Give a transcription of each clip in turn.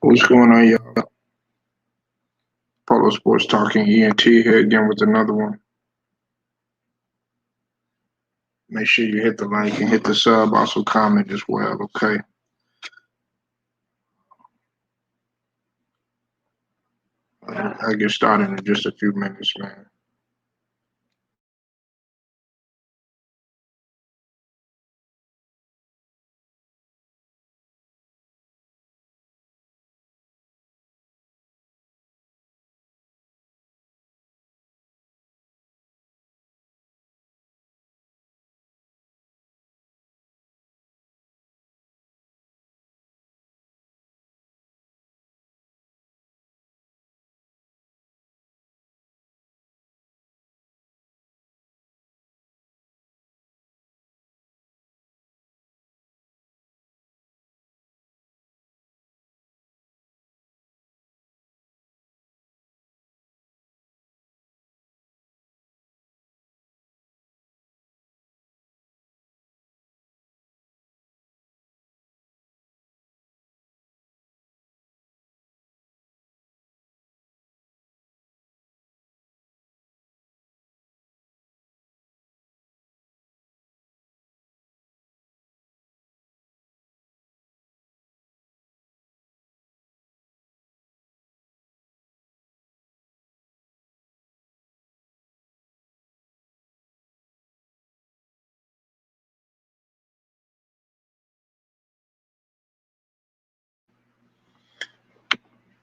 What's going on, y'all? Polo Sports Talking ENT here again with another one. Make sure you hit the like and hit the sub, also comment as well, okay? I'll get started in just a few minutes, man.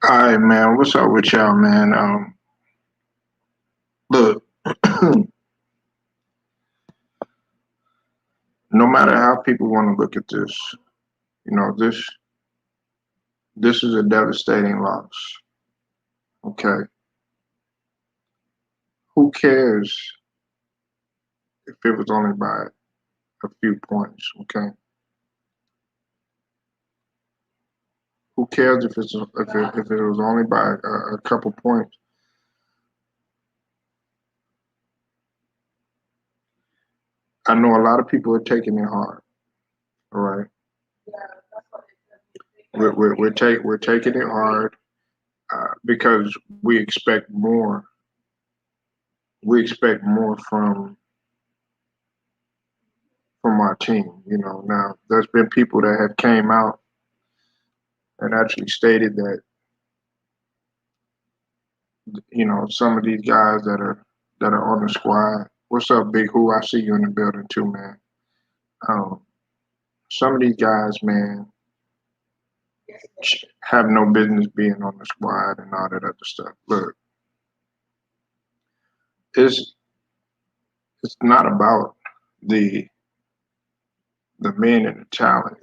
All right, man. What's up with y'all, man? Look, no matter how people want to look at this, this is a devastating loss. Okay, who cares if it was only by a few points? Okay, who cares if it was only by a couple points? I know a lot of people are taking it hard. All right, we're taking it hard because we expect more. We expect more from our team. Now there's been people that have came out and actually stated that some of these guys that are on the squad. What's up, Big Who? I see you in the building too, man. Um, some of these guys, man, have no business being on the squad and all that other stuff. Look, it's it's not about the the men and the talent.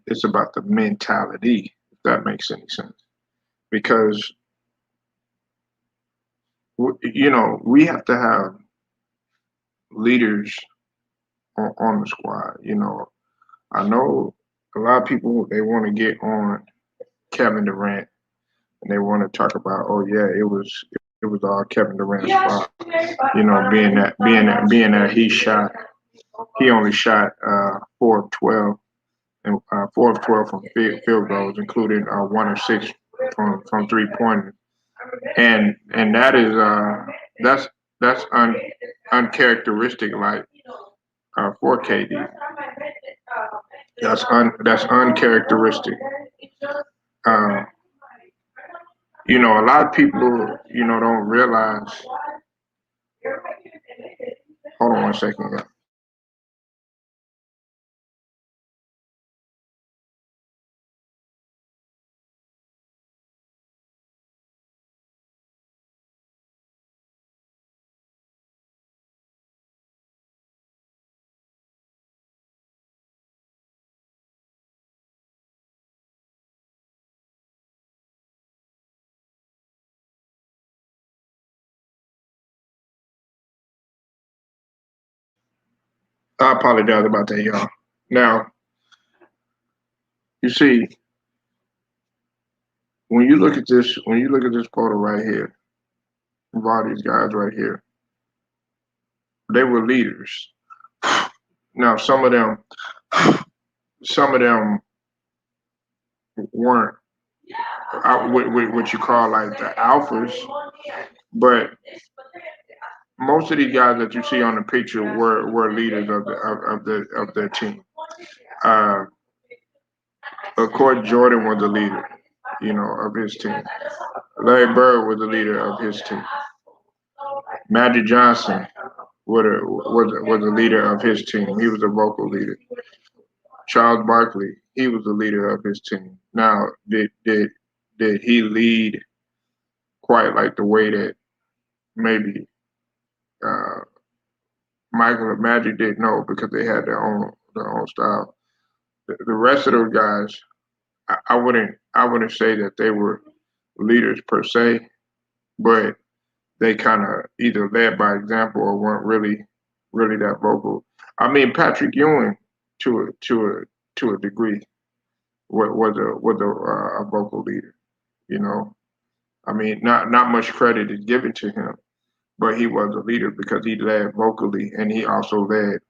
It's about the mentality, if that makes any sense. Because we have to have leaders on the squad. I know a lot of people they want to get on Kevin Durant and they want to talk about, oh yeah, it was all Kevin Durant's fault. Being that he only shot 4 of 12 and 4 of 12 from field goals, including 1 of 6 from 3 pointers, and that's uncharacteristic, like for KD. That's uncharacteristic. Uh, a lot of people don't realize. Hold on 1 second. Yeah. I apologize about that, y'all. Now, you see, when you look at this photo right here, of all these guys right here, they were leaders. Now, some of them weren't. what you call like the alphas, but most of these guys that you see on the picture were leaders of their team. Uh, of course, Jordan was the leader, of his team. Larry Bird was the leader of his team. Magic Johnson was the leader of his team. He was a vocal leader. Charles Barkley, he was the leader of his team. Now, did he lead quite like the way that maybe uh, Michael or Magic did? No, because they had their own style. The rest of those guys, I wouldn't say that they were leaders per se, but they kind of either led by example or weren't really that vocal. I mean, Patrick Ewing to a degree was a vocal leader. You know, I mean, not much credit is given to him, but he was a leader because he led vocally and he led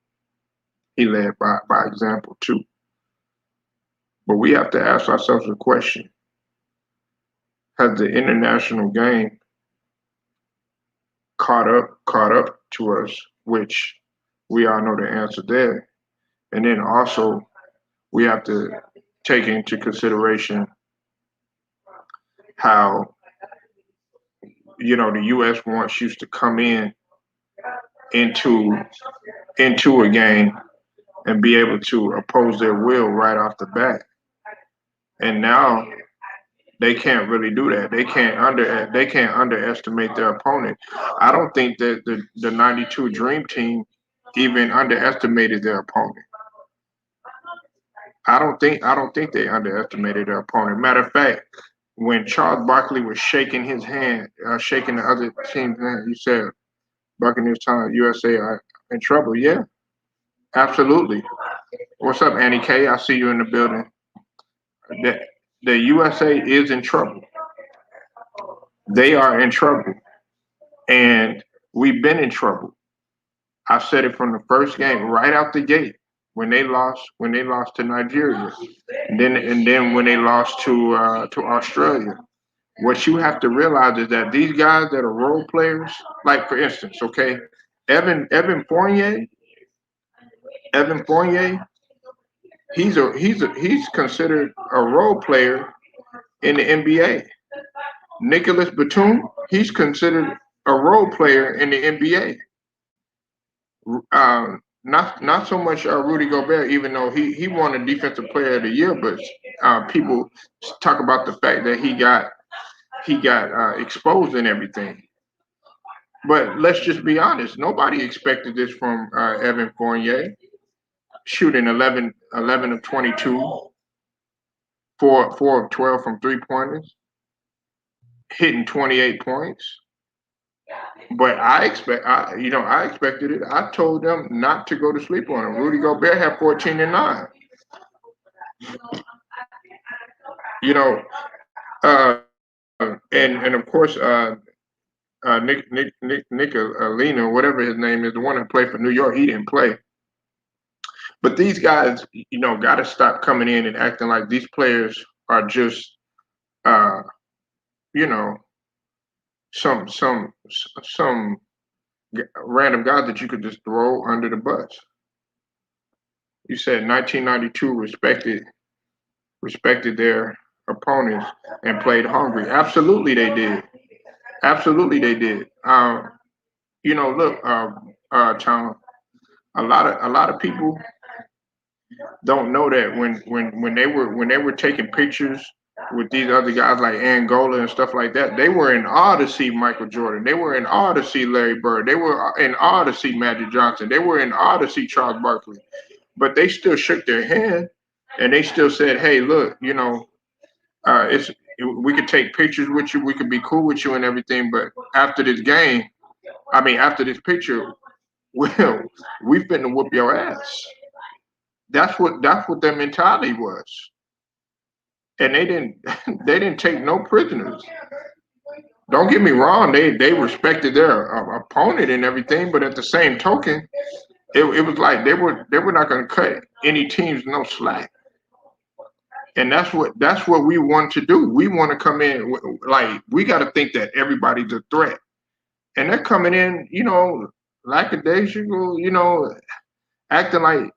by example too. But we have to ask ourselves a question: has the international game caught up to us? Which we all know the answer there. And then also we have to take into consideration how the U.S. wants used to come into into a game and be able to oppose their will right off the bat. And now they can't really do that. They can't underestimate their opponent. I don't think that the '92 Dream Team even underestimated their opponent. I don't think they underestimated their opponent. Matter of fact, when Charles Barkley was shaking his hand, shaking the other team's hand, you said Buccaneers time USA are in trouble. Yeah, absolutely. What's up, Annie K? I see you in the building. The, the USA is in trouble. They are in trouble, and we've been in trouble. I said it from the first game, right out the gate, when they lost to Nigeria, and then when they lost to Australia. What you have to realize is that these guys that are role players, like for instance, okay, Evan Fournier, Evan Fournier, he's considered a role player in the NBA. Nicholas Batum, he's considered a role player in the NBA. Not so much Rudy Gobert, even though he won a Defensive Player of the Year, but people talk about the fact that he got exposed and everything. But let's just be honest. Nobody expected this from Evan Fournier, shooting 11 of 22, 4 of 12 from three-pointers, hitting 28 points. But I expected it. I told them not to go to sleep on him. Rudy Gobert had 14 and 9. You know, and of course, Nick Alina, whatever his name is, the one that played for New York, he didn't play. But these guys, got to stop coming in and acting like these players are just, uh, you know, some random guys that you could just throw under the bus. You said 1992 respected their opponents and played hungry. Absolutely, they did. Absolutely, they did. Look, Tom. A lot of people don't know that when they were taking pictures with these other guys like Angola and stuff like that, they were in awe to see Michael Jordan. They were in awe to see Larry Bird. They were in awe to see Magic Johnson. They were in awe to see Charles Barkley. But they still shook their hand and they still said, "Hey, look, it's we could take pictures with you. We could be cool with you and everything. But after this game, I mean, after this picture, well, we finna whoop your ass." That's what their mentality was, and they didn't they didn't take no prisoners. Don't get me wrong; they respected their opponent and everything, but at the same token, it was like they were not going to cut any teams no slack. And that's what we want to do. We want to come in like we got to think that everybody's a threat, and they're coming in, lackadaisical, acting like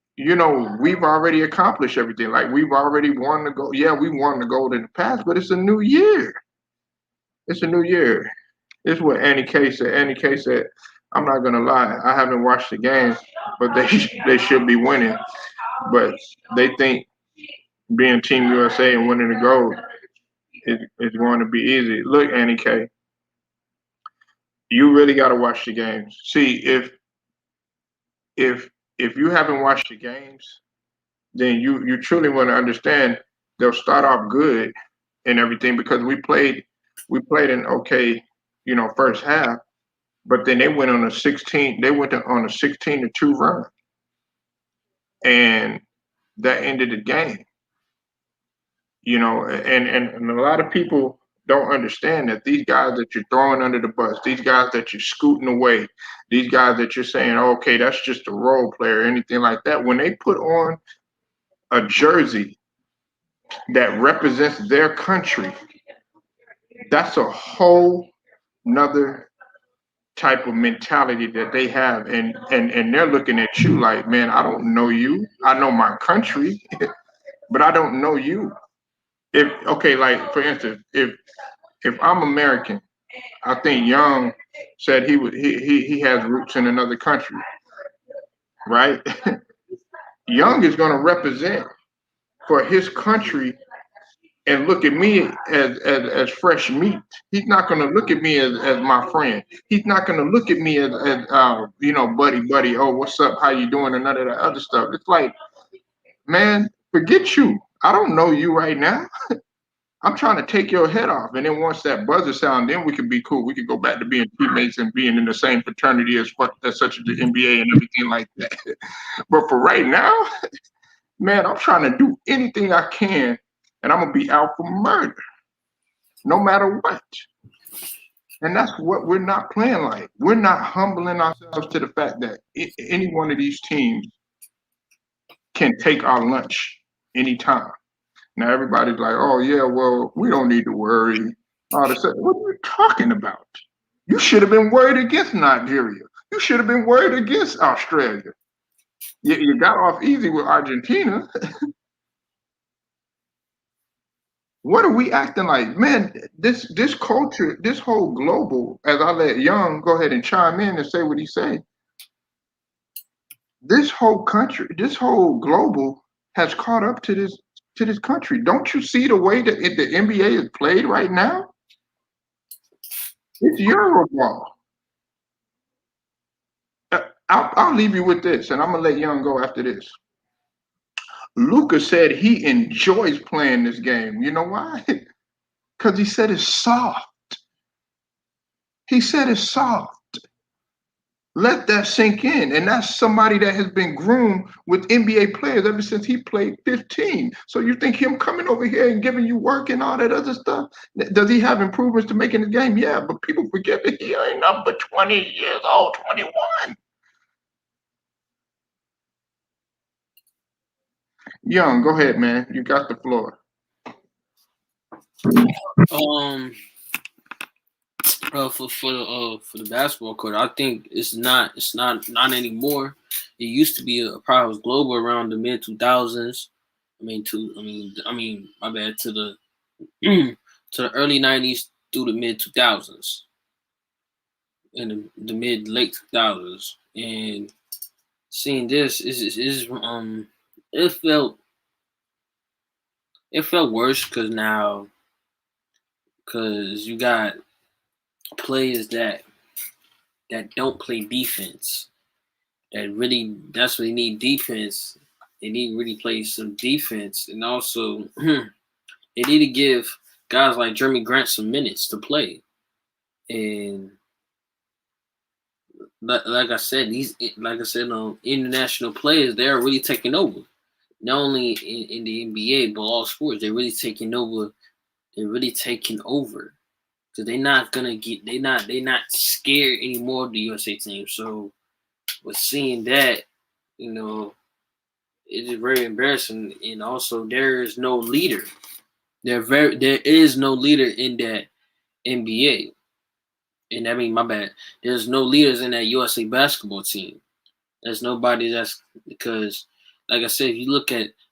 we've already accomplished everything. Like we've already won the gold. Yeah, we won the gold in the past, but it's a new year. It's a new year. It's what Annie K said. Annie K said, "I'm not gonna lie. I haven't watched the games, but they should be winning. But they think being Team USA and winning the gold is going to be easy. Look, Annie K, you really got to watch the games. See, if if you haven't watched the games, then you truly want to understand. They'll start off good and everything because we played an okay, first half, but then they went on a 16-2 run, and that ended the game. And a lot of people don't understand that these guys that you're throwing under the bus, these guys that you're scooting away, these guys that you're saying, oh, okay, that's just a role player, anything like that. When they put on a jersey that represents their country, that's a whole nother type of mentality that they have, and they're looking at you like, man, I don't know you. I know my country, but I don't know you. If okay, like for instance, if I'm American, I think Young said he has roots in another country, right? Young is going to represent for his country and look at me as fresh meat. He's not going to look at me as my friend. He's not going to look at me as buddy. Oh, what's up? How you doing? And none of that other stuff. It's like, man, forget you. I don't know you right now. I'm trying to take your head off. And then once that buzzer sound, then we can be cool. We can go back to being teammates and being in the same fraternity as such as the NBA and everything like that. But for right now, man, I'm trying to do anything I can, and I'm gonna be out for murder, no matter what. And that's what we're not playing like. We're not humbling ourselves to the fact that any one of these teams can take our lunch anytime. Now everybody's like, "Oh yeah, well, we don't need to worry." All this, what are you talking about? You should have been worried against Nigeria. You should have been worried against Australia. You got off easy with Argentina. What are we acting like, man? This culture, this whole global. As I let Young go ahead and chime in and say what he say, this whole country, this whole global has caught up to this country. Don't you see the way that the NBA is played right now? It's Euroball. I'll leave you with this, and I'm gonna let Young go after this. Luca said he enjoys playing this game. You know why? Because he said it's soft. He said it's soft. Let that sink in. And that's somebody that has been groomed with NBA players ever since he played 15. So you think him coming over here and giving you work and all that other stuff? Does he have improvements to make in the game? Yeah, but people forget that he ain't number 20 years old, 21. Young, go ahead, man. You got the floor. For the basketball court, I think it's not anymore. It used to be a Powerhouse Global around the mid 2000s. My bad, to the to the early 90s through the mid 2000s and the mid late 2000s. And seeing this is it felt worse because you got players that don't play defense, that really desperately need defense. They need to really play some defense, and also they need to give guys like Jeremy Grant some minutes to play. And like I said, international players, they're really taking over. Not only in the NBA, but all sports, they're really taking over. They're really taking over because they're not scared anymore of the USA team. So with seeing that, you know, it's very embarrassing. And also, there is no leader. There is no leader in that NBA. And I mean, my bad. There's no leaders in that USA basketball team. There's nobody that's because, like I said, if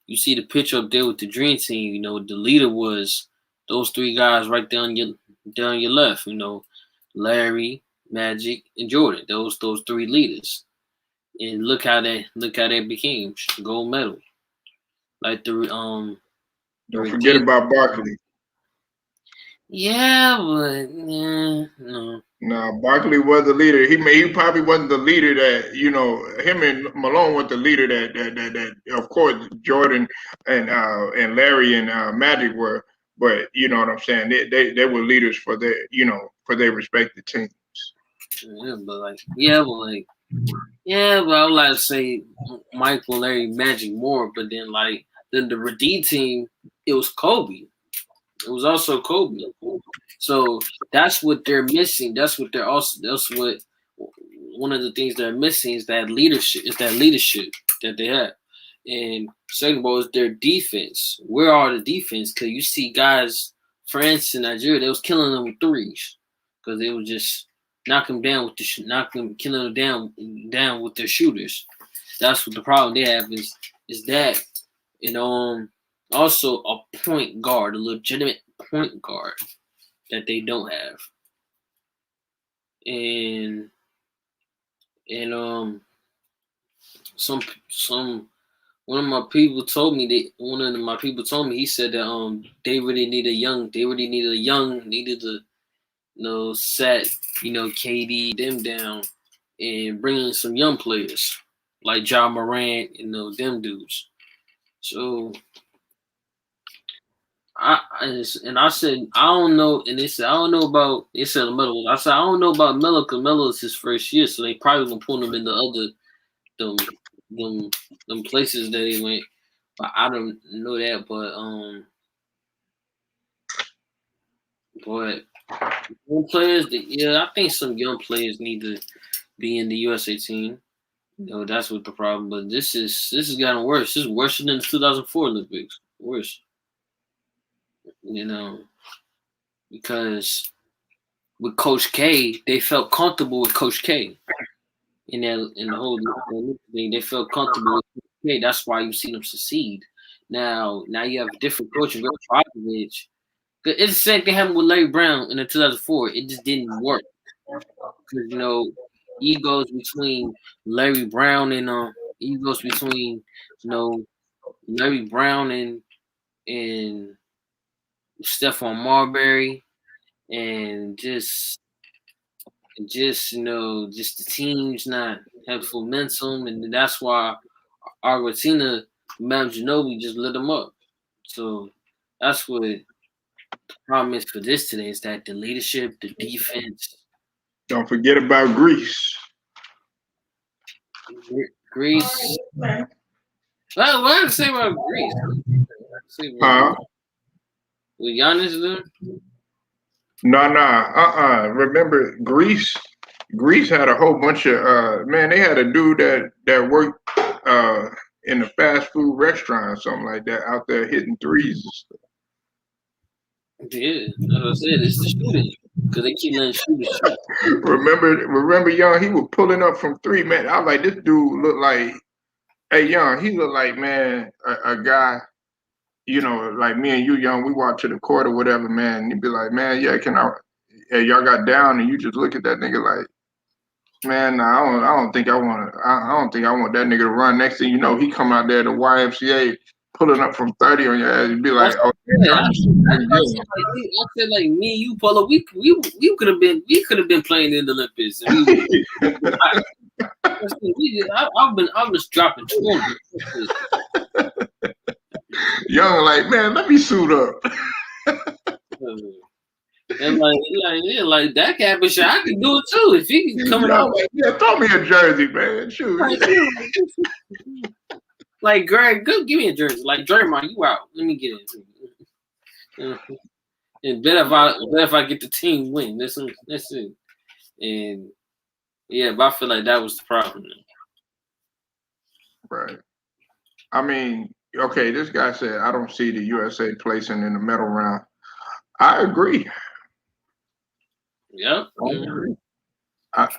you see the picture up there with the dream team. The leader was those three guys right down your left. Larry, Magic, and Jordan. Those three leaders. And look how they became gold medal. Like the Don't forget redeem. about Barkley. Yeah, but yeah, no. No, Barkley was the leader. He probably wasn't the leader that him and Malone was the leader that of course Jordan and Larry and Magic were. But you know what I'm saying? They were leaders for their respective teams. Yeah, but I would like to say Michael, Larry, Magic more. But then the redeem team, it was Kobe. It was also Kobe. So that's what they're missing. That's what one of the things they're missing is that leadership. Is that leadership that they have. And second of all, is their defense. Where are the defense? Because you see guys, France and Nigeria, they was killing them with threes because they was just killing them down with their shooters. That's what the problem they have is that, and also a point guard, a legitimate point guard that they don't have, and and some one of my people told me he said that they really needed to set KD them down and bring in some young players like John Morant and them dudes. So I said I don't know, and they said I don't know about. They said Melo. I said I don't know about Melo because Melo is his first year, so they probably gonna pull him in the other them them them places that he went. But I don't know that. But young players, I think some young players need to be in the USA team. That's what the problem. But this has gotten worse. This is worse than the 2004 Olympics. Worse, you know, because with Coach K, they felt comfortable with Coach K in the whole thing. They felt comfortable with Coach K. That's why you see them succeed. Now you have a different coach, Greg Popovich. It's the same thing happened with Larry Brown in the 2004. It just didn't work because egos between Larry Brown and egos between Larry Brown and Stephon Marbury and just the team's not have full momentum, and that's why Argentina, Mount Ginobili just lit them up. So that's what the problem is for this today is that the leadership, the defense. Don't forget about Greece. Greece. Well, what I say about Greece? With Giannis them? Remember Greece? Greece had a whole bunch of man. They had a dude that worked in a fast food restaurant or something like that out there hitting threes and stuff. Yeah, as I said, it's the shooting because they keep letting shooters shoot. remember, Young, he was pulling up from three, man. I was like, this dude looked like, hey, Young, he looked like, man, a guy, like me and you, Young, we walk to the court or whatever, man. And he'd be like, man, yeah, hey, y'all got down, and you just look at that nigga like, man, nah, I don't think I want that nigga to run. Next thing you know, he come out there to YMCA pulling up from 30 on your ass. You'd be like, oh, I said like me, you, Polo, we could have been playing in the Olympics. I'm just dropping 20. Young, like, man, let me suit up. And like that cap shit, I can do it too. If he can come out, yeah, throw me a jersey, man. Shoot. Like Greg, go give me a jersey. Like Draymond, you out. Let me get it. And better if I get the team win. That's it. And yeah, but I feel like that was the problem. Right. I mean, okay, this guy said I don't see the USA placing in the medal round. I agree. Yep. I agree. I,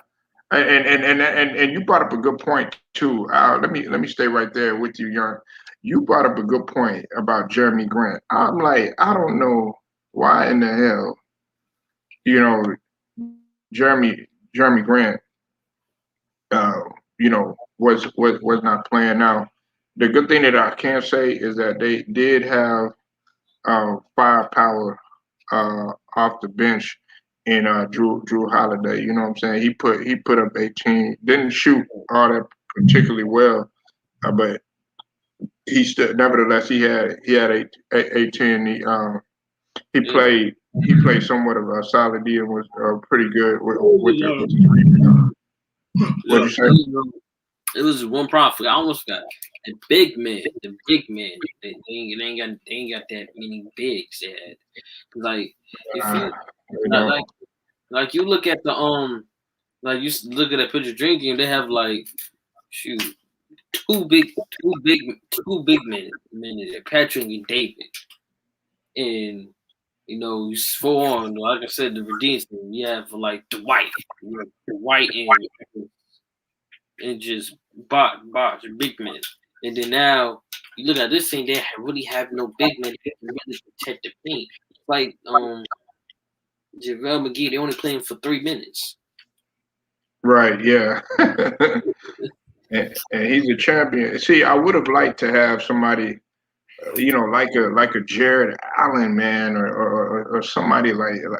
and you brought up a good point too. Let me stay right there with you, Young. You brought up a good point about Jeremy Grant. I'm like, I don't know why in the hell, you know, Jeremy Grant, uh, was not playing. Now, the good thing that I can say is that they did have firepower off the bench in Drew Holiday. You know what I'm saying? He put up 18. Didn't shoot all that particularly well, but he still nevertheless he had 18. He It was, played somewhat of a solid D and was pretty good with the yeah, what'd you say? it was one problem. I almost got the big man. The big man. They ain't got that many bigs. They had. Like if Uh, you you like know, like like you look at the like you look at that picture drinking, they have like shoot two big two big men in there, Patrick and David, and you swore on like I said the redeems team. You have like Dwight, Dwight and just box big men, and then now you look at this thing, they really have no big men that can really protect the paint. Like JaVale McGee, they only playing for 3 minutes. right? Yeah. And he's a champion. See, I would have liked to have somebody, like a Jared Allen, man, or somebody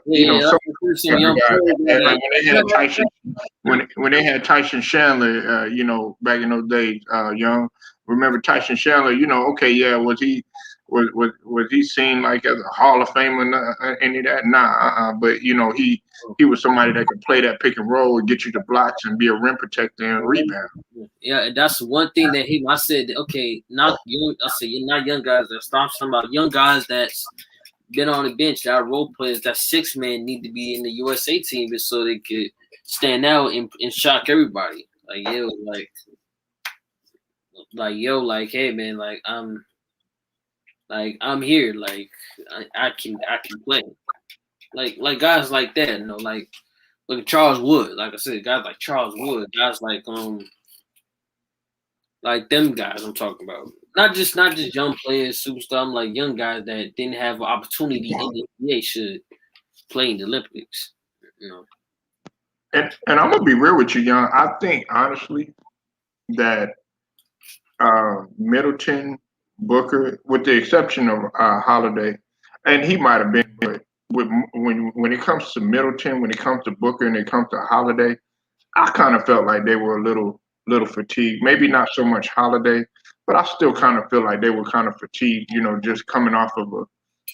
Yeah, some some younger young guy. player And that like when they had Tyson Chandler, back in those days, young. Remember Tyson Chandler? Okay, yeah, was he seen like as a Hall of Famer? Any of that? Nah, but he was somebody that could play that pick and roll and get you the blocks and be a rim protector and rebound. yeah, that's one thing that him. I said, okay, not young. I said, you're not young guys that stop talking about young guys that's been on the bench. That role players, that 6 man need to be in the USA team just so they could stand out and shock everybody. Like hey man, I'm here. Like I can play. Like guys like that, look at Charles Wood. Like I said, guys like Charles Wood, guys like them guys I'm talking about. Not just young players, superstar. I'm like young guys that didn't have an opportunity in the NBA should play in the Olympics. You know. And I'm gonna be real with you, young. I think honestly that Middleton, Booker, with the exception of Holiday, and he might have been, but when it comes to Middleton, when it comes to Booker, and it comes to Holiday, I kind of felt like they were a little fatigued. Maybe not so much Holiday, but I still kind of feel like they were kind of fatigued. Just coming off of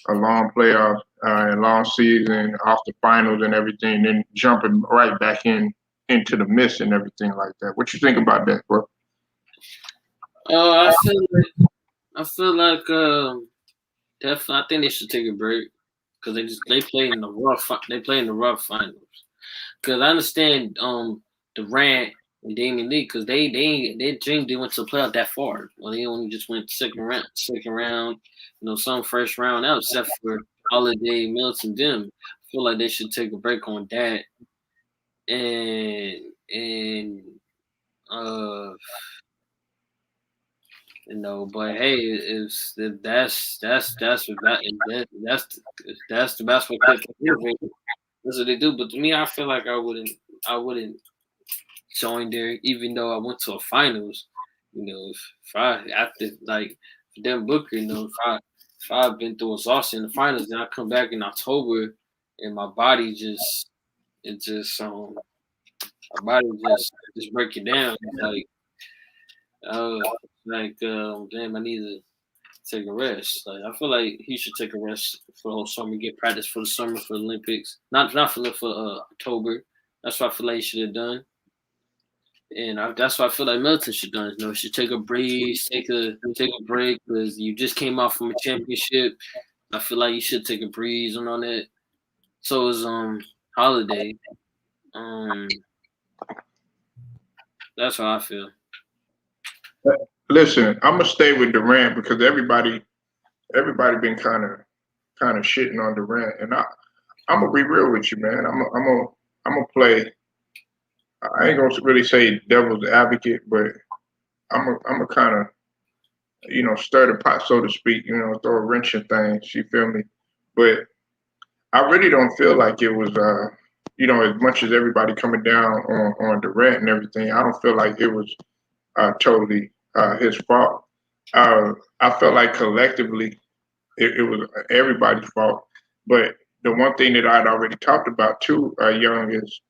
a long playoff and long season, off the finals and everything, then jumping right back into the mist and everything like that. What you think about that, bro? I feel like definitely. I think they should take a break because they play in the rough finals. Because I understand Durant and Damian Lee because they dreamed they went to the playoff that far. Well, they only just went second round, some first round out except for Holiday, Milton, them. I feel like they should take a break on that and uh but hey, if that's the basketball player. That's what they do. But to me, I feel like I wouldn't join there, even though I went to a finals. If I after like for them Booker, if I've been through exhaustion in the finals, then I come back in October and my body just my body just break it down. Uh damn, I need to take a rest. Like I feel like he should take a rest for the whole summer, get practice for the summer for the Olympics. Not for October. That's what I feel like he should have done. And that's what I feel like Milton should have done. Should take a breeze, take a break because you just came off from a championship. I feel like you should take a breeze on that. So is Holiday. Um, that's how I feel. Listen, I'm gonna stay with Durant because everybody been kind of shitting on Durant, and I'm gonna be real with you, man. I'm gonna play. I ain't gonna really say devil's advocate, but I'm a kind of stir the pot, so to speak. Throw a wrench in things. You feel me? But I really don't feel like it was. As much as everybody coming down on Durant and everything, I don't feel like it was totally his fault. I felt like collectively it was everybody's fault. But the one thing that I'd already talked about too, Young, is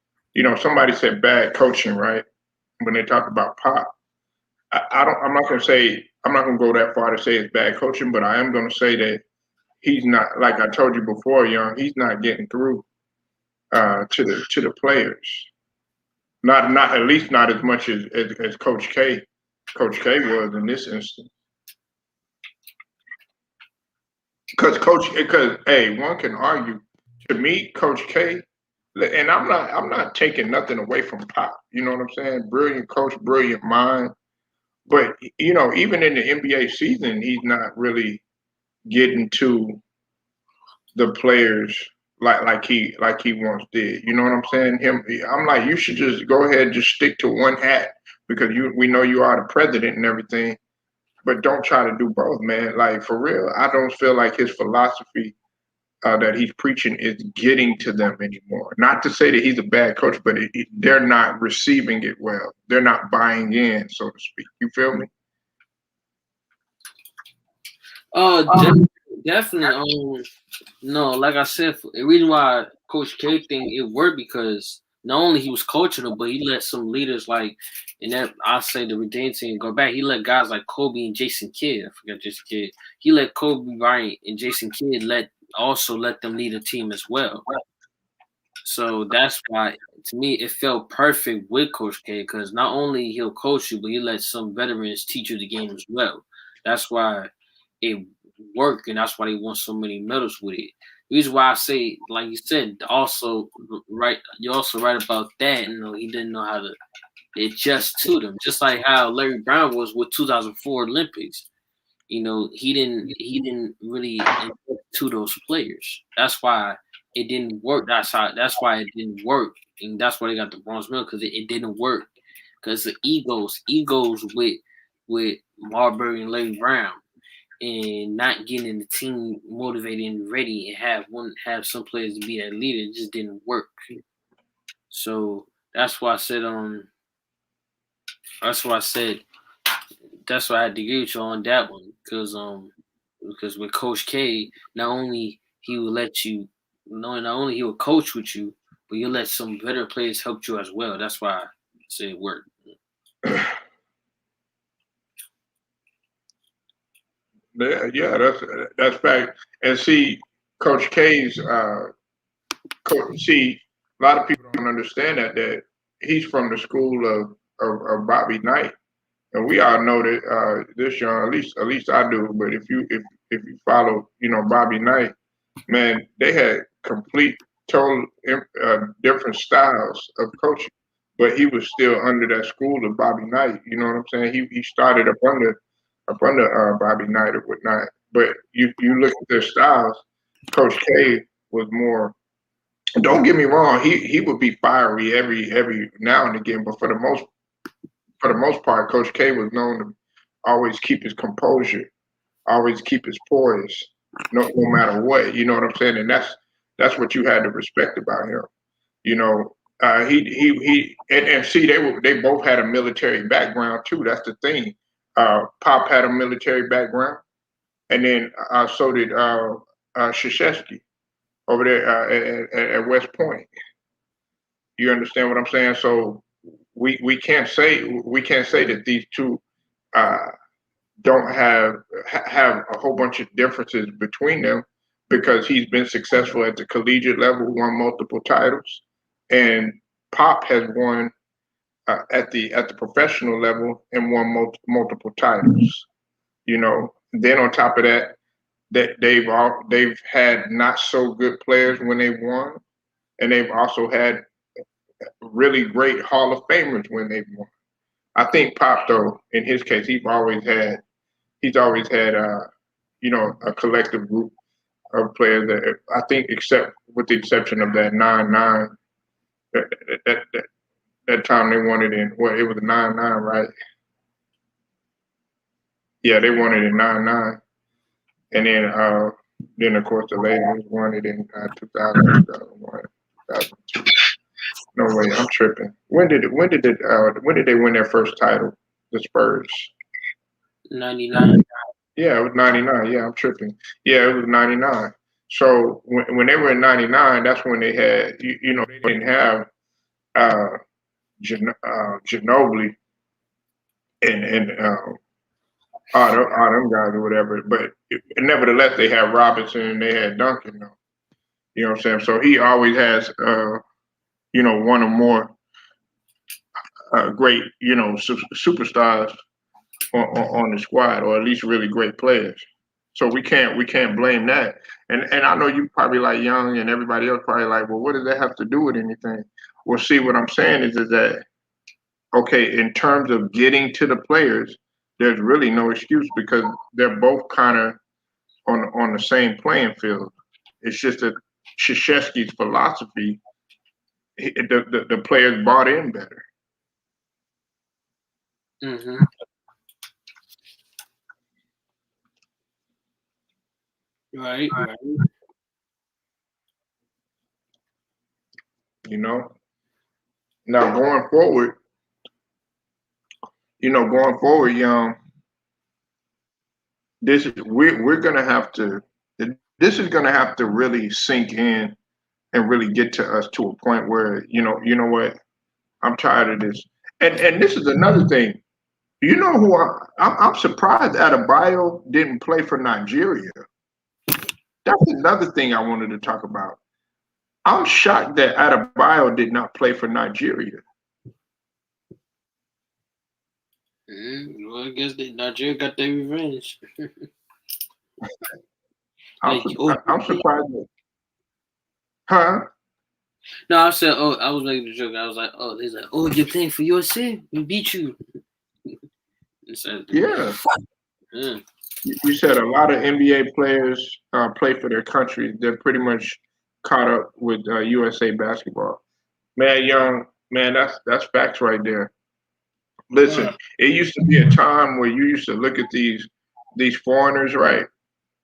somebody said bad coaching, right? When they talk about Pop, I don't. I'm not gonna say. I'm not gonna go that far to say it's bad coaching, but I am gonna say that he's not, like I told you before, Young. He's not getting through to the players. Not at least not as much as Coach K was in this instance. Because hey, one can argue. To me, Coach K, and I'm not taking nothing away from Pop. You know what I'm saying? Brilliant coach, brilliant mind. But even in the NBA season, he's not really getting to the players like he once did. You know what I'm saying? I'm like, you should just go ahead and just stick to one hat because we know you are the president and everything, but don't try to do both, man. Like for real, I don't feel like his philosophy that he's preaching is getting to them anymore. Not to say that he's a bad coach, but they're not receiving it well. They're not buying in, so to speak. You feel me? Definitely. No, like I said, the reason why Coach K thing it worked because not only he was coaching them, but he let some leaders like, and that I say the redeem team go back. He let guys like Kobe and Jason Kidd. I forgot Jason Kidd. He let Kobe Bryant and Jason Kidd let them lead a team as well. So that's why, to me, it felt perfect with Coach K because not only he'll coach you, but he let some veterans teach you the game as well. That's why it worked, and that's why they won so many medals with it. The reason why I say, like you said, also right, you're also right about that. He didn't know how to adjust to them, just like how Larry Brown was with 2004 Olympics. He didn't really adjust to those players. That's why it didn't work. That's why it didn't work, and that's why they got the bronze medal because it didn't work because the egos with Marbury and Larry Brown, and not getting the team motivated and ready and have some players to be that leader. It just didn't work. So that's why I said that's why I said that's why I had to agree with you on that one because with Coach K, not only he will let you, not only he will coach with you, but you'll let some better players help you as well. That's why I say it worked. Yeah, that's fact. And see, Coach K's coach. See, a lot of people don't understand that he's from the school of Bobby Knight, and we all know that this young. At least I do. But if you follow, Bobby Knight, man, they had complete total different styles of coaching, but he was still under that school of Bobby Knight. You know what I'm saying? He started up under Bobby Knight or whatnot. But you look at their styles. Coach K was more. Don't get me wrong. He would be fiery every now and again, but for the most part, Coach K was known to always keep his composure, always keep his poise, no matter what. You know what I'm saying? And that's what you had to respect about him. You know, and see, they both had a military background too. That's the thing. Pop had a military background, and then so did Krzyzewski over there at West Point. You understand what I'm saying? So we can't say that these two uh, don't have a whole bunch of differences between them because he's been successful at the collegiate level, won multiple titles, and Pop has won at the professional level and won multiple titles. Then on top of that, they've had not so good players when they won, and they've also had really great Hall of Famers when they've won. I think Pop though, in his case, he's always had a collective group of players that I think, except with the exception of that 9-9, that that, that, that time they won it in it was 9-9, right? Yeah, they won it in 9-9, and then of course the Lakers won it in 2000, 2001, 2002. No way, I'm tripping. When did they win their first title? The Spurs. 99. Yeah, it was 99. Yeah, I'm tripping. Yeah, it was 99. So when they were in 99, that's when they had they didn't have uh, Ginobili and all them guys or whatever. But nevertheless, they had Robinson and they had Duncan. Though. You know what I'm saying? So he always has one or more great superstars on the squad, or at least really great players. So we can't blame that. And I know you probably like Young and everybody else probably like, well, what does that have to do with anything? Well, see, what I'm saying is that okay, in terms of getting to the players, there's really no excuse because they're both kind of on the same playing field. It's just that Krzyzewski's philosophy, the players bought in better. Mm-hmm. Right. You know. Now going forward, young, we're gonna have to. This is gonna have to really sink in and really get to us to a point where you know what, I'm tired of this. And this is another thing. You know who I'm surprised Adebayo didn't play for Nigeria. That's another thing I wanted to talk about. I'm shocked that Adebayo did not play for Nigeria. Well, I guess Nigeria got their revenge. I'm, Like, oh, I'm surprised. Huh? no, I said, oh, I was making a joke. I was like, oh, he's like, oh, you're playing for USA. We beat you. Said, Yeah. yeah. You said a lot of NBA players play for their country. They're pretty much caught up with USA basketball. Man, young man, that's facts right there. Listen, it used to be a time where you used to look at these foreigners, right,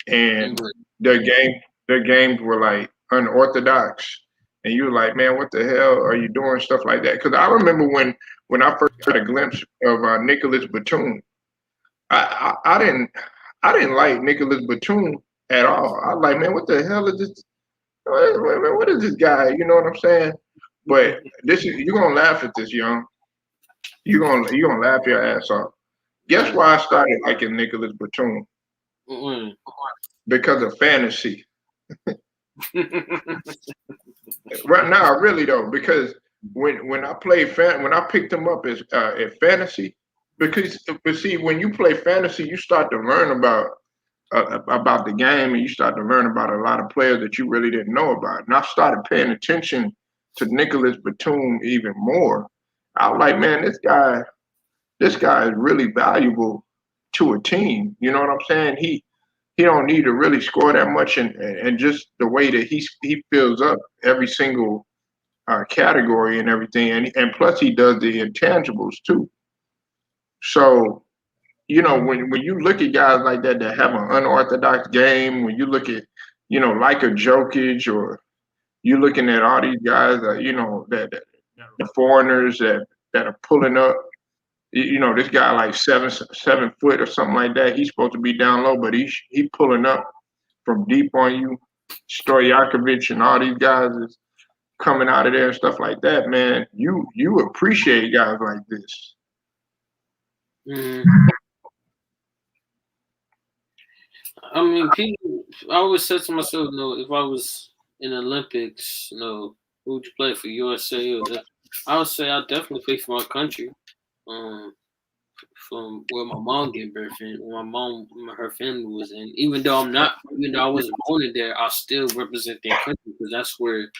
and their games were like unorthodox, and you were like, man, what the hell are you doing? Stuff like that. Because I remember when I first got a glimpse of Nicholas Batum, I didn't like Nicholas Batum at all. I was like, man, what the hell is this? What is this guy? You know what I'm saying? But you're gonna laugh at this, young. You're gonna laugh your ass off. Guess why I started liking Nicholas Batum? Because of fantasy. Right now, really though, because when I when I picked him up as at fantasy, but see, when you play fantasy, you start to learn about the game, and you start to learn about a lot of players that you really didn't know about. And I started paying attention to Nicholas Batum even more. I was like, man, this guy is really valuable to a team. You know what I'm saying? He don't need to really score that much, and just the way that he fills up every single category and everything, and plus he does the intangibles too. So when you look at guys like that have an unorthodox game, when you look at like a Jokic, or you're looking at all these guys that the foreigners that are pulling up. This guy like 7 foot or something like that. He's supposed to be down low, but he pulling up from deep on you. Stojakovic and all these guys is coming out of there and stuff like that. Man, you appreciate guys like this. I mean, I always said to myself, if I was in the Olympics, who would you play for, USA? I would say I'd definitely play for my country. From where my mom gave birth in, where her family was in. Even though I wasn't born in there, I still represent their country because that's where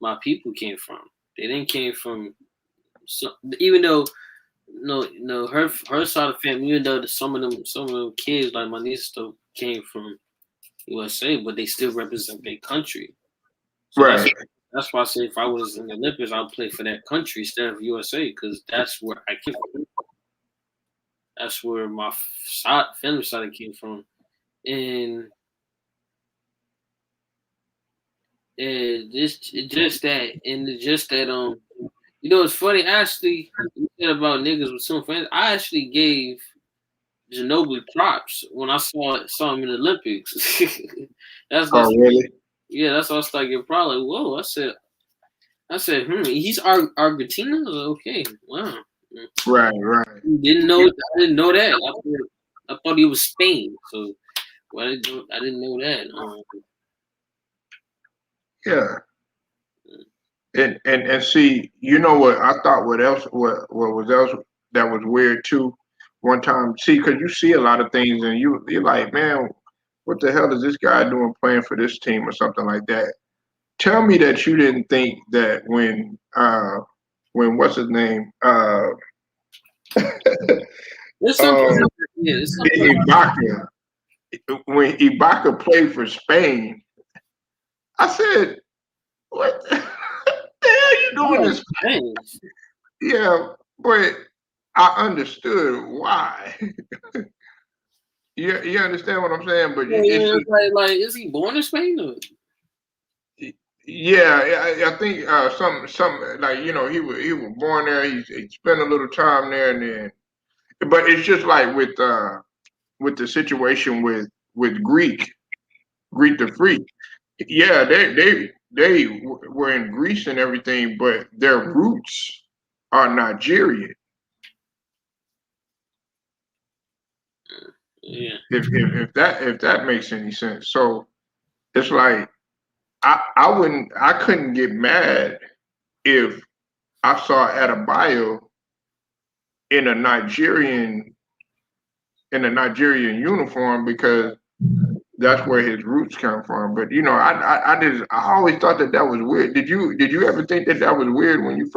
my people came from. They didn't came from. So even though no, her side of the family, even though some of them kids, like my niece stuff, came from USA, but they still represent their country. So Right. that's why I say if I was in the Olympics, I'd play for that country instead of USA because that's where I came from. That's where my family side came from, and just that, and just that it's funny actually. You said about niggas with some friends. I actually gave Ginobili props when I saw him in the Olympics. Oh, really? Yeah, that's why I started getting proud. Like, whoa! I said, he's Argentina. Okay, wow. Right. Didn't know. I didn't know that. I thought he was Spain. So, well, I didn't know that. Yeah. And see, you know what I thought? What was else that was weird too? One time, see, because you see a lot of things, and you're like, man, what the hell is this guy doing playing for this team or something like that? Tell me that you didn't think that when what's his name There's something. um Yeah, there's something. Ibaka, when Ibaka played for Spain, I said, what the hell you doing this? Yeah, but I understood why. You understand what I'm saying? But it's Yeah, just like, is he born in Spain? Or? yeah. I think some like he was born there. He spent a little time there, and then but it's just like with the situation with Greek the Freak. Yeah, they were in Greece and everything, but their roots are Nigerian. Yeah. If that makes any sense. So it's like I couldn't get mad if I saw Adebayo in a Nigerian uniform because that's where his roots come from. But I always thought that was weird. Did you ever think that was weird when you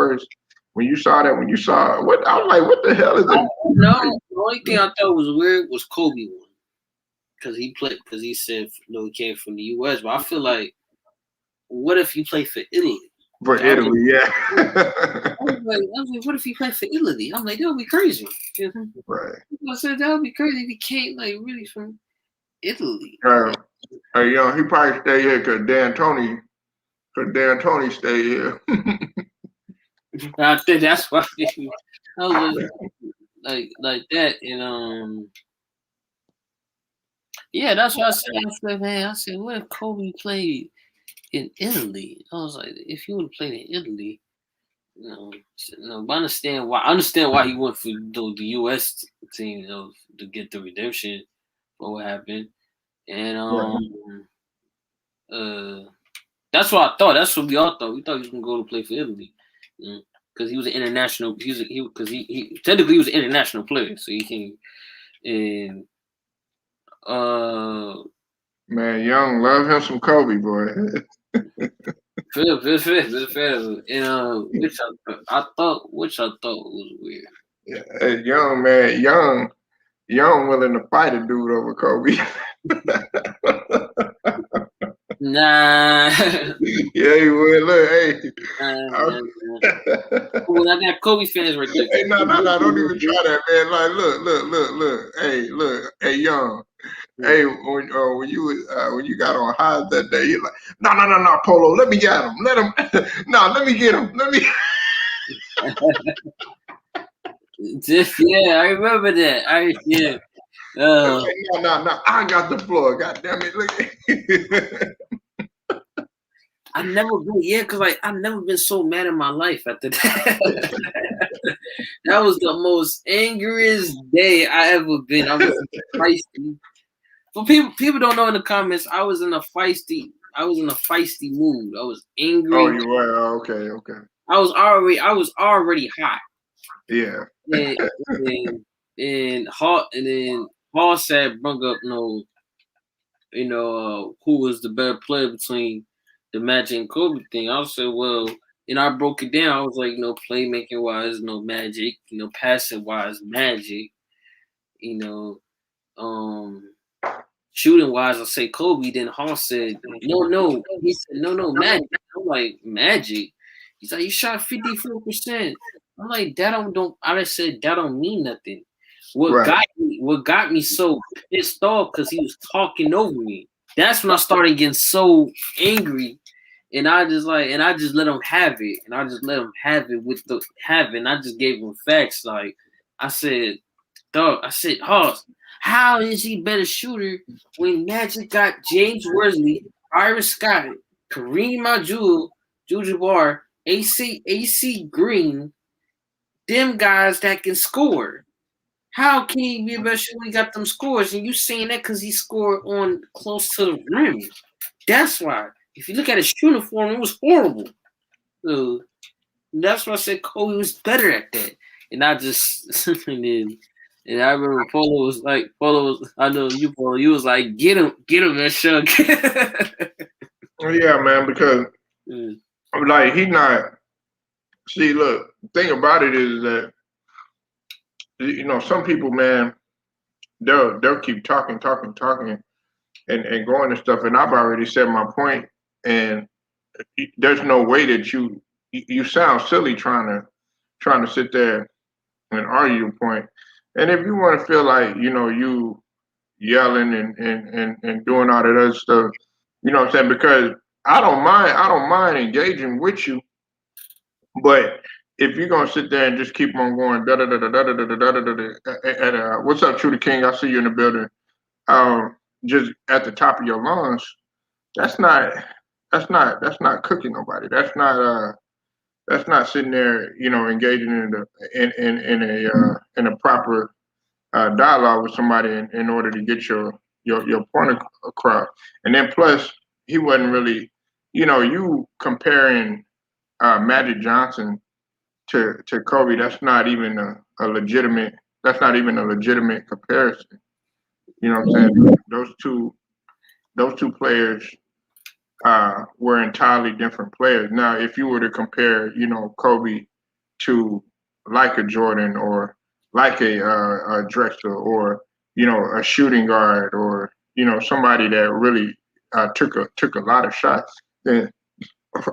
saw that, when you saw what I was like, what the hell is it? No, the only thing I thought was weird was Kobe one because he said he came from the U.S. But I feel like, what if you play for Italy? For I was, Italy, yeah. what if he played for Italy? I'm like, that would be crazy. Right. I said that would be crazy if he came like really from Italy. He probably stayed here because Dan Tony stayed here. I think that's why I was like that, and yeah, that's what I said. I said, man, I said, what if Kobe played in Italy? I was like, if you would have played in Italy, but I understand why. I understand why he went for the U.S. team, to get the redemption for what happened, and Right. that's what I thought. That's what we all thought. We thought he was gonna go to play for Italy, because he was an international. He technically he was an international player, so he can. And Man, Young love him some Kobe, boy. fair. And which I thought was weird. Yeah, hey, Young man, Young willing to fight a dude over Kobe. Nah. Yeah, he would. Look, hey. Well, I got Kobe fans right there. Hey, no, don't even try that, man. Like, look. Hey, look, hey, Young. Hey, when you got on highs that day, you're like, no, Polo, let me get him. Let me get him. Let me. Yeah, I remember that. Yeah. No, I got the floor. God damn it. Look. I never been, because I've never been so mad in my life after that. That was the most angriest day I ever been. I was feisty. For people don't know in the comments, I was in a feisty mood. I was Oh, angry. you were? Oh, okay. I was already hot. Yeah. And Hall said brought up who was the better player between the Magic and Kobe thing. I said, well, And I broke it down. I was like, playmaking wise, no Magic. Passing wise, Magic. You know, um, shooting wise, I say Kobe. Then Hall said, no. He said, no, Magic. I'm like, Magic. He's like, you shot 54%. I'm like, that don't. I just said that don't mean nothing. Right. What got me so pissed off because he was talking over me. That's when I started getting so angry, and I just let him have it, and I just let him have it and I just gave him facts. Like I said, dog. I said, Hoss, how is he better shooter when Magic got James Worsley, Ira Scott, Kareem Abdul, Jabbar, AC Green, them guys that can score? How can he be a better shooter when he got them scores? And you saying that because he scored on close to the rim. That's why. If you look at his shooting form, it was horrible. So that's why I said Kobe was better at that. And I just and I remember Polo was I know you Polo, you was like, get him, man, Shug. Yeah, man, because like he not see, look, the thing about it is that some people, man, they'll keep talking and going and stuff. And I've already said my point, and there's no way that you sound silly trying to sit there and argue your point. And if you want to feel like you yelling and doing all that other stuff, you know what I'm saying? Because I don't mind engaging with you, but if you're gonna sit there and just keep on going da da da da da da da da da da and what's up, True the King? I see you in the building. Just at the top of your lungs, that's not that's not cooking nobody. That's not sitting there, engaging in a proper dialogue with somebody in order to get your point across. And then plus, he wasn't really, you comparing Magic Johnson to Kobe. That's not even a legitimate. That's not even a legitimate comparison. You know what I'm saying? Those two players were entirely different players. Now, if you were to compare, Kobe to like a Jordan or like a Drexler or a shooting guard or somebody that really took a lot of shots, then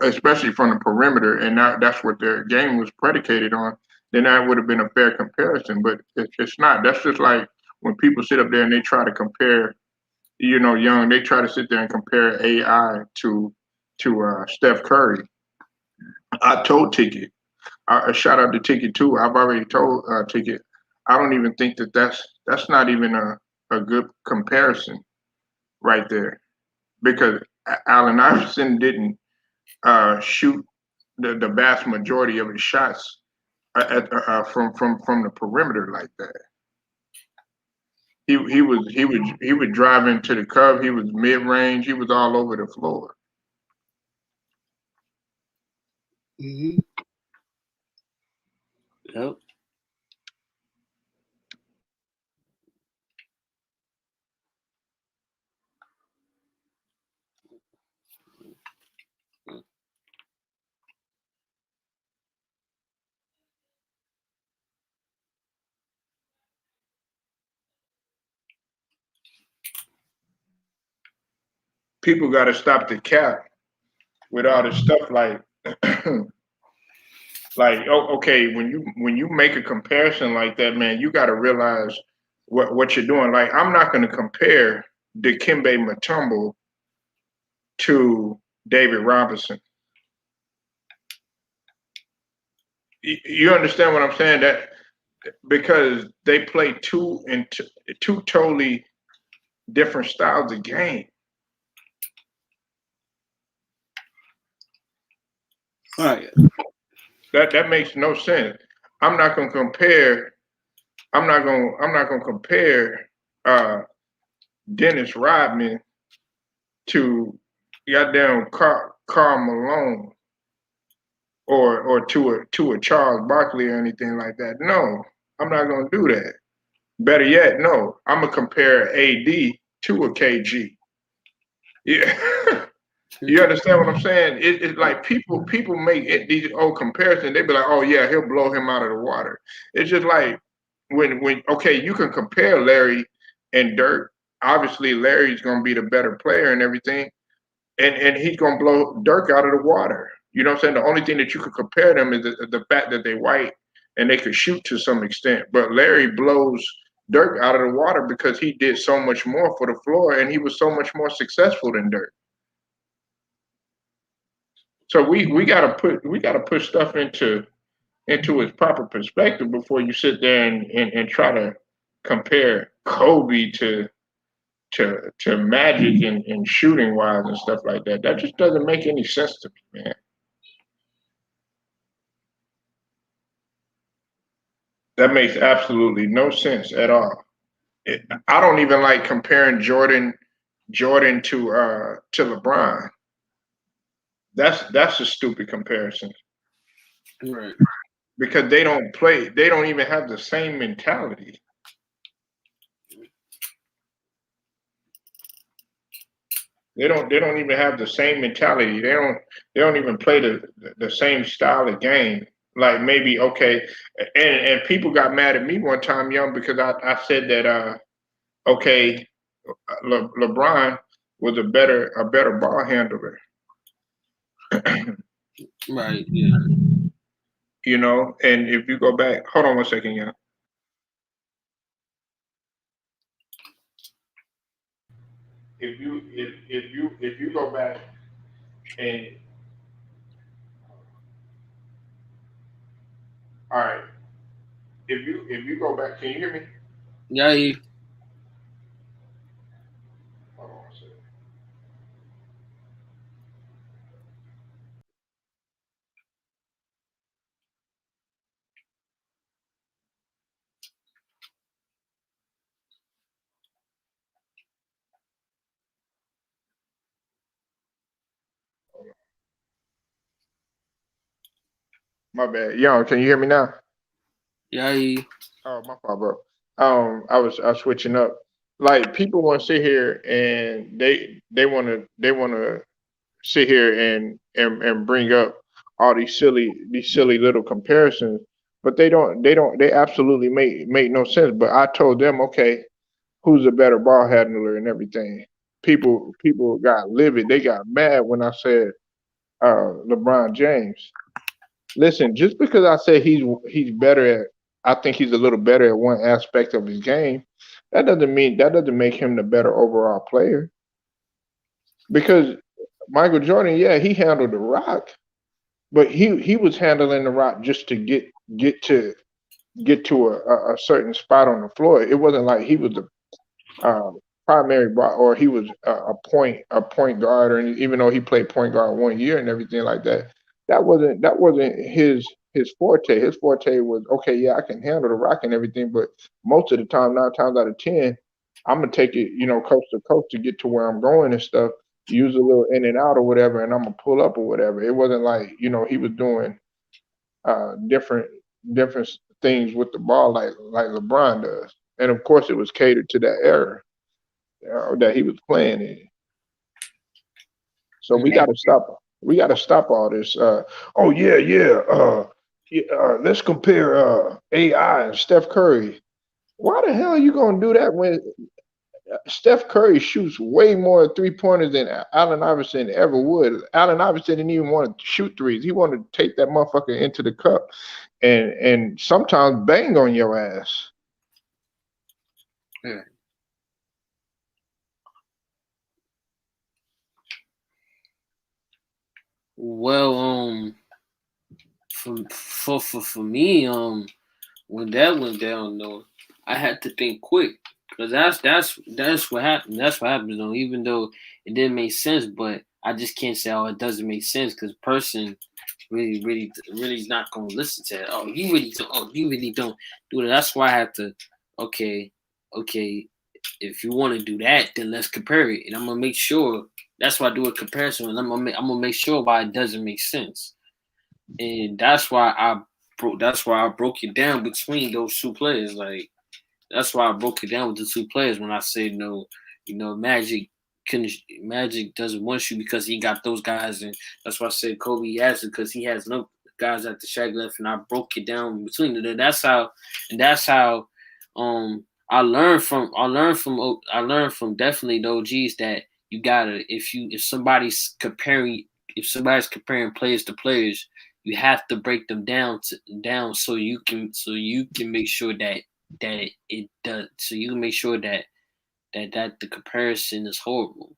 especially from the perimeter, and that's what their game was predicated on, then that would have been a fair comparison. But it's not. That's just like when people sit up there and they try to compare young, they try to sit there and compare AI to Steph Curry. I told Ticket, shout out to Ticket too. I've already told Ticket. I don't even think that's not even a good comparison right there because Allen Iverson didn't shoot the vast majority of his shots from the perimeter like that. He would drive into the curve. He was mid range. He was all over the floor. Mm-hmm. Yep. People got to stop the cap with all this stuff like okay, when you make a comparison like that, man, you got to realize what you're doing. Like I'm not going to compare Dikembe Mutombo to David Robinson. You understand what I'm saying? That because they play two totally different styles of game. All right. That makes no sense. I'm not going to compare. I'm not going to compare Dennis Rodman to goddamn Carl Malone or to a Charles Barkley or anything like that. No, I'm not gonna do that. Better yet, no, I'm gonna compare AD to a KG. Yeah, You understand what I'm saying? It's like people make it, these old comparisons. They be like, oh yeah, he'll blow him out of the water. It's just like when okay, you can compare Larry and Dirk. Obviously, Larry's gonna be the better player and everything, and he's gonna blow Dirk out of the water. You know what I'm saying? The only thing that you could compare them is the fact that they white and they could shoot to some extent. But Larry blows Dirk out of the water because he did so much more for the floor and he was so much more successful than Dirk. So we gotta put stuff into its proper perspective before you sit there and try to compare Kobe to Magic and shooting wise and stuff like that. That just doesn't make any sense to me, man. That makes absolutely no sense at all. I don't even like comparing Jordan to LeBron. That's a stupid comparison Right. because they don't play. They don't even have the same mentality. They don't even have the same mentality. They don't even play the same style of game. Like maybe okay, and people got mad at me one time, young, because I said that okay, LeBron was a better ball handler. Right. Yeah. You know, and if you go back, hold on one second, yeah. If you go back and all right, if you go back, can you hear me? Yeah. Hold on one second. My bad. Young, can you hear me now? Yeah. Oh, my fault, bro. I was switching up. Like people want to sit here and they want to sit here and bring up all these silly little comparisons, but they absolutely make no sense. But I told them, okay, who's a better ball handler and everything. People got livid. They got mad when I said LeBron James. Listen, just because I say he's better at, I think he's a little better at one aspect of his game. That doesn't make him the better overall player. Because Michael Jordan, yeah, he handled the rock, but he was handling the rock just to get to get to a certain spot on the floor. It wasn't like he was the primary or he was a point guard, or even though he played point guard 1 year and everything like that. That wasn't his forte. His forte was okay. Yeah, I can handle the rock and everything, but most of the time, 9 times out of 10, I'm gonna take it, coast to coast to get to where I'm going and stuff. Use a little in and out or whatever, and I'm gonna pull up or whatever. It wasn't like he was doing different things with the ball like LeBron does. And of course, it was catered to that era that he was playing in. So we got to stop. We got to stop all this. Oh yeah, yeah. Yeah, let's compare AI and Steph Curry. Why the hell are you gonna do that when Steph Curry shoots way more 3 pointers than Allen Iverson ever would? Allen Iverson didn't even want to shoot threes. He wanted to take that motherfucker into the cup and sometimes bang on your ass. Yeah. Well, for me, when that went down though, I had to think quick because that's what happened. That's what happened though. Even though it didn't make sense, but I just can't say oh it doesn't make sense because person really is not gonna listen to it. You really don't do that. That's why I had to okay okay if you want to do that then let's compare it and I'm gonna make sure. That's why I do a comparison and I'm gonna make sure why it doesn't make sense and that's why I broke it down between those two players. Like that's why I broke it down with the two players when I said no, Magic. can Magic doesn't want you because he got those guys, and that's why I said Kobe has it because he has no guys at the Shaq left, and I broke it down between them. That's how I learned from definitely the OGs that you gotta if somebody's comparing players to players, you have to break them down so you can make sure that it does so you can make sure that the comparison is horrible.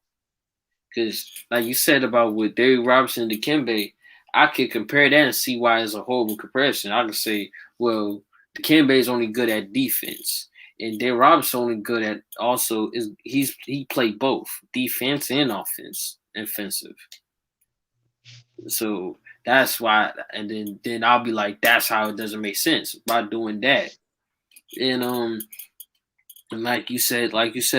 Because, like you said about with Derrick Robinson and Dikembe, I could compare that and see why it's a horrible comparison. I could say, well, Dikembe is only good at defense, and Derrick Robinson only good at also is he played both defense and offensive. So that's why, and then I'll be like, that's how it doesn't make sense by doing that. And and like you said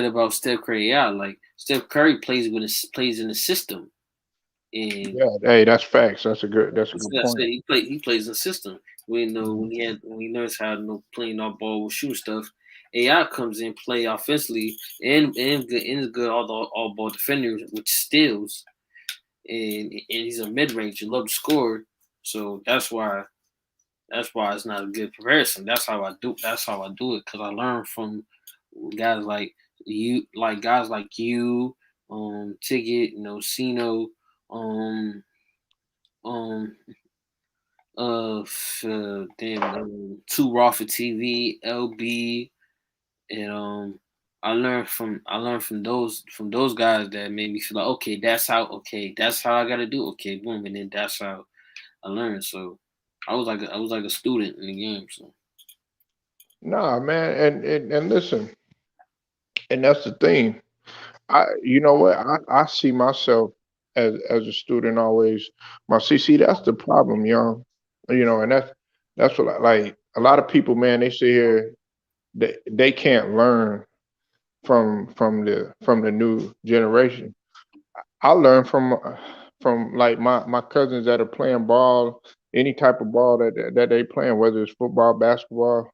about Steph Curry, yeah, like Steph Curry plays in the system, and Yeah, hey, that's facts. That's a good I point. said he plays in the system. We know when he knows how to playing off ball shoot stuff. AI comes in play offensively and is good all ball defender with steals, and he's a mid range and love to score. So that's why it's not a good comparison. That's how I do. That's how I do it because I learned from guys like you, Ticket, Cino, um, um, Too Raw for TV, LB, and I learned from those guys that made me feel like that's how I gotta do. Okay, boom, and then that's how I learned. So I was like a student in the game. So Nah, man, and listen, and that's the thing. You know what? I see myself as a student always. My CC, that's the problem, young. And that's what like a lot of people, man. They sit here, they can't learn from the new generation. I learn from like my cousins that are playing ball, any type of ball that they playing, whether it's football, basketball,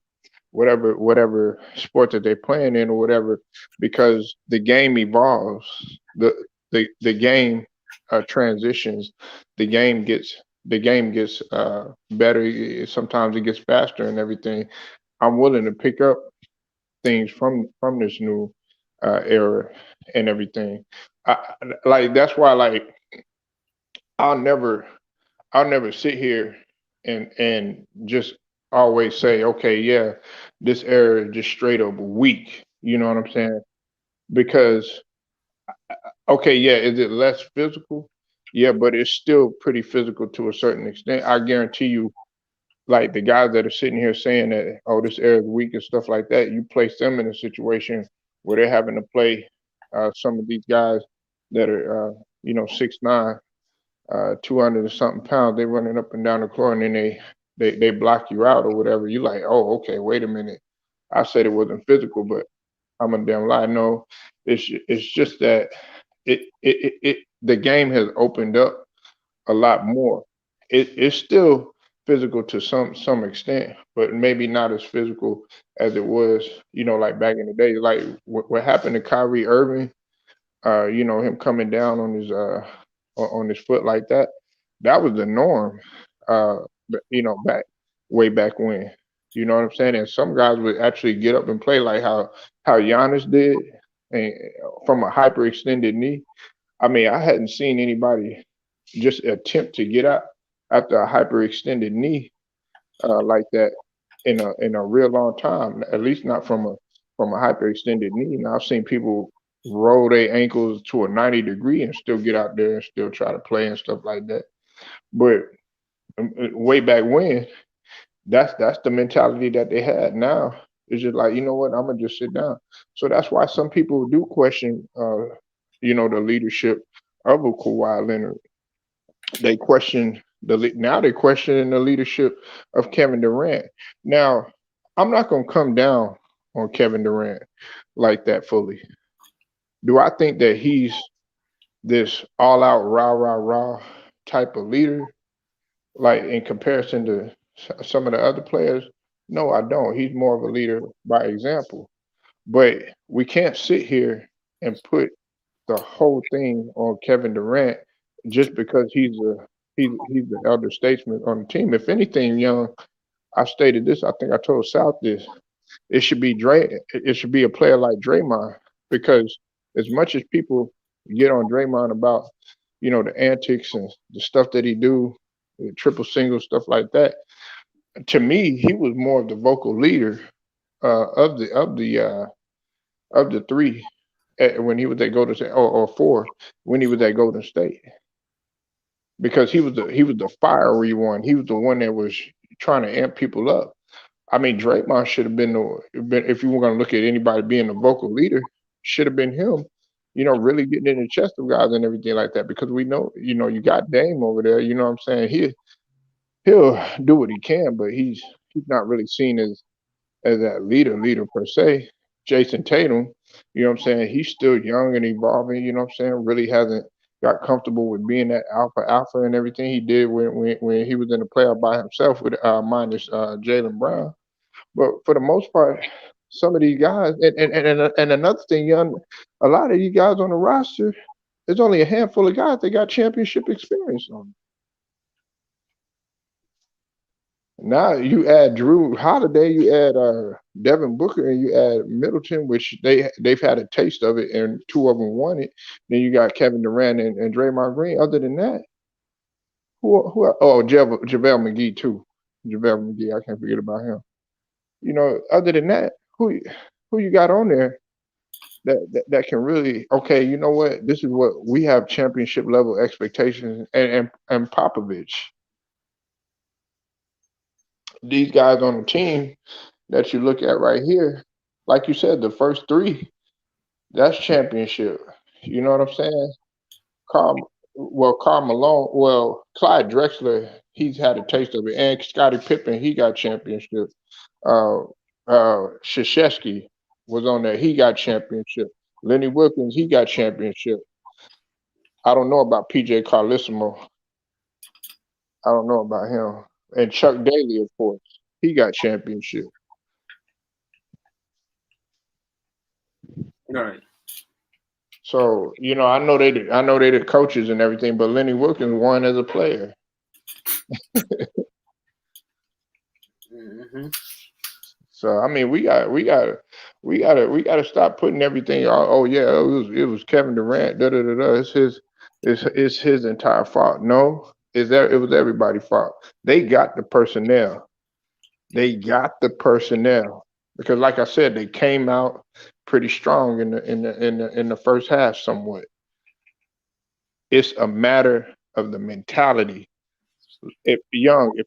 whatever sport that they're playing in or whatever, because the game evolves. The game transitions. The game gets better. Sometimes it gets faster and everything. I'm willing to pick up things from this new era and everything. Like that's why like I'll never I'll never sit here and just always say, okay, yeah, this era is just straight up weak. You know what I'm saying? Because okay, yeah, is it less physical? Yeah, but it's still pretty physical to a certain extent. I guarantee you, like the guys that are sitting here saying that, oh, this era is weak and stuff like that, you place them in a situation where they're having to play some of these guys that are, 6'9", 200 or something pounds, they running up and down the court, and then they block you out or whatever. You like, oh, okay, wait a minute. I said it wasn't physical, but I'm a damn lie. No, it's just that the game has opened up a lot more. It's still physical to some extent, but maybe not as physical as it was, like back in the day. Like what happened to Kyrie Irving, him coming down on his foot like that. That was the norm. Uh, back way back when. You know what I'm saying? And some guys would actually get up and play like how Giannis did, and from a hyperextended knee. I mean, I hadn't seen anybody just attempt to get out after a hyperextended knee like that in a real long time. At least not from a hyperextended knee. Now I've seen people roll their ankles to a 90 degree and still get out there and still try to play and stuff like that. But way back when, that's the mentality that they had. Now it's just like, you know what, I'm gonna just sit down. So that's why some people do question, the leadership of a Kawhi Leonard. They question now they're questioning the leadership of Kevin Durant. Now, I'm not gonna come down on Kevin Durant like that fully. Do I think that he's this all out rah rah rah type of leader, like in comparison to some of the other players? No, I don't. He's more of a leader by example. But we can't sit here and put the whole thing on Kevin Durant just because he's the elder statesman on the team. If anything, young, I stated this. I think I told South this. It should be Dray. It should be a player like Draymond because as much as people get on Draymond about the antics and the stuff that he do, the triple single stuff like that. To me, he was more of the vocal leader of the three when he was at Golden State, or four when he was at Golden State, because he was the fiery one. He was the one that was trying to amp people up. I mean, Draymond should have been if you were going to look at anybody being the vocal leader, should have been him. Really getting in the chest of guys and everything like that, because we know, you got Dame over there. You know what I'm saying? He'll do what he can, but he's not really seen as that leader per se. Jason Tatum, what I'm saying? He's still young and evolving. You know what I'm saying? Really hasn't got comfortable with being that alpha and everything he did when he was in the playoff by himself with minus Jalen Brown. But for the most part, some of these guys, and another thing, young, a lot of these guys on the roster, there's only a handful of guys that got championship experience on. Now you add Drew Holiday, you add Devin Booker, and you add Middleton, which they've had a taste of it, and two of them won it. Then you got Kevin Durant and Draymond Green. Other than that, JaVale McGee too. JaVale McGee, I can't forget about him. Other than that, who you got on there that can really, okay, you know what? This is what we have, championship level expectations, and Popovich. These guys on the team that you look at right here, like you said, the first three, that's championship. You know what I'm saying? Karl Malone, Clyde Drexler, he's had a taste of it, and Scottie Pippen, he got championship. Uh, Krzyzewski was on there, he got championship. Lenny Wilkins, he got championship. I don't know about PJ Carlissimo. I don't know about him. And Chuck Daly, of course, he got championship. Right. So I know they the coaches and everything, but Lenny Wilkins won as a player. Mm-hmm. So I mean, we got to stop putting everything. Oh yeah, it was Kevin Durant. Da da da da. It's his entire fault. No, it was everybody's fault. They got the personnel. They got the personnel because, like I said, they came out pretty strong in the first half. Somewhat, it's a matter of the mentality. If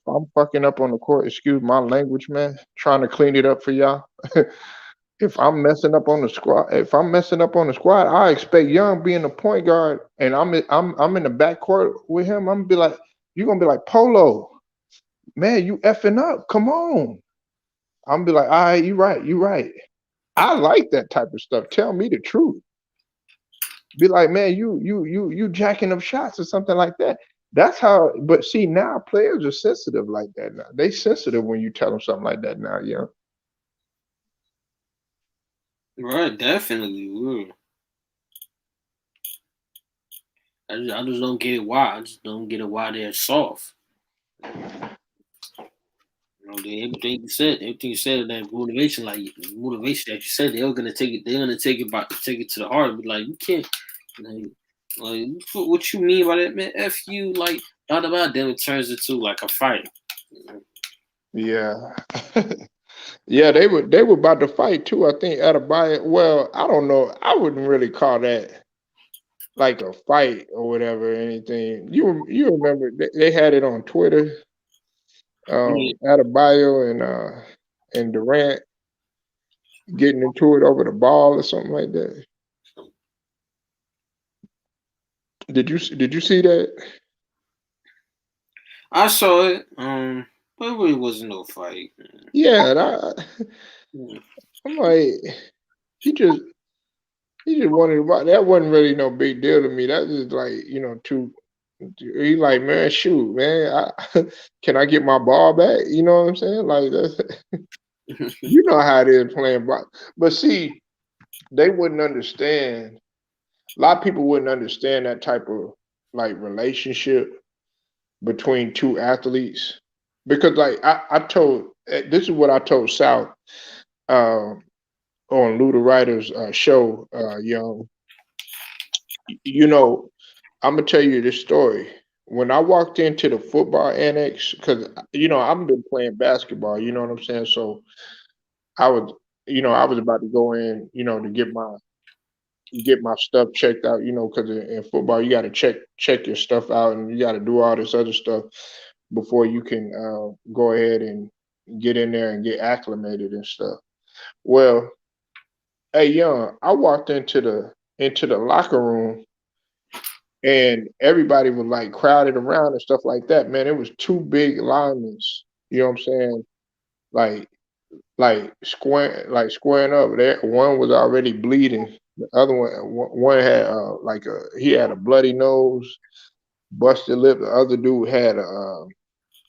I'm fucking up on the court, excuse my language, man, trying to clean it up for y'all. If I'm messing up on the squad, I expect Young being the point guard, and I'm in the backcourt with him. You're gonna be like, Polo, man, you effing up. Come on. I'm gonna be like, all right, you right. I like that type of stuff. Tell me the truth. Be like, man, you jacking up shots or something like that. That's how. But see, now players are sensitive like that. Now they sensitive when you tell them something like that. Now, yeah. Right, definitely. I just don't get it why. I just don't get it why they're soft. Everything you said, that motivation, that you said, they're gonna take it. They're gonna take it to the heart. But like, you can't, like what you mean by that, man? F you, like, not about them. It turns into like a fight. Yeah. Yeah, they were about to fight too. I think Adebayo. Well, I don't know. I wouldn't really call that like a fight or whatever. Or anything. You remember they had it on Twitter. Yeah. Adebayo and Durant getting into it over the ball or something like that. Did you see that? I saw it. But it really wasn't no fight. Yeah, Yeah. I'm like, he just he just wanted to. That wasn't really no big deal to me. That's just like too. He like, man, shoot, man, can I get my ball back? You know what I'm saying? Like that's how it is playing ball. But see, they wouldn't understand. A lot of people wouldn't understand that type of like relationship between two athletes because like I told this is what I told South uh, on Luda Ryder's show, Young. You know, I'm gonna tell you this story. When I walked into the football annex, because I've been playing basketball, you know what I'm saying. So I was, I was about to go in, to get my stuff checked out, because in football you got to check your stuff out, and you got to do all this other stuff before you can go ahead and get in there and get acclimated and stuff. Well, hey, young, I walked into the locker room and everybody was like crowded around and stuff like that. Man, it was two big linemen. You know what I'm saying? Like squaring up. There, one was already bleeding. The other one had he had a bloody nose, busted lip. The other dude had a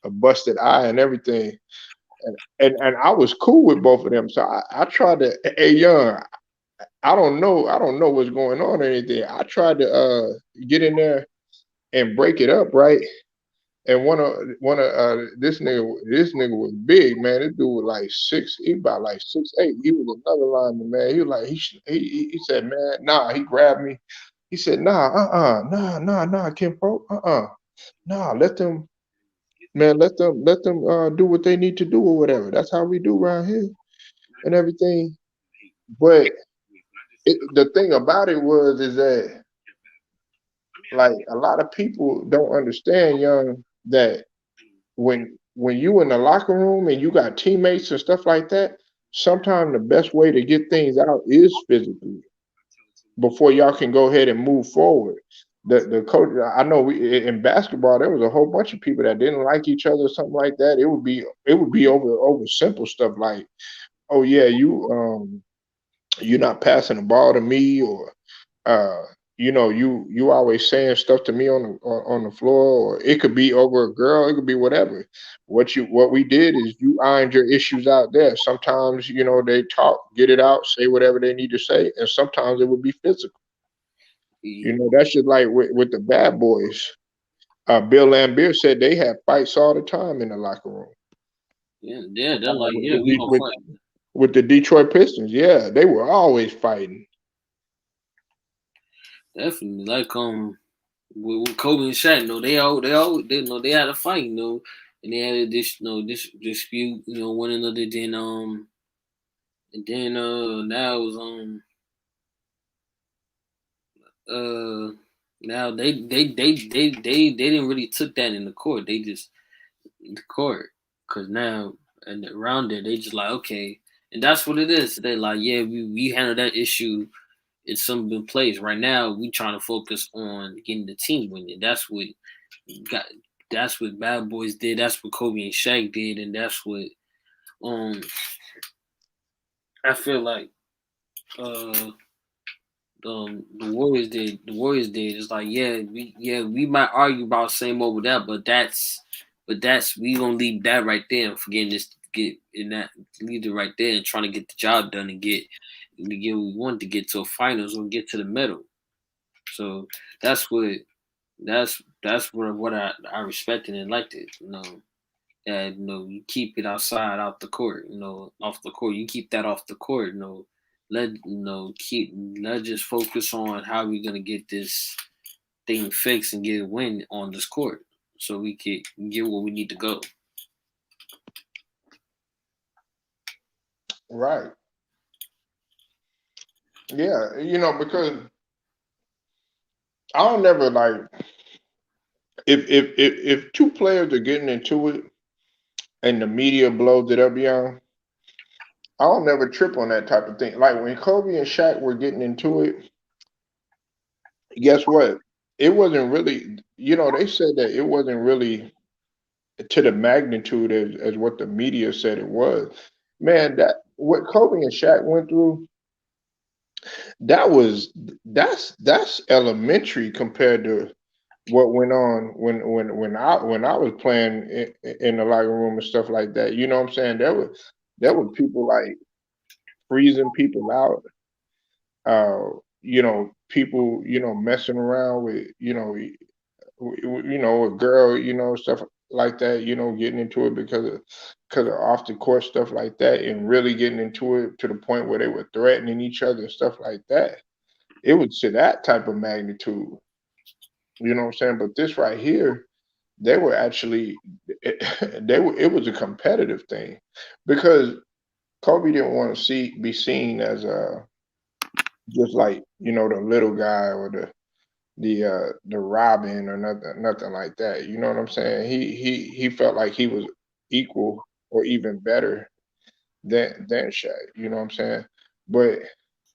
busted eye and everything. And I was cool with both of them. So I tried to, hey, young, I don't know what's going on or anything. I tried to get in there and break it up, right? And one of this nigga was big, man. This dude was like he about like 6'8". He was another lineman, man. He was like he said, man, nah. He grabbed me. He said, nah, nah, Kim Folk, nah. Let them do what they need to do or whatever. That's how we do around here and everything. But the thing about it is that like a lot of people don't understand, young, that when you in the locker room and you got teammates and stuff like that, sometimes the best way to get things out is physically before y'all can go ahead and move forward. The coach, I know in basketball there was a whole bunch of people that didn't like each other or something like that. It would be over simple stuff like, oh yeah, you're not passing the ball to me, or uh you always saying stuff to me on the floor, or it could be over a girl, it could be whatever. What we did is you ironed your issues out there. Sometimes they talk, get it out, say whatever they need to say, and sometimes it would be physical. That's just like with the bad boys. Bill Lambier said they have fights all the time in the locker room. Yeah, yeah, they're like, with yeah, the we De- gonna with, fight. with the Detroit Pistons, yeah, they were always fighting. Definitely, like with Kobe and Shaq, they had a fight, and they had this dispute, one another. Then and then now it was uh now they didn't really took that in the court. They just the court, because now and around there they just like, okay, and that's what it is. They like, yeah, we handle that issue. It's something in place right now. We trying to focus on getting the team winning. Got that's what Bad Boys did. That's what Kobe and Shaq did, and that's what um I feel like uh the Warriors did. The Warriors did. It's like, we might argue about same over that, but that's we gonna leave that right there and forgetting this, get in that, leave it right there and trying to get the job done and get what we want to get to a finals or get to the middle. So that's what that's what I respected and liked it. That you keep it outside, out the court. Off the court. You keep that off the court. Let keep let's just focus on how we're gonna get this thing fixed and get a win on this court, so we can get where we need to go. Right. Yeah, because I don't never like if two players are getting into it and the media blows it up, I don't never trip on that type of thing. Like when Kobe and Shaq were getting into it, guess what? It wasn't really, they said that it wasn't really to the magnitude as what the media said it was. Man, that what Kobe and Shaq went through, that was that's elementary compared to what went on when I was playing in the locker room and stuff like that. You know what I'm saying? There were people like freezing people out. people, messing around with, a girl, stuff like that, getting into it because of off the court stuff like that, and really getting into it to the point where they were threatening each other and stuff like that. It was to that type of magnitude, you know what I'm saying? But this right here, they were actually, it was a competitive thing because Kobe didn't want to be seen as just like, the little guy or the Robin or nothing like that. You know what I'm saying? He felt like he was equal or even better than Shaq. You know what I'm saying? But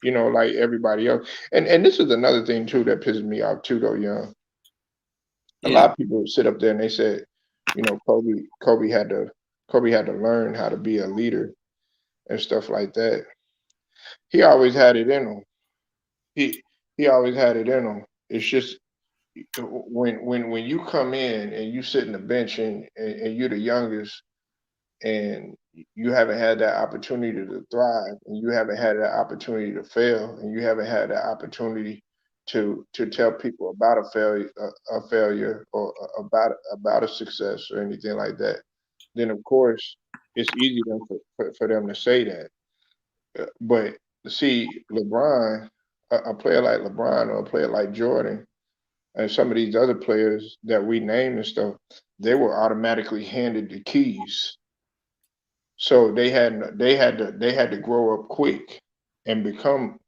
like everybody else, and this is another thing too that pisses me off too, though, young. A Yeah, lot of people sit up there and they said, Kobe had to learn how to be a leader and stuff like that. He always had it in him. He he always had it in him. It's just when you come in and you sit in the bench and you're the youngest and you haven't had that opportunity to thrive and you haven't had that opportunity to fail and you haven't had that opportunity to tell people about a failure or about a success or anything like that, then of course it's easy for them to say that. But see, a player like LeBron or a player like Jordan and some of these other players that we named and stuff, they were automatically handed the keys. So they had to grow up quick and become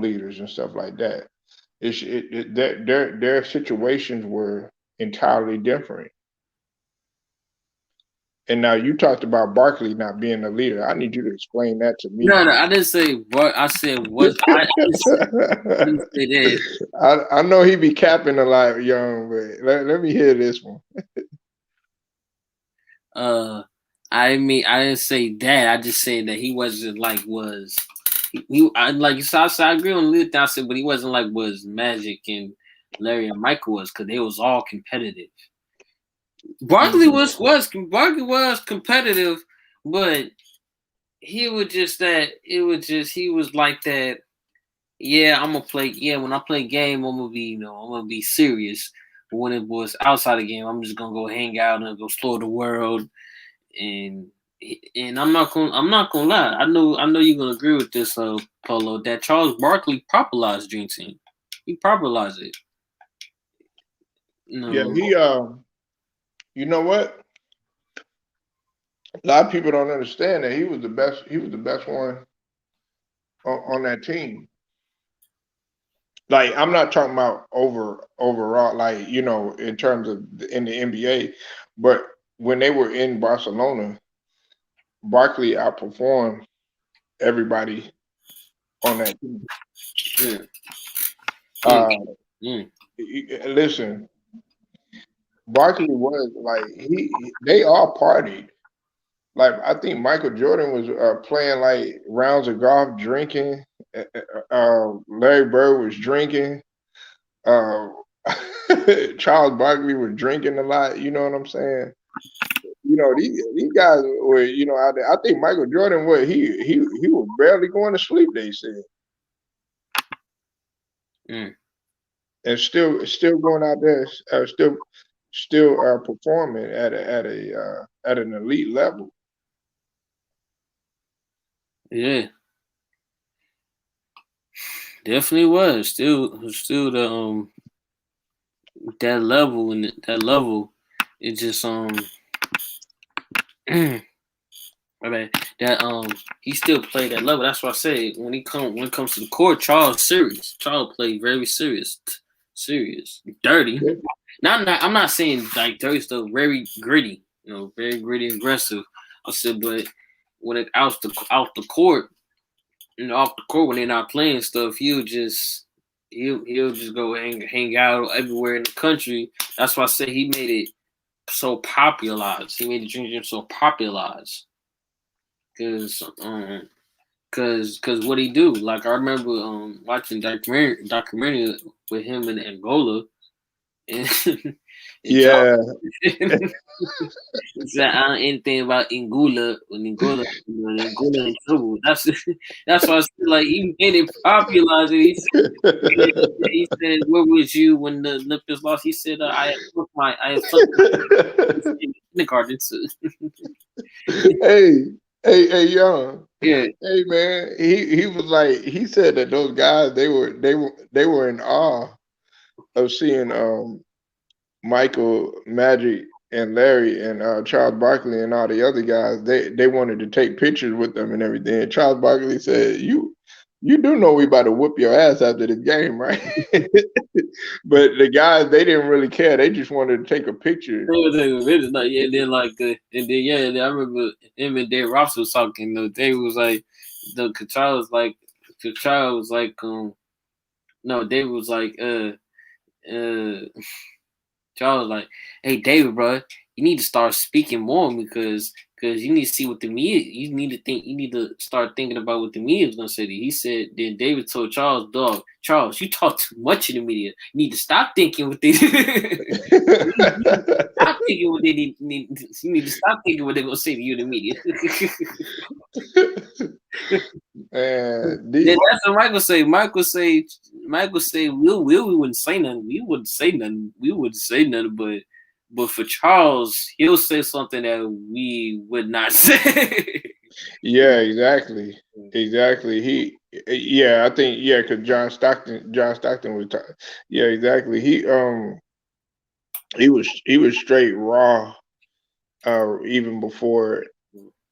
leaders and stuff like that. Their situations were entirely different. And now you talked about Barkley not being a leader. I need you to explain that to me. no, I didn't say what I said. Was I didn't say that. I know he be capping a lot, young, but let me hear this one. Uh, I mean, I didn't say that. I just said that he wasn't like was he I, like you said. I agree on the lead thing. I said, but he wasn't like was Magic and Larry and Michael was because they was all competitive. Barkley was competitive, but he was just that. It was just he was like that. Yeah, I'm gonna play. Yeah, when I play game, I'm gonna be I'm gonna be serious. But when it was outside the game, I'm just gonna go hang out and go explore the world and I'm not gonna lie. I know you're gonna agree with this, Polo. That Charles Barkley popularized Dream Team. He popularized it. Yeah, No, you know what? A lot of people don't understand that he was the best. He was the best one on that team. Like I'm not talking about overall, like in terms of in the NBA, but when they were in Barcelona, Barkley outperformed everybody on that team. yeah, yeah, Uh, yeah. listen, Barkley was like they all partied. Like I think Michael Jordan was playing like rounds of golf, drinking. Larry Bird was drinking. Uh, Charles Barkley was drinking a lot. You know what I'm saying? These guys were out there. I think Michael Jordan he was barely going to sleep. They said, Mm. and still going out there, still performing at an elite level. Yeah, definitely was. Still the that level and that level. It just I mean, that he still played that level. That's why I say when it comes to the court, Charles serious. Charles played very serious, dirty. I'm not saying like dirty stuff. Very gritty, very gritty, aggressive. I said, but when it out the court, off the court when they're not playing stuff, he'll just go hang out everywhere in the country. That's why I say he made it so popularized. He made the dream gym so popularized because cause what he do? Like I remember watching documentary with him in Angola, And, and Charles Yeah. said, I don't know anything about Ngula. When Ngula, Ngula in trouble. That's why I said, like, he made it popular. He said, "Where was you when the Olympics lost?" He said, I had flipped in kindergarten too." Hey, hey, young. Yeah, Hey, man. He was like he said that those guys they were in awe of seeing Michael, Magic, and Larry, and Charles Barkley, and all the other guys. They wanted to take pictures with them and everything. And Charles Barkley said, You do know we about to whoop your ass after this game, right?" But the guys, they didn't really care. They just wanted to take a picture. they was like, really, like, yeah, then like, and then yeah, and then I remember him and Dave Ross was talking. Dave was like, Kachara was like, no, Dave was like, uh. Charles like, hey David, bro, you need to start speaking more because you need to see what the media. You need to start thinking about what the media is gonna say to you. He said. Then David told Charles, dog, Charles, you talk too much in the media. You need to stop thinking what they. You need to stop thinking what they you need to stop thinking what they're gonna say to you in the media. Man, Then that's what Michael say. Michael say, we wouldn't say nothing. We wouldn't say nothing. We wouldn't say nothing. But for Charles, he'll say something that we would not say. yeah, exactly, exactly. Yeah, I think, yeah, because John Stockton was, yeah, exactly. He was straight raw, even before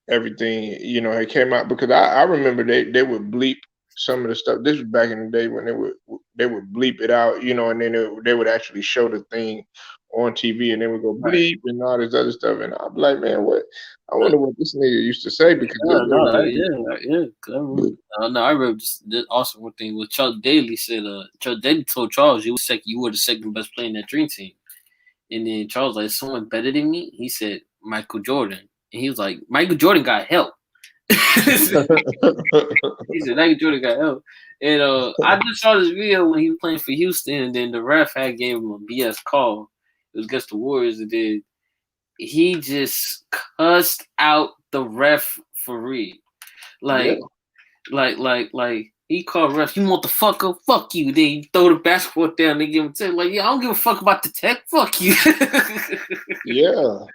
everything, had came out, because I remember they would bleep some of the stuff. This was back in the day when they would bleep it out, and then they would actually show the thing on TV, and they would go Right. bleep and all this other stuff, and I'm like, man, what? I wonder what this nigga used to say, because this No, dude, no, yeah. 'Cause I remember. No, I remember this also one thing. What Chuck Daly said. Chuck Daly told Charles, you were the second best player in that dream team." And then Charles like, "Someone better than me?" He said, "Michael Jordan." And he was like, "Michael Jordan got help." He said, "Michael Jordan got help." And I just saw this video when he was playing for Houston, and then the ref had gave him a BS call. It was against the Warriors, and then he just cussed out the ref for real. yeah, Like, like he called ref, "You motherfucker, fuck you." Then he throw the basketball down and give him 10. Like, yeah, I don't give a fuck about the tech. Fuck you. yeah,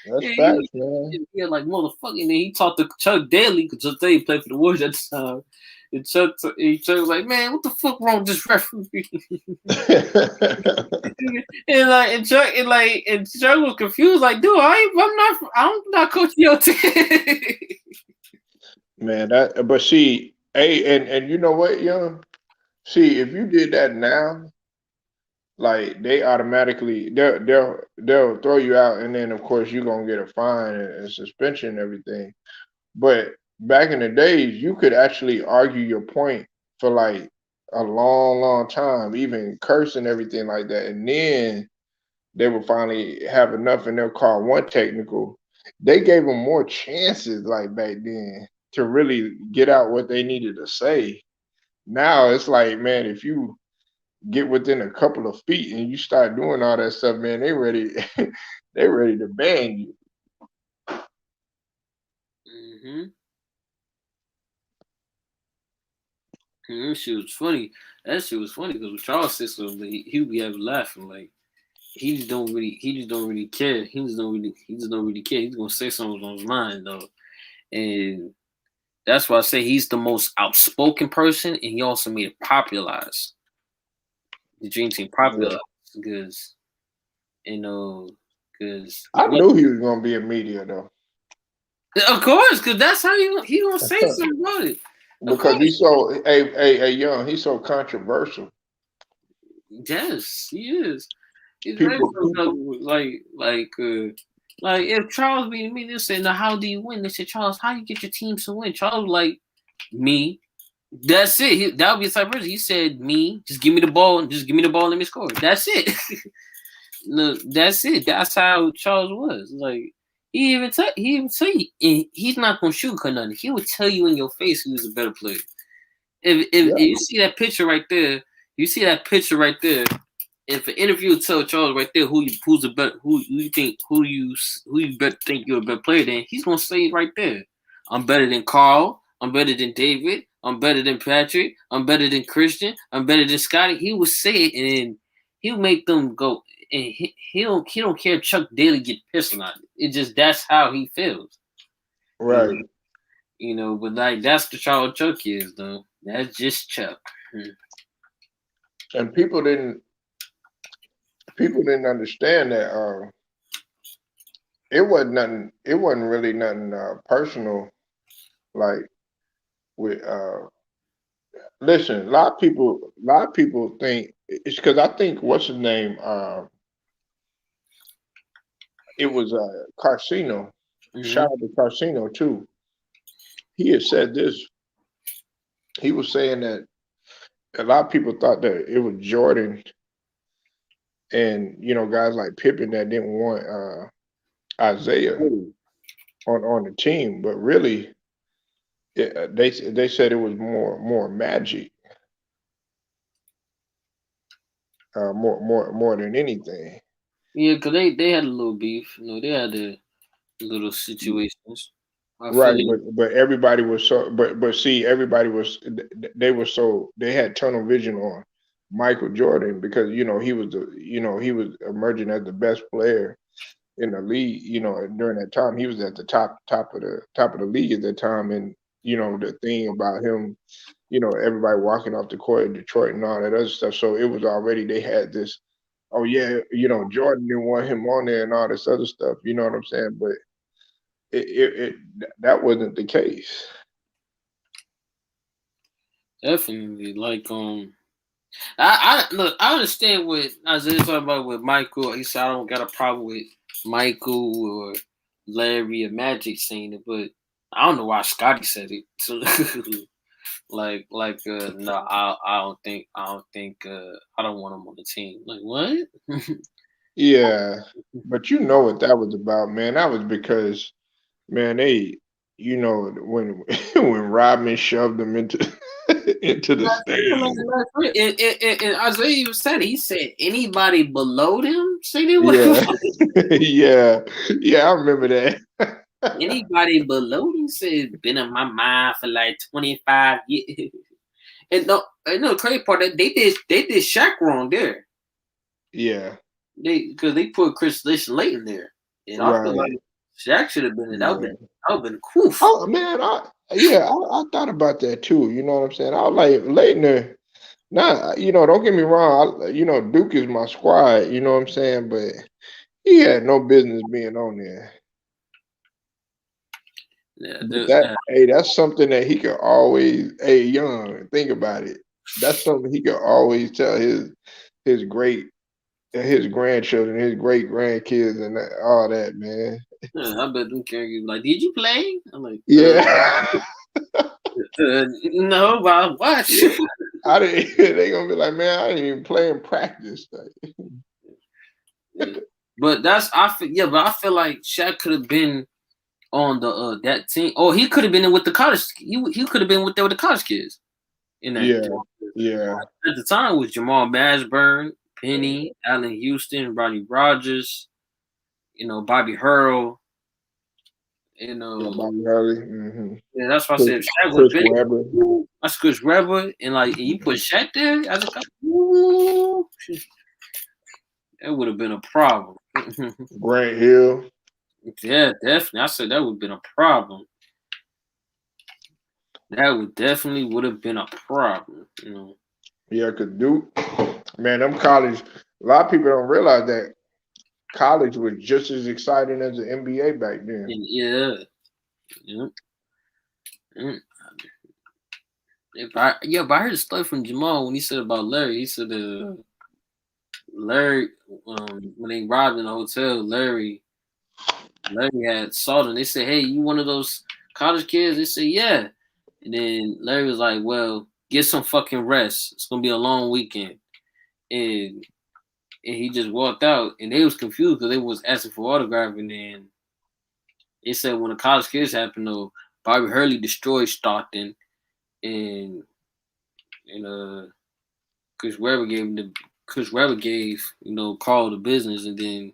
that's Yeah, facts, man. yeah, like motherfucking. And then he talked to Chuck Daly because Chuck Daly played for the Warriors at the time. And Chuck was like, "Man, what the fuck wrong with this referee?" and Chuck was confused, like, "Dude, I'm not coaching your team." Man, but see, hey, and you know what, young? See, if you did that now, like, they automatically they'll throw you out, and then of course you're gonna get a fine and suspension and everything. But back in the days, you could actually argue your point for like a long, long time, even curse and everything like that, and then they would finally have enough, and they'll call one technical. They gave them more chances, like, back then, to really get out what they needed to say. Now it's like, man, if you get within a couple of feet and you start doing all that stuff, man, they ready, they ready to bang you. Mm-hmm. That shit was funny. That shit was funny because Charles said something, he would be having laughing like he just don't really care. He just don't really care. He's gonna say something on his mind though, and that's why I say he's the most outspoken person, and he also made it popularized. The Dream Team Yeah. popularized because you know because I knew he was gonna be a media though. of course because that's how he gonna say something about it. Of Because course, he's so, hey, young, he's so controversial. yes, he is. He's very People, like if Charles beat me, they say, "Now how do you win?" They said, "Charles, how do you get your team to win?" Charles was like, "Me." That's it. That would be the type of person. He said, "Me, just give me the ball, just give me the ball, let me score." That's it. No, that's it. That's how Charles was. Like he even tell you he's not gonna shoot or nothing. He would tell you in your face who's a better player. If yeah, you see that picture right there, you see that picture right there. if an interviewer tell Charles right there who's the better who you better think you're a better player than, he's gonna say it right there. I'm better than Carl. I'm better than David. I'm better than Patrick. I'm better than Christian. I'm better than Scotty. He would say it, and then he'll make them go. And he don't care if Chuck Daly get pissed on it. It just that's how he feels. Right. But like that's the child Chuck is though. That's just Chuck. And people didn't understand that it wasn't really nothing personal, like with listen, a lot of people think it's because I think what's his name, it was Carcino. Mm-hmm. Shout out to Carcino too. He had said this. He was saying that a lot of people thought that it was Jordan and guys like Pippen that didn't want Isaiah on the team, but really they said it was more Magic, more than anything. Yeah, cause they had a little beef. They had a little situations. I feel Right, like but everybody was so but see everybody was they were so they had tunnel vision on Michael Jordan because he was emerging as the best player in the league. During that time he was at the top of the league at that time, and the thing about him, everybody walking off the court in Detroit and all that other stuff. So it was already they had this. Oh yeah, Jordan didn't want him on there and all this other stuff. You know what I'm saying? But it that wasn't the case. definitely I look. I understand what Isaiah talking about with Michael. He said I don't got a problem with Michael or Larry or Magic saying it, but I don't know why Scotty said it. So no, I don't want him on the team. Like what? Yeah, but you know what that was about, man. That was because, man, when when Rodman shoved them into into the stand. And Isaiah even said it. He said anybody below them say they would. Yeah, yeah, yeah. I remember that. Anybody below them said been in my mind for like 25 years. And no crazy part that they did Shaq wrong there. Yeah, Because they put Chris Late in there, and I feel like right. Shaq should have been it. Yeah. That would been cool. Oh man, I thought about that too. You know what I'm saying? I was like Leitner. Nah, don't get me wrong. Duke is my squad. You know what I'm saying? But he had no business being on there. Yeah, But that's something that he could always, hey, Young, think about it. That's something he could always tell his great his grandchildren, his great grandkids, and all that, man. I bet them characters like, did you play? I'm like, Yeah, no, but I watch. I didn't. They gonna be like, man, I didn't even play in practice. Like, But but I feel like Shaq could have been on the that team. Oh, he could have been in with the college. He could have been with the college kids in that. yeah, yeah, At the time, it was Jamal Mashburn, Penny, Allen Houston, Rodney Rogers, Bobby Hurl. yeah. Bobby Hurley, Yeah, that's why I Chris, said if Shaq would have Chris been. Webber. That's Chris Webber, and you put Shaq there as ooh, that would have been a problem. Grant Hill. Yeah, definitely. I said that would have been a problem. That would have been a problem. Yeah, cause Duke, man, them college. A lot of people don't realize that college was just as exciting as the NBA back then. Yeah. Yeah. Mm. But I heard a story from Jamal when he said about Larry. He said Larry, when they robbed in the hotel, Larry had salt, and they said, "Hey, you one of those college kids?" They said, "Yeah." And then Larry was like, "Well, get some fucking rest. It's gonna be a long weekend." And he just walked out, and they was confused because they was asking for autograph, and then they said when the college kids happened, though, Bobby Hurley destroyed Stockton, and Chris Webber gave him the Chris Webber gave Carl the business, and then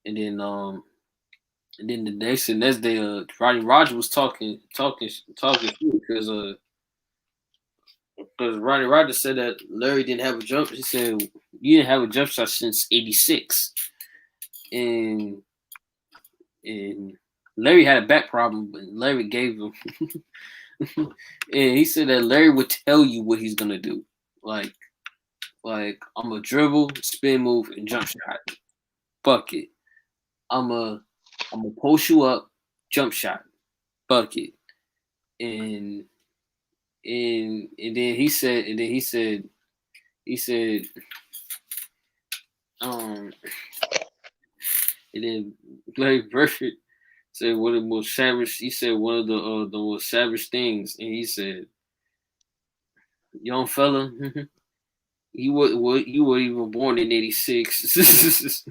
and then the next day, Rodney Roger was talking because Rodney Roger said that Larry didn't have a jump. He said you didn't have a jump shot since '86, and and Larry had a back problem, but Larry gave him. And he said that Larry would tell you what he's gonna do, like I'm a dribble, spin move, and jump shot, bucket. I'm a post you up, jump shot, bucket, and and then he said um and then Larry Burford said one of the most savage. He said one of the most savage things, and he said, "Young fella, you were even born in '86."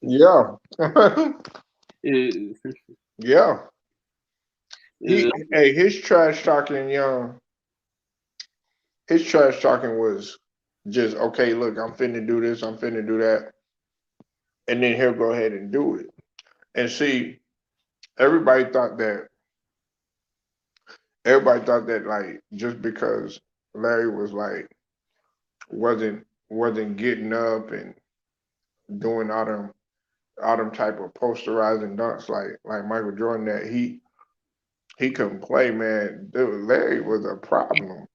Yeah. Yeah. Yeah. Yeah. His trash talking young. His trash talking was just okay. Look, I'm finna do this. I'm finna do that, and then he'll go ahead and do it. And see, everybody thought that. Everybody thought that like just because Larry was like wasn't getting up and doing all them type of posterizing dunks like Michael Jordan that he couldn't play, man. Dude, Larry was a problem.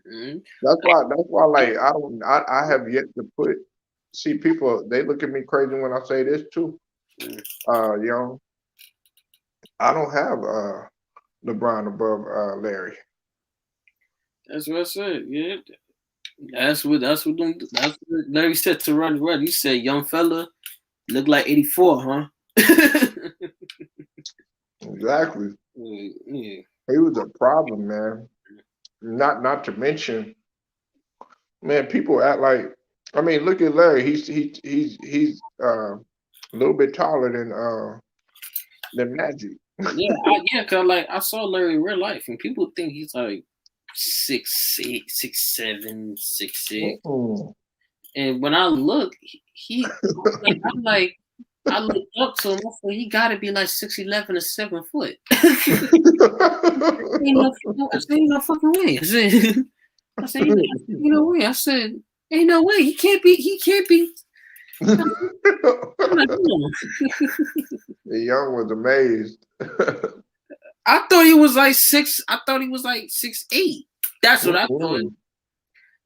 Mhm. That's why like I have yet to put see people they look at me crazy when I say this too. Young, I don't have LeBron above Larry. That's what I said. Yeah, that's what Larry said to Ronnie Rudd. He said, "Young fella, look like '84, huh?" Exactly. Yeah. He was a problem, man. Not to mention, man, people act like I mean, look at Larry. He's a little bit taller than Magic. Yeah, cause like I saw Larry in real life, and people think he's like 6'8", 6'7", 6'6". Mm-mm. And when I look, I'm like, I looked up to him. I said, he got to be like 6'11" or 7 foot. I said, ain't no fucking way. Ain't no way. I said, ain't no way. He can't be. He can't be. I'm like, The young was amazed. I thought he was like 6. I thought he was like 6'8". That's what I thought. Mm-mm.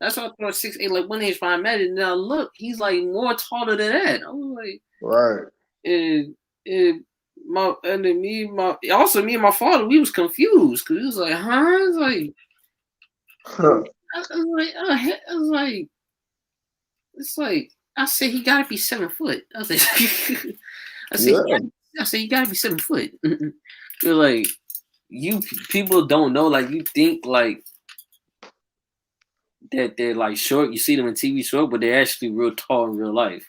That's what I thought 6'8". Like when they find Magic, now look, he's like more taller than that. I was like, Right. and, and then me and my father, we was confused because he was like, huh? It's like, I was like, it's like, I said he gotta be 7 foot. I was like, I said, Yeah. he gotta be 7 foot. You're like, you people don't know, like you think like that they're like short. You see them in TV short, but they're actually real tall in real life.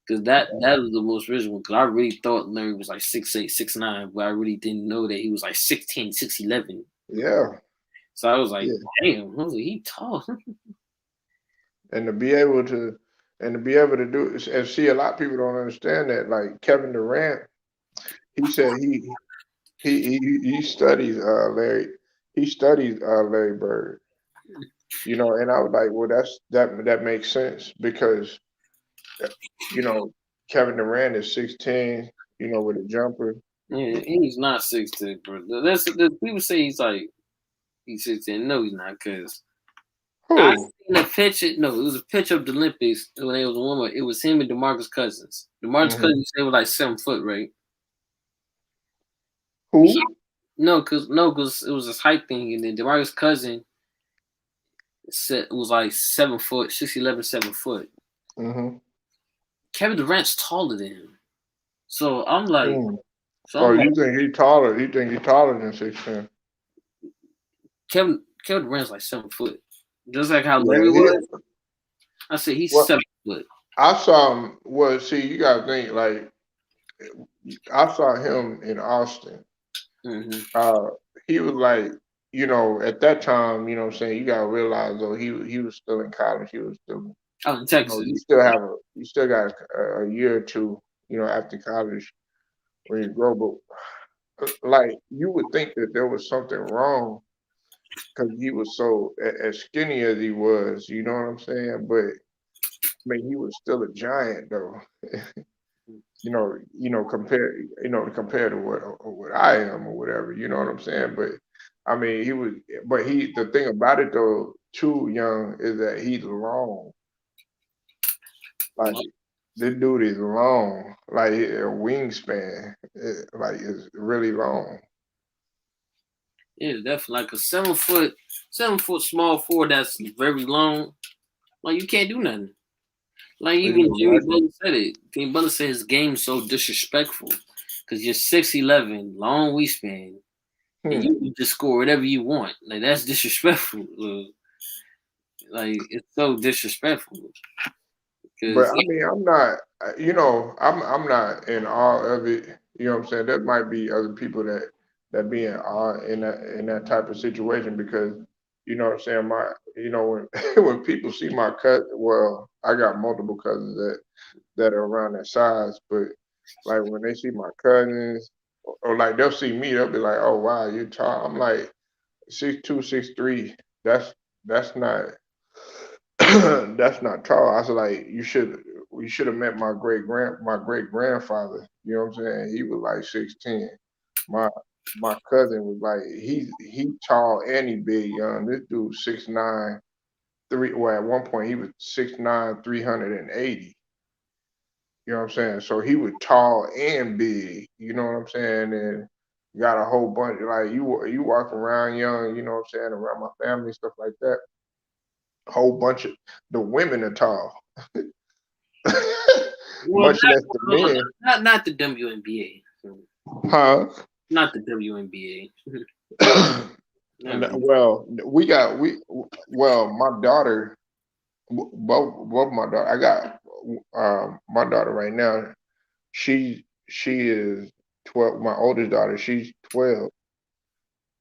Because that was the most original. Because I really thought Larry was like 6'8", 6'9", but I really didn't know that he was like 6'10", 6'11". Yeah. So I was like, Yeah. damn, I was like, he tall. And to be able to do and see a lot of people don't understand that. Like Kevin Durant, he said he studies Larry. He studies Larry Bird. And I was like, well, that makes sense because uh, you know Kevin Durant is 6'10", with a jumper. Yeah, he's not 6'10", bro. People say he's 6'10". No, he's not. Because I Who? seen a picture. No, it was a picture of the Olympics when they was a woman. It was him and DeMarcus Cousins. DeMarcus Hmm. Cousins they were like 7 foot, right? He, Who? no, cause it was this height thing, and then DeMarcus Cousins said it was like 7 foot, 6'11", 7 foot. Hmm. Kevin Durant's taller than him, so I'm like, Mm. so Oh, I'm like, you think he taller? You think he taller than 6'10"? Kevin Durant's like 7 foot, just like how Yeah. Larry was. I said he's Well, 7 foot. I saw him. Well, see, you gotta think like I saw him in Austin. Hmm. Uh, he was like, at that time, what I'm saying, you gotta realize though, he was still in college. He was still. Out in You know, Texas. you still got a year or two, you know, after college when you grow. But like you would think that there was something wrong because he was so as skinny as he was. You know what I'm saying? But I mean, he was still a giant though. Compared to what I am or whatever. You know what I'm saying? But I mean, the thing about it though, too young is that he's long. Like this dude is long, like a wingspan, like is really long. Yeah, definitely like a 7 foot small forward that's very long. Like you can't do nothing. Like Yeah, even Jimmy exactly. Butler said it. Jimmy Butler said his game's so disrespectful because you're 6'11", long wingspan, and Hmm. you can just score whatever you want. Like that's disrespectful. Like it's so disrespectful But because I mean, I'm not in awe of it. You know what I'm saying? There might be other people that be in awe in that type of situation because you know what I'm saying. When when people see my cut, well, I got multiple cousins that are around that size, but like when they see my cousins or like they'll see me, they'll be like, "Oh wow, you're tall." I'm like 6'2", 6'3". That's not that's not tall. I was like, you should have met my great grandfather. You know what I'm saying? He was like 6'10". My my cousin was like he tall and he big young. This dude 6'9", three. Well, at one point he was 6'9", 380. You know what I'm saying? So he was tall and big. You know what I'm saying? And got a whole bunch like you walk around young. You know what I'm saying? Around my family stuff like that. Whole bunch of the women are tall. well, Much less the hold on, men. not the WNBA, Huh? not the WNBA. And, Never. well, my daughter, both my daughter. I got my daughter right now. She is 12. My oldest daughter, she's 12,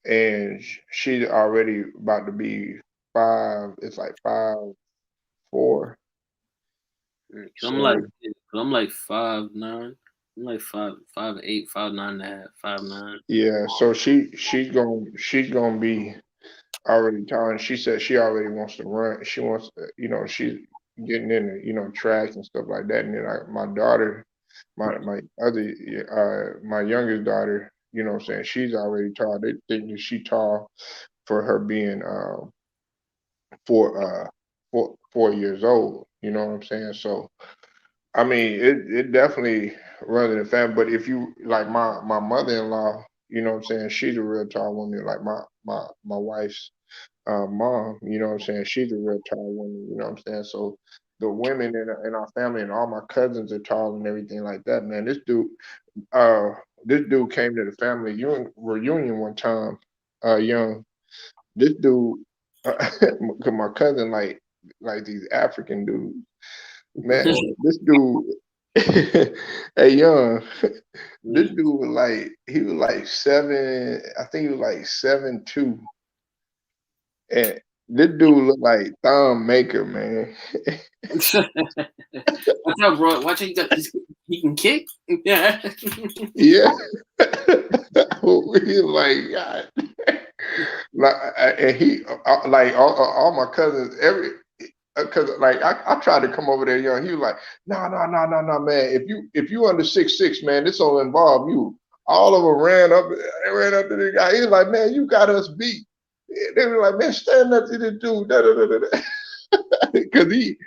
and she's already about to be 5. It's like 5'4". I'm like, So I'm like 5'9". I'm like 5'8", 5'9.5", 5'9". yeah, so she's gonna be already tall, and she said she already wants to run. She wants, she's getting into, track and stuff like that. And then my daughter, my youngest daughter, what I'm saying, she's already tall. They think that she tall for her being 4 years old. You know what I'm saying? So I mean, it definitely runs in the family. But if you like my mother-in-law, you know what I'm saying, she's a real tall woman. Like my wife's mom, you know what I'm saying, she's a real tall woman. You know what I'm saying. So the women in our family and all my cousins are tall and everything like that. Man, uh, this dude came to the family reunion one time, young. This dude, cause my cousin like these African dudes. Man, this dude, hey young, this Yeah. dude was he was like 7, I think he was like 7'2", and this dude looked like Thumb Maker, man. Watch out, bro. Watch out. He can kick. Yeah. Yeah, he was like God. Like, and he like all my cousins because like I tried to come over there young. He was like, no, no, no, no, no, man. If you under 6'6", man, this don't involve you. All of them ran up to the guy. He was like, man, you got us beat. They were like, man, stand up to the dude, da da da da. Because he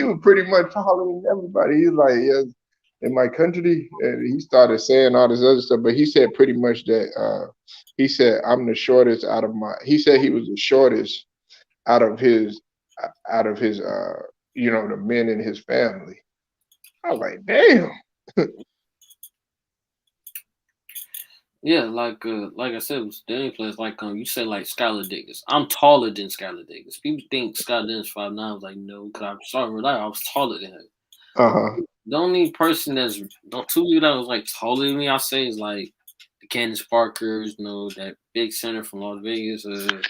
was pretty much taller than everybody. He was like, yeah, in my country, and he started saying all this other stuff. But he said pretty much that he said I'm the shortest out of my. He said he was the shortest out of his the men in his family. I was like, damn. Yeah, like I said, with Danny plays you said like Skylar Diggins. I'm taller than Skylar Diggins. People think Skylar Diggins 5'9". I was like, no, because I'm sorry, I was taller than him. Uh-huh. The only person two people that was like taller than me, I say, is like the Candace Parkers, that big center from Las Vegas, Brittany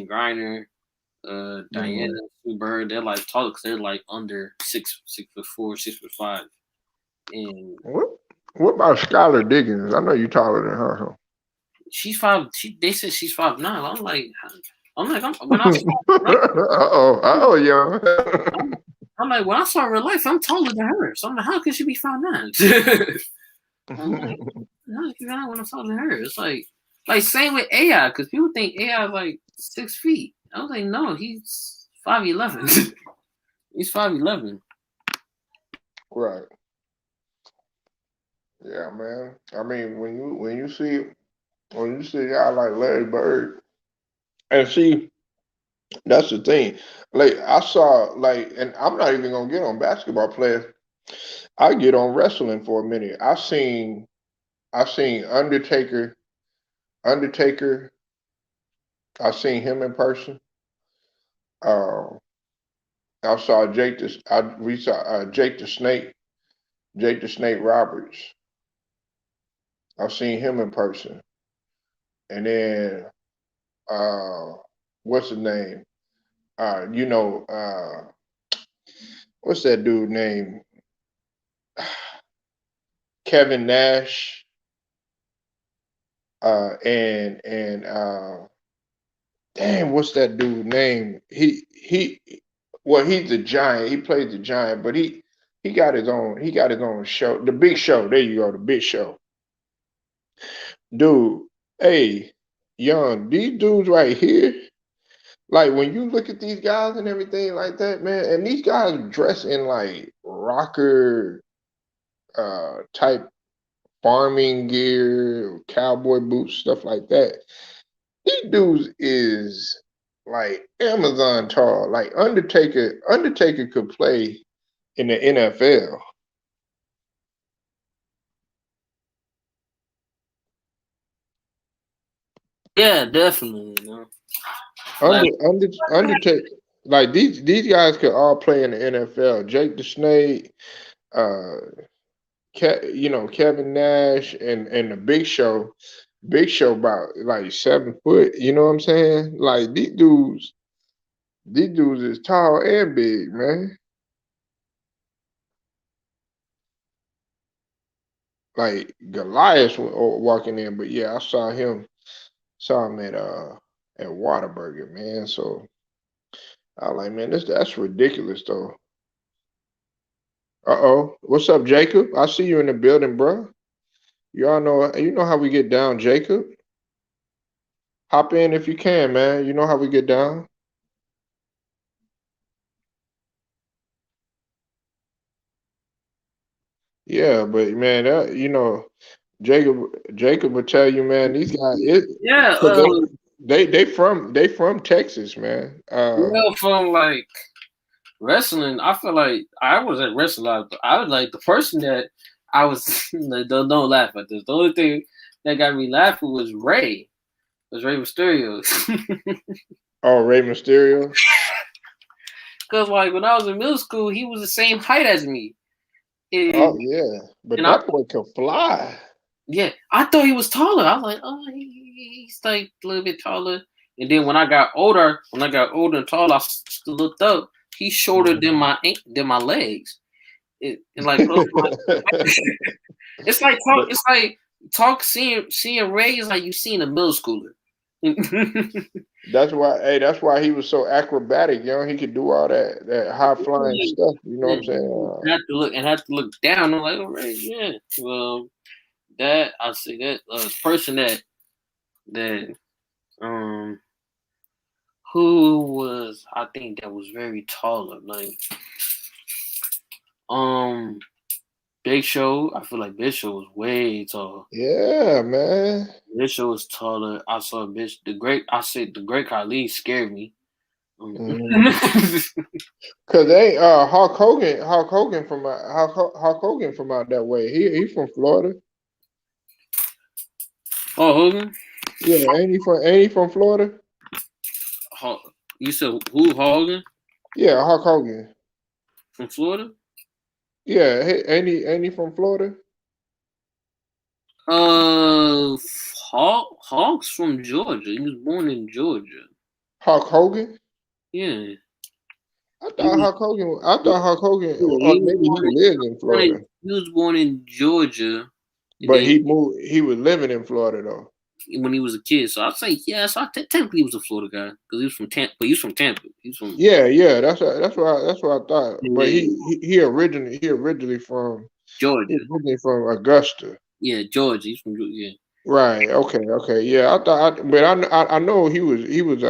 Griner, Diana, Mm. Sue Bird, they're like taller because they're like under 6'4", 6'5", and What about Skylar Diggins? I know you taller than her. Huh? she's five. They said she's 5'9". When I saw her, Yeah. I'm like, when I saw her in real life, I'm taller than her. So I'm like, how could she be 5'9"? I'm like, how could she be 5'9" when I'm taller than her? It's like same with AI, because people think AI is like 6 feet. I was like, no, he's 5'11". He's 5'11". Right. Yeah, man. I mean, when you see a guy like Larry Bird, and see, that's the thing. Like I saw, like, and I'm not even gonna get on basketball players. I get on wrestling for a minute. I seen Undertaker. I seen him in person. Uh, I saw we saw Jake the Snake Roberts. I've seen him in person, and then uh, what's his name? You know, what's that dude name? Kevin Nash. And damn, what's that dude name? Well, he's a giant. He plays the giant, but he got his own. He got his own show. The Big Show. There you go. The Big Show, dude. Hey, young, these dudes right here. Like when you look at these guys and everything like that, man, and these guys dress in like rocker type farming gear, cowboy boots, stuff like that. These dudes is like Amazon tall. Like Undertaker could play in the NFL. Yeah, definitely. You know, like Undertaker, like these guys could all play in the NFL. Jake the Snake, uh, Kevin Nash, and the Big Show. Big Show about like 7 foot. You know what I'm saying? Like these dudes is tall and big, man. Like Goliath walking in, but yeah, I saw him at Whataburger, man. So I was like, man, that's ridiculous though. What's up, Jacob? I see you in the building, bro. You know how we get down, Jacob. Hop in if you can, man. You know how we get down. Yeah, but man, Jacob Jacob would tell you, man, these guys, yeah, 'cause they from Texas, man. from like wrestling. I feel like I was at wrestling a lot. I was like the person that I was. Don't laugh at this. The only thing that got me laughing was Ray. Was Ray Mysterio. Oh, Rey Mysterio. Cause like when I was in middle school, he was the same height as me. And, Oh yeah, but and I that boy can fly. yeah, I thought he was taller. I was like, oh, he's like a little bit taller. And then when I got older and taller, looked up. He's shorter than my legs. And like it's like But seeing Ray is like you seeing a middle schooler. that's why he was so acrobatic, He could do all that high flying stuff. You know what I'm saying? Have to look down. I'm like, all right, yeah. Well, that I say that person that um who was I think that was very taller, like um Big Show. I feel like Big Show was way taller. Yeah, man. Big Show was taller. I saw the great Khali scared me. Mm-hmm. Cause they Hulk Hogan from out that way. He from Florida. Oh, Hogan. Yeah, ain't he from Florida? You said who Hogan Yeah, Hulk Hogan. from Florida? Yeah, ain't he from Florida? Uh, Hawks from Georgia. He was born in Georgia. Hulk Hogan. Yeah. I He thought was, Hulk Hogan. I thought Hulk Hogan, yeah, or maybe he lived in Florida, he was born in Georgia, and but then he moved. He was living in Florida though. when he was a kid. So I'd say yeah. So technically he was a Florida guy because he was from Tampa. But he was from Tampa. He was from Yeah, yeah. That's what I thought. But yeah, he originally from Georgia. Augusta. Yeah, Georgia. He's from yeah. Right. Okay. Okay. Yeah. I thought, but I know he was living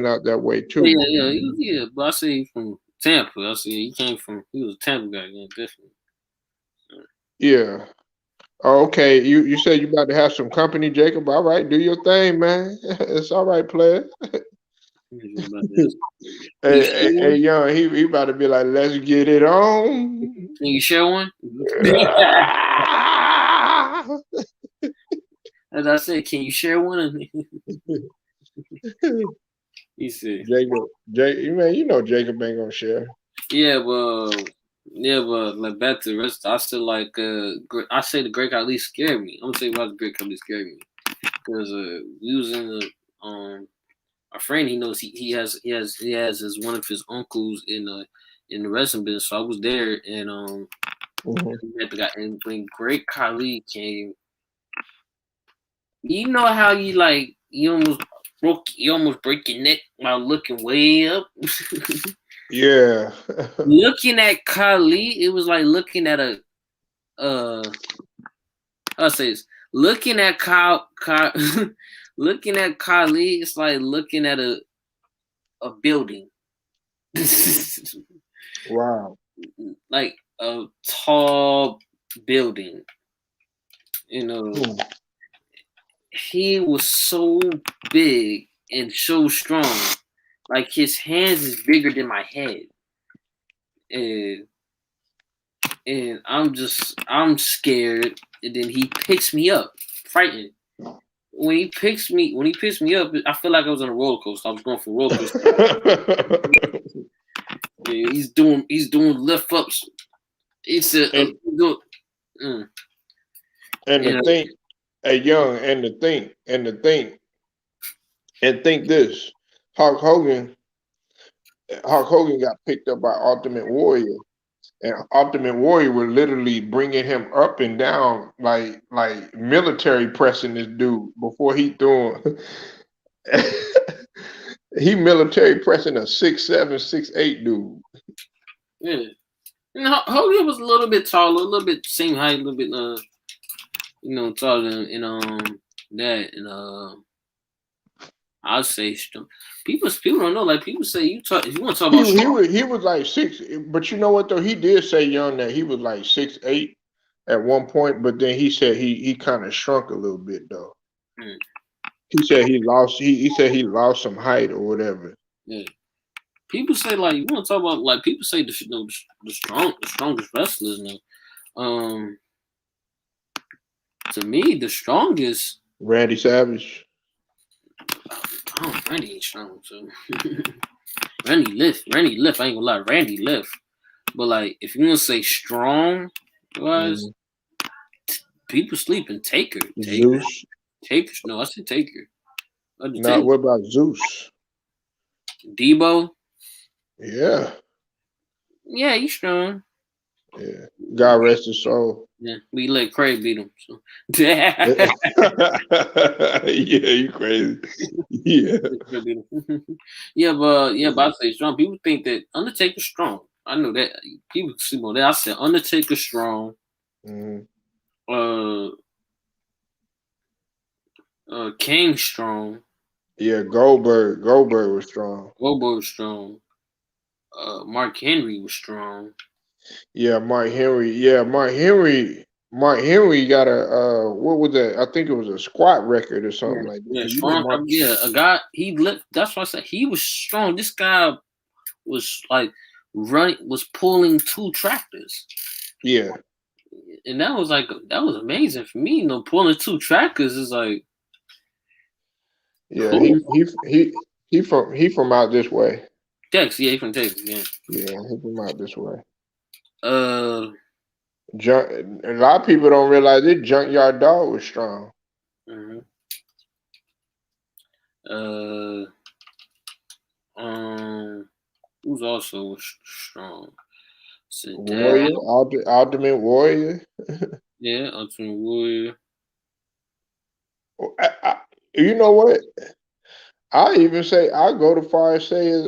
out that way Yeah, too. yeah, yeah. But I say he's from Tampa. I say he came from. He was a Tampa guy. Yeah, definitely. Yeah. Oh, okay. You said you about to have some company, Jacob. All right, do your thing, man. It's all right, player. Yeah, about this. Can you share Hey, one? young, he about to be like, let's get it on. Can you share one? As I said, can you share one? He said, Man, Jacob ain't gonna share. "Yeah, but like back to the rest. I still like. I say the Great Khali scared me. I'm gonna say why the Great Khali scared me because we was in the our friend. He knows he has as one of his uncles in the wrestling business. So I was there and we met the guy. And when Great Khali came, you know how you almost break your neck while looking way up. Yeah. Looking at Khali, it was like looking at a I'll say this. Looking at looking at Khali, it's like looking at a building. Wow. Like a tall building. You know, Hmm. he was so big and so strong. Like his hands is bigger than my head. And I'm scared. And then he picks me up, frightened. When he picks me up, I feel like I was on a roller coaster. I was going from roller coaster. Yeah, he's doing lift ups. It's and mm, and you the know, thing, hey, young, and think this, Hulk Hogan, Hulk Hogan got picked up by Ultimate Warrior, and Ultimate Warrior was literally bringing him up and down like military pressing this dude before he threw him. He military pressing a 6'7", 6'8" dude. yeah. And Hogan was a little bit taller, a little bit same height, a little bit taller than that and I'll say people don't know. Like people say you talk if you want to talk He about he strong. was he was like six, but you know what though? He did say young that he was like 6'8" at one point, but then he said he kind of shrunk a little bit though. Mm, He said he lost some height or whatever. yeah. People say like you want to talk about like people say the strongest wrestlers now. Um, to me the strongest. Randy Savage. Randy ain't strong. So Randy lift. I ain't gonna lie, Randy lift. But like if you want to say strong, was Mhm. people sleeping Taker. Zeus. Taker. No, I said Taker. Now Undertaker. what about Zeus? Debo. Yeah, Yeah, he's strong. yeah. God rest his soul. Yeah, we let Craig beat him. So. Yeah, Yeah, you crazy. Yeah. but I say strong. People think that Undertaker's strong. I know that people sleep on that. I said Undertaker's strong. Mhm. Uh, King strong. Yeah, Goldberg was strong. Goldberg strong. Mark Henry was strong. Yeah, Mark Henry. Yeah, Mark Henry. Mark Henry got a what was that? I think it was a squat record or Yeah, something like that. yeah, Cause strong. Mark. Yeah, a guy. He lift. That's why I said he was strong. This guy was like was pulling two tractors. Yeah, And that was amazing for me. Pulling two trackers is like yeah. cool. He from out this way. Texas, yeah, he from Texas, yeah. Yeah, he from out this way. Uh, A lot of people don't realize it. Junkyard Dog was strong. mhm. uh, Who's also strong? So that, Warrior, Ultimate Warrior. yeah, Ultimate Warrior. I, you know what? I even say I go to far as say is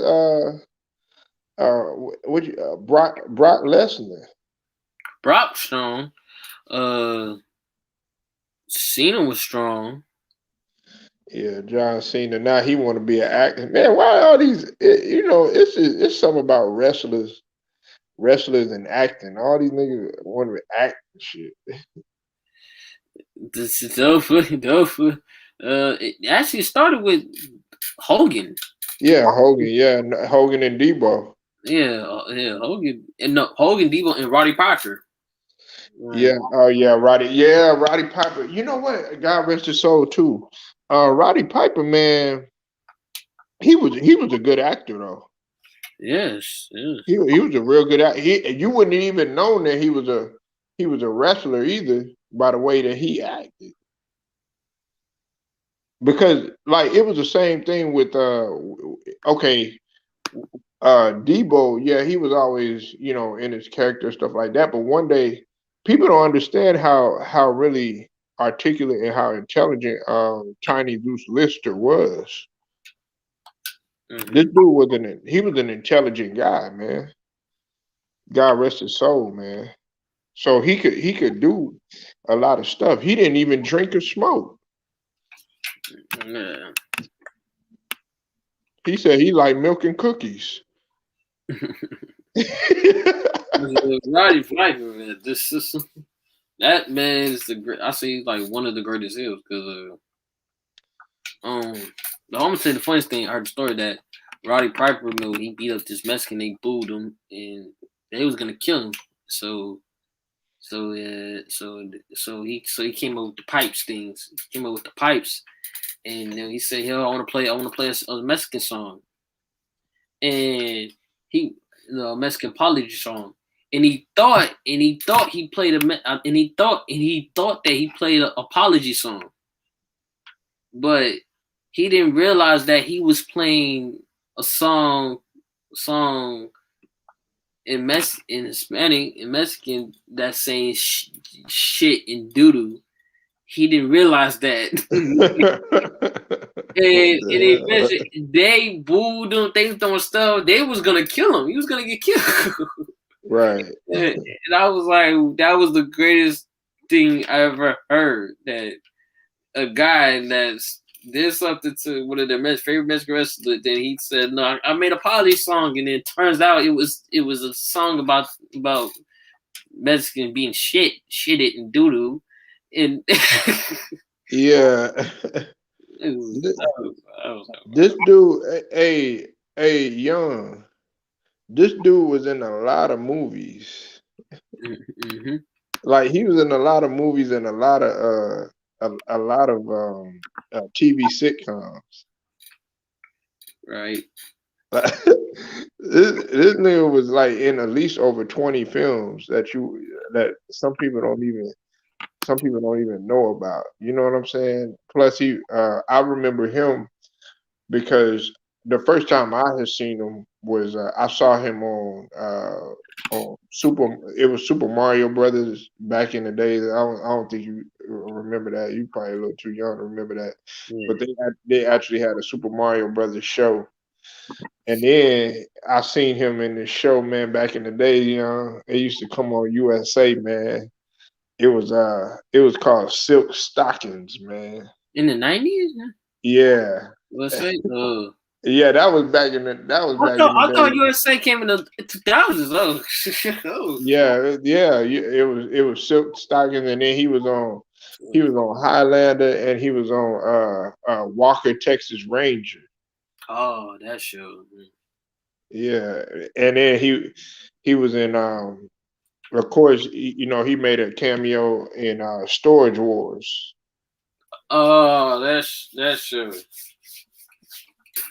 Brock Lesnar. Brock strong. Uh, Cena was strong. Yeah, John Cena. Now he want to be an actor. Man, why all these? It's something about wrestlers and acting. All these niggas want to act and shit. This is Dofa. It actually started with Hogan. Yeah, Hogan. Yeah, Hogan and Debo. Yeah, yeah, Hogan and no Hogan, Debo, and Roddy Piper. Right. Yeah. Oh yeah, Roddy. Yeah, Roddy Piper. You know what? God rest his soul too. Roddy Piper, man, he was a good actor though. Yes, yes. He was a real good actor. You wouldn't even known that he was a wrestler either by the way that he acted. Because like it was the same thing with okay, Debo, yeah, he was always, in his character stuff like that. But one day people don't understand how really articulate and how intelligent Tiny Zeus Lister was. This Hmm. dude was an intelligent guy, man. God rest his soul, man. So he could do a lot of stuff. He didn't even drink or smoke. Yeah. He said he liked milk and cookies. Roddy Piper, man. This is that man is the great. I say like one of the greatest heels because um, I'm gonna say the funniest thing. I heard the story that Roddy Piper, he beat up this Mexican. They booed him, and they was gonna kill him. So so he came up with the pipes things. He came up with the pipes, and he said, "Yo, I want to play a Mexican song," and he, Mexican apology song. And he thought he played and he thought that he played an apology song, but he didn't realize that he was playing a song in Hispanic in Mexican that's saying shit and doodoo. He didn't realize that. What And the eventually they booed him, they throwing stuff. They was gonna kill him. He was gonna get killed. right. And I was like, that was the greatest thing I ever heard. That a guy that's did something to one of their favorite Mexican wrestlers. Then he said, "No, I made a apology song," and then it turns out it was a song about Mexican being shitted and doo doo, and Yeah. it was, This, I was this dude, a young. This dude was in a lot of movies. like, mm-hmm, Like he was in a lot of movies and a lot of TV sitcoms. right. This nigga was like in at least over 20 films that some people don't even know about. You know what I'm saying? Plus I remember him because the first time I had seen him was I saw him on Super Mario Brothers back in the days. I don't think you remember that. You probably a little too young to remember that. But Yeah. they actually had a Super Mario Brothers show. And then I seen him in the show, man, back in the day, it used to come on USA, man. It was called Silk Stockings, man. In the 90s, Yeah. let's say. Yeah, that was back in the I thought day. USA came in the 2000s. Oh, oh. Yeah, yeah, it was Silk Stockings, and then he was on Highlander, and he was on Walker Texas Ranger. Oh, that show. Yeah, and then he was in of course he made a cameo in Storage Wars. Oh, that show.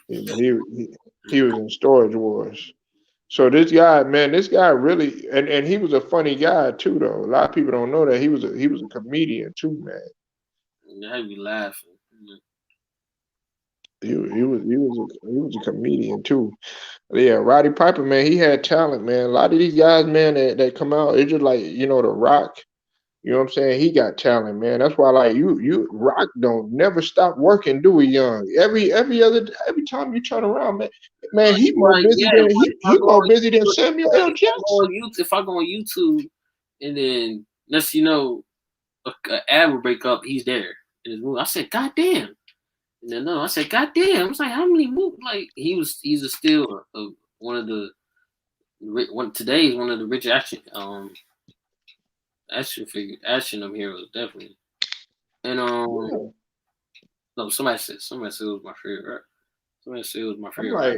He was in Storage Wars. So this guy really, and he was a funny guy too, though. A lot of people don't know that he was a comedian too, man. I be laughing. he was a comedian too. Yeah, Roddy Piper, man, he had talent, man. A lot of these guys, man, that come out, it's just like, The Rock. You know what I'm saying? He got talent, man. That's why, like, you Rock don't never stop working, do we, Young? Every time you turn around, man, he more Like, busy yeah, than like he more busy than Samuel L. Jackson. if I go on YouTube and then let's a ad will break up, he's there in his movie. I said, God damn. And then no, I said, God damn. I was like, how many movies? Like he's a still one of the today is one of the rich action heroes definitely. And Yeah. no, somebody said it was my favorite. Right? Somebody said it was my I'm favorite. like,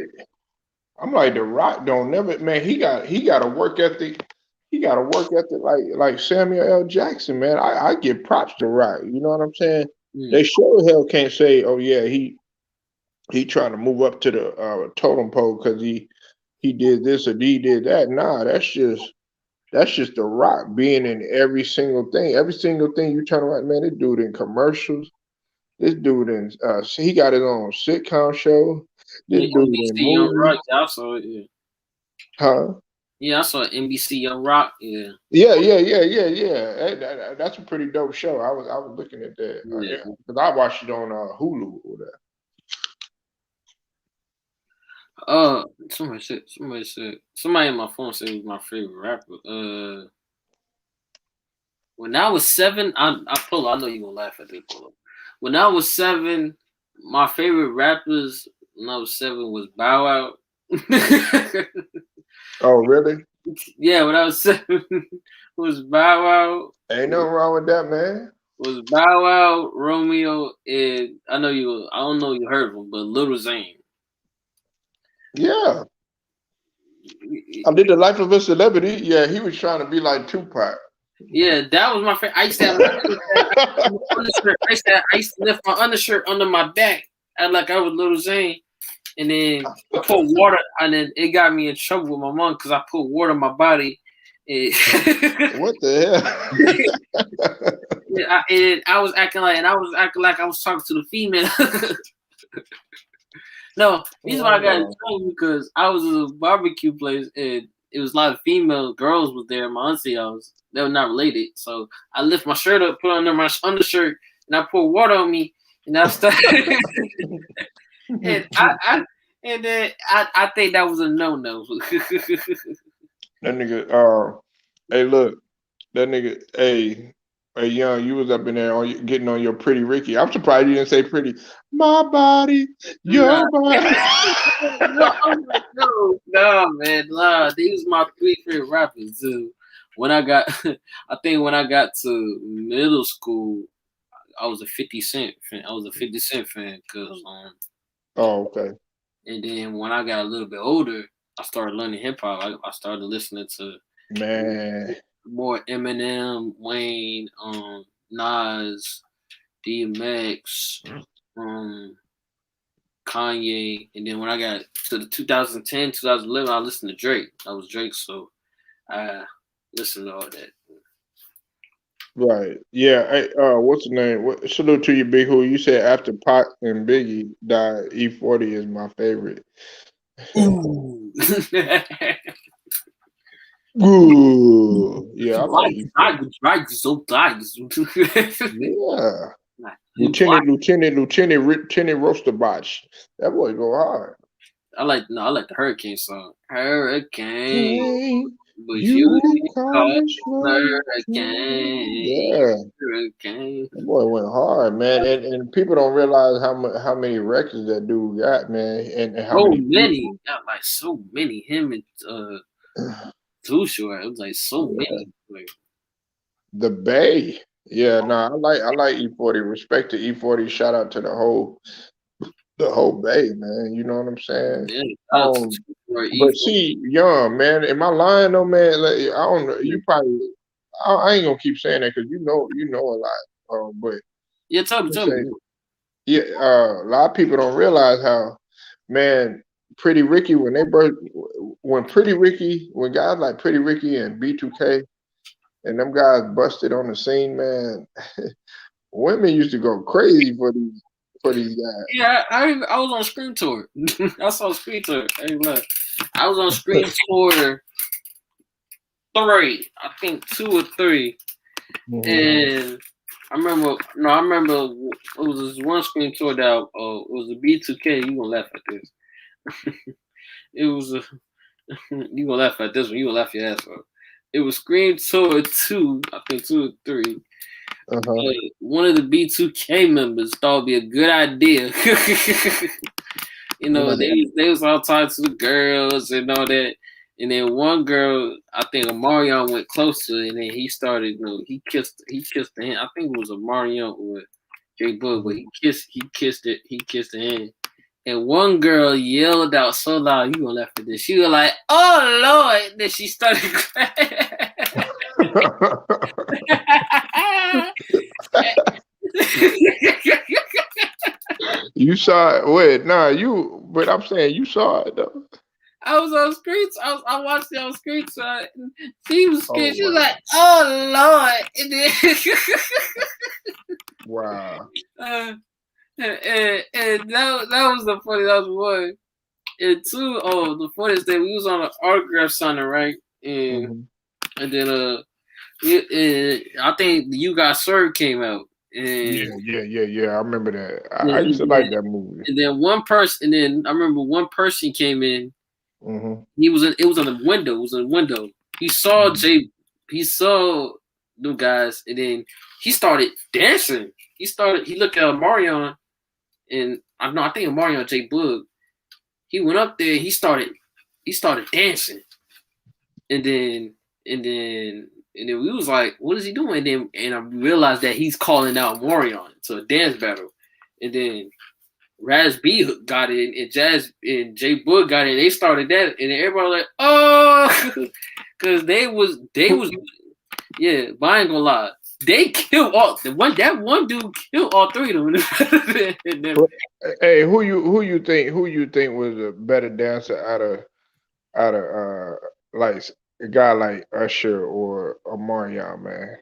I'm like, The Rock don't never, man. He got a work ethic. He got a work ethic like Samuel L. Jackson, man. I give props to Rock. You know what I'm saying? Mm. They sure hell can't say, oh yeah, he trying to move up to the totem pole because he did this or he did that. Nah, that's just The Rock being in every single thing. Every single thing you turn around, man. This dude in commercials. This dude in he got his own sitcom show. This Yeah, dude in NBC Young Rock. movies, Yeah, I saw it. Yeah. huh? Yeah, I saw NBC Young Rock. Yeah. Yeah. That's a pretty dope show. I was looking at that. Yeah. Yeah, because I watched it on Hulu or whatever. Somebody in my phone said it was my favorite rapper. When I was 7, I pull up. I know you gonna laugh at this pull up. When I was 7, my favorite rappers when I was 7 was Bow Wow. Oh, really? Yeah, when I was 7 was Bow Wow. Ain't nothing wrong with that, man. Was Bow Wow, Romeo, and I don't know you heard of him, but Little Zane. Yeah. I did The Life of a Celebrity. Yeah, he was trying to be like Tupac. Yeah, that was my favorite. I used to lift my undershirt under my back, act like I was Little Zane, and then I put water, and then it got me in trouble with my mom because I put water on my body. What the hell? And I was acting like, I was talking to the female. No, this is why I got in trouble because I was at a barbecue place and it was a lot of female girls was there. My auntie, they were not related, so I lift my shirt up, put it under my undershirt, and I put water on me, and I started. and and then I think that was a no. That nigga, hey, look, that nigga, hey, Young, you was up in there getting on your Pretty Ricky. I'm surprised you didn't say pretty. My body, Nah. your body. No, man, nah. These my 3 favorite rappers too. When I got, I think when I got to middle school, I was a 50 Cent fan. I was a 50 Cent fan because Oh, okay. and then when I got a little bit older, I started learning hip hop. I started listening to Man, more Eminem, Wayne, Nas, DMX, um, Kanye, and then when I got to the 2010, 2011, I listened to Drake. I was Drake, so I listened to all that. right. Yeah. Hey, what's the name? Salute to you, Big Who. You said after Pac and Biggie died, E40 is my favorite. Ooh. Ooh. Yeah, I like E40. Yeah. Lieutenant Roastabotch. That boy go hard. I like the Hurricane song. Hurricane, Hey, but you you can didn't call call me Hurricane. Yeah, Hurricane. that boy went hard, man. And people don't realize how many records that dude got, man, and how So many many, people. got like so many. Him and Too Short. It was like so Yeah. many. Like, The Bay. Yeah, no, I like E40. Respect to E40. Shout out to the whole Bay, man. You know what I'm saying? yeah, out to Um, Too Short, but E4. see, Young man, am I lying though, man? Like, I don't know. You probably. I ain't gonna keep saying that because you know a lot. But Yeah, tell me, let's tell me. say, yeah, a lot of people don't realize how, man, Pretty Ricky when guys like Pretty Ricky and B2K and them guys busted on the scene, man. Women used to go crazy for these guys. Yeah, I was on Screen Tour. I saw Screen Tour. Hey, look, I was on Screen Tour 3, I think 2 or 3, and I remember it was this one Screen Tour that it was a B2K. You gonna laugh at this? It was a you gonna laugh at this one. You gonna laugh your ass off. It was Screen Tour 2, I think 2 or 3. One of the B2K members thought it'd be a good idea. They was all talking to the girls and all that. And then one girl, I think Omarion went closer, and then he started, he kissed the hand. I think it was Omarion or J Bug, but he kissed the hand. And one girl yelled out so loud, you gonna laugh at this. She was like, "Oh Lord!" Then she started crying. You saw it? Wait, nah, but I'm saying you saw it though. I was on screen. I watched it on screen. So she was scared. She was like, "Oh Lord!" And then wow. And that was the funny. That was one. And 2, the funniest thing, we was on an autograph signing, right? And then I think You Got Served came out. And yeah. I remember that. I used to like that movie. And then I remember one person came in. It was in the window. It was in the window. He saw he saw the guys, and then he started dancing. He looked at Omarion, and I think Omarion J Bug. He went up there. He started dancing, and then we was like, "What is he doing?" And I realized that he's calling out Omarion to a dance battle, and then Raz B got it, and Jazz and J Bug got it. They started that, and everybody was like, "Oh," because they was yeah. But I ain't gonna lie, they killed that one dude killed all 3 of them. Hey, who you think was a better dancer out of like a guy like Usher or Omarion, man?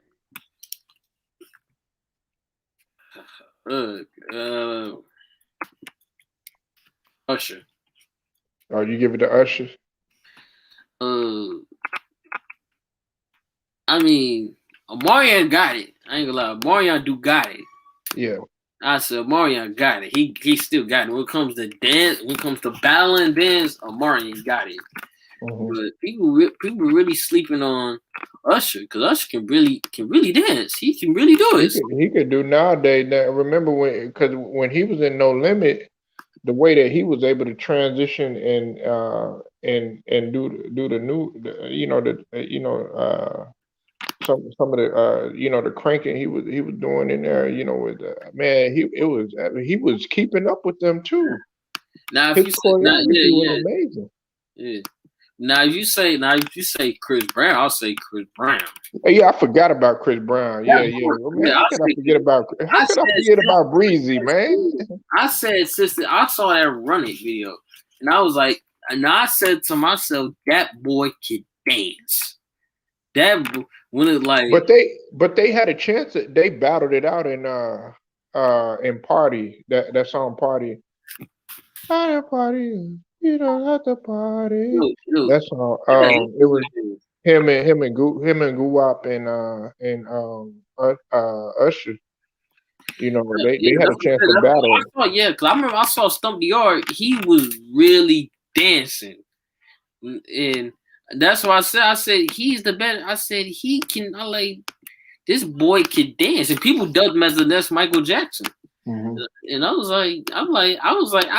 Usher. Oh, you give it to Usher? I mean, Omarion got it. I ain't gonna lie, Omarion got it. Yeah. I said Omarion got it. He still got it. When it comes to dance, when it comes to battling dance, Omarion got it. But people really sleeping on Usher, because Usher can really dance. He can really do it. He could do nowadays. Now, remember when he was in No Limit, the way that he was able to transition and do the new, some of the the cranking he was doing in there, with man, he was keeping up with them too. Now, his choreography was amazing. Yeah. Now if you say Chris Brown, I'll say Chris Brown. Yeah, I forgot about Chris Brown. Yeah. Man, how could I forget about Breezy, man? I said, sister, I saw that Run It video, and I was like, and I said to myself, that boy can dance. That when it like, but they had a chance. They battled it out in Party, that song Party. Party. You don't have to party. That's all. It was him and Guwap and Usher. They had a chance to battle. Because I remember I saw Stump the Yard. He was really dancing, and that's why I said he's the best. I said he can. I like this boy can dance, and people dubbed him as the next Michael Jackson. And I was like, I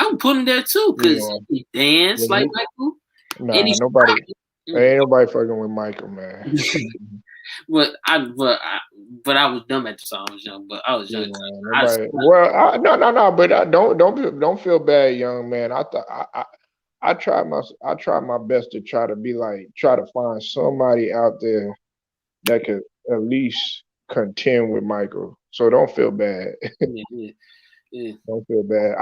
would put him there too, because he danced like Michael. Nah, ain't nobody fucking with Michael, man. but I was dumb at the time. I was young, but I was young. No. But don't feel bad, young man. I tried my best to try to find somebody out there that could at least contend with Michael. So don't feel bad. Yeah. Don't feel bad.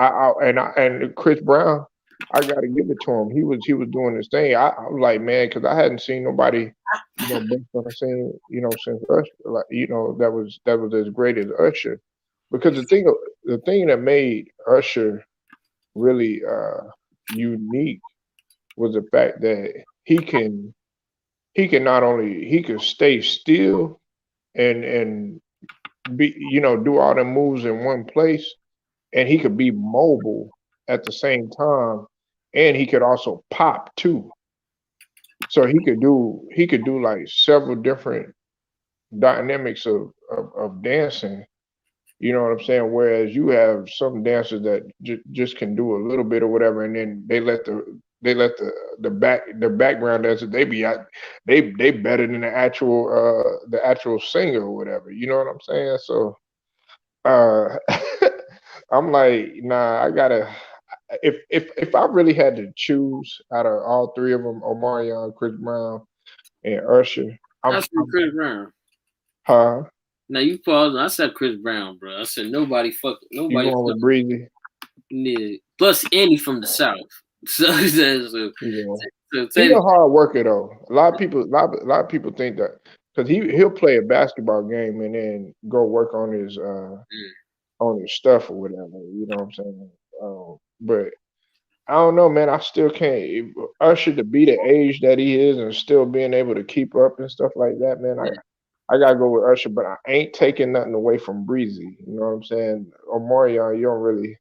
And Chris Brown, I got to give it to him. He was doing his thing. I was like, man, because I hadn't seen nobody, based on the scene, since Usher, that was as great as Usher. because the thing that made Usher really unique was the fact that he can not only he can stay still and be do all the moves in one place, and he could be mobile at the same time, and he could also pop too. So he could do like several different dynamics of dancing. You know what I'm saying? Whereas you have some dancers that just can do a little bit or whatever, and then they let the background dancers, they better than the actual singer or whatever. You know what I'm saying? So uh, I'm like, nah, I gotta. If I really had to choose out of all three of them, Omarion, Chris Brown, and Usher, I said Chris Brown. huh? Now you paused. I said Chris Brown, bro. I said You nobody going fuck with Breezy? yeah. Plus Andy from the South. Yeah. So He a technically, hard worker though. A lot of people think that because he'll play a basketball game and then go work on his stuff or whatever. You know what I'm saying? But I don't know, man. I still can't. Usher to be the age that he is and still being able to keep up and stuff like that, man. yeah. I gotta go with Usher, but I ain't taking nothing away from Breezy. You know what I'm saying? Omarion, you don't really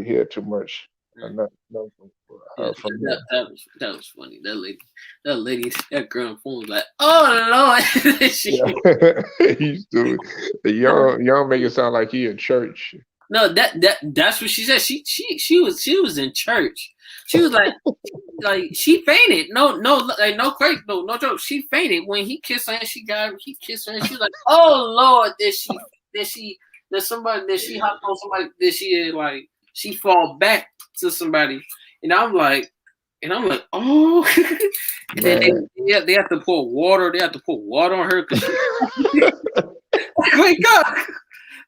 hear too much. Mm. Nothing Yeah, from him. that was funny. That girl on the phone was like, "Oh Lord," Yeah, she, he's doing the young make it sound like he in church. no, that's what she said. She was in church. She was like she fainted. No, like no crazy, no joke. She fainted when he kissed her. And he kissed her, and she was like, "Oh Lord!" Did she hop on somebody? Did she like she fall back to somebody? And I'm like, oh. And then Man, they have to pour water. They have to pour water on her because she wake up.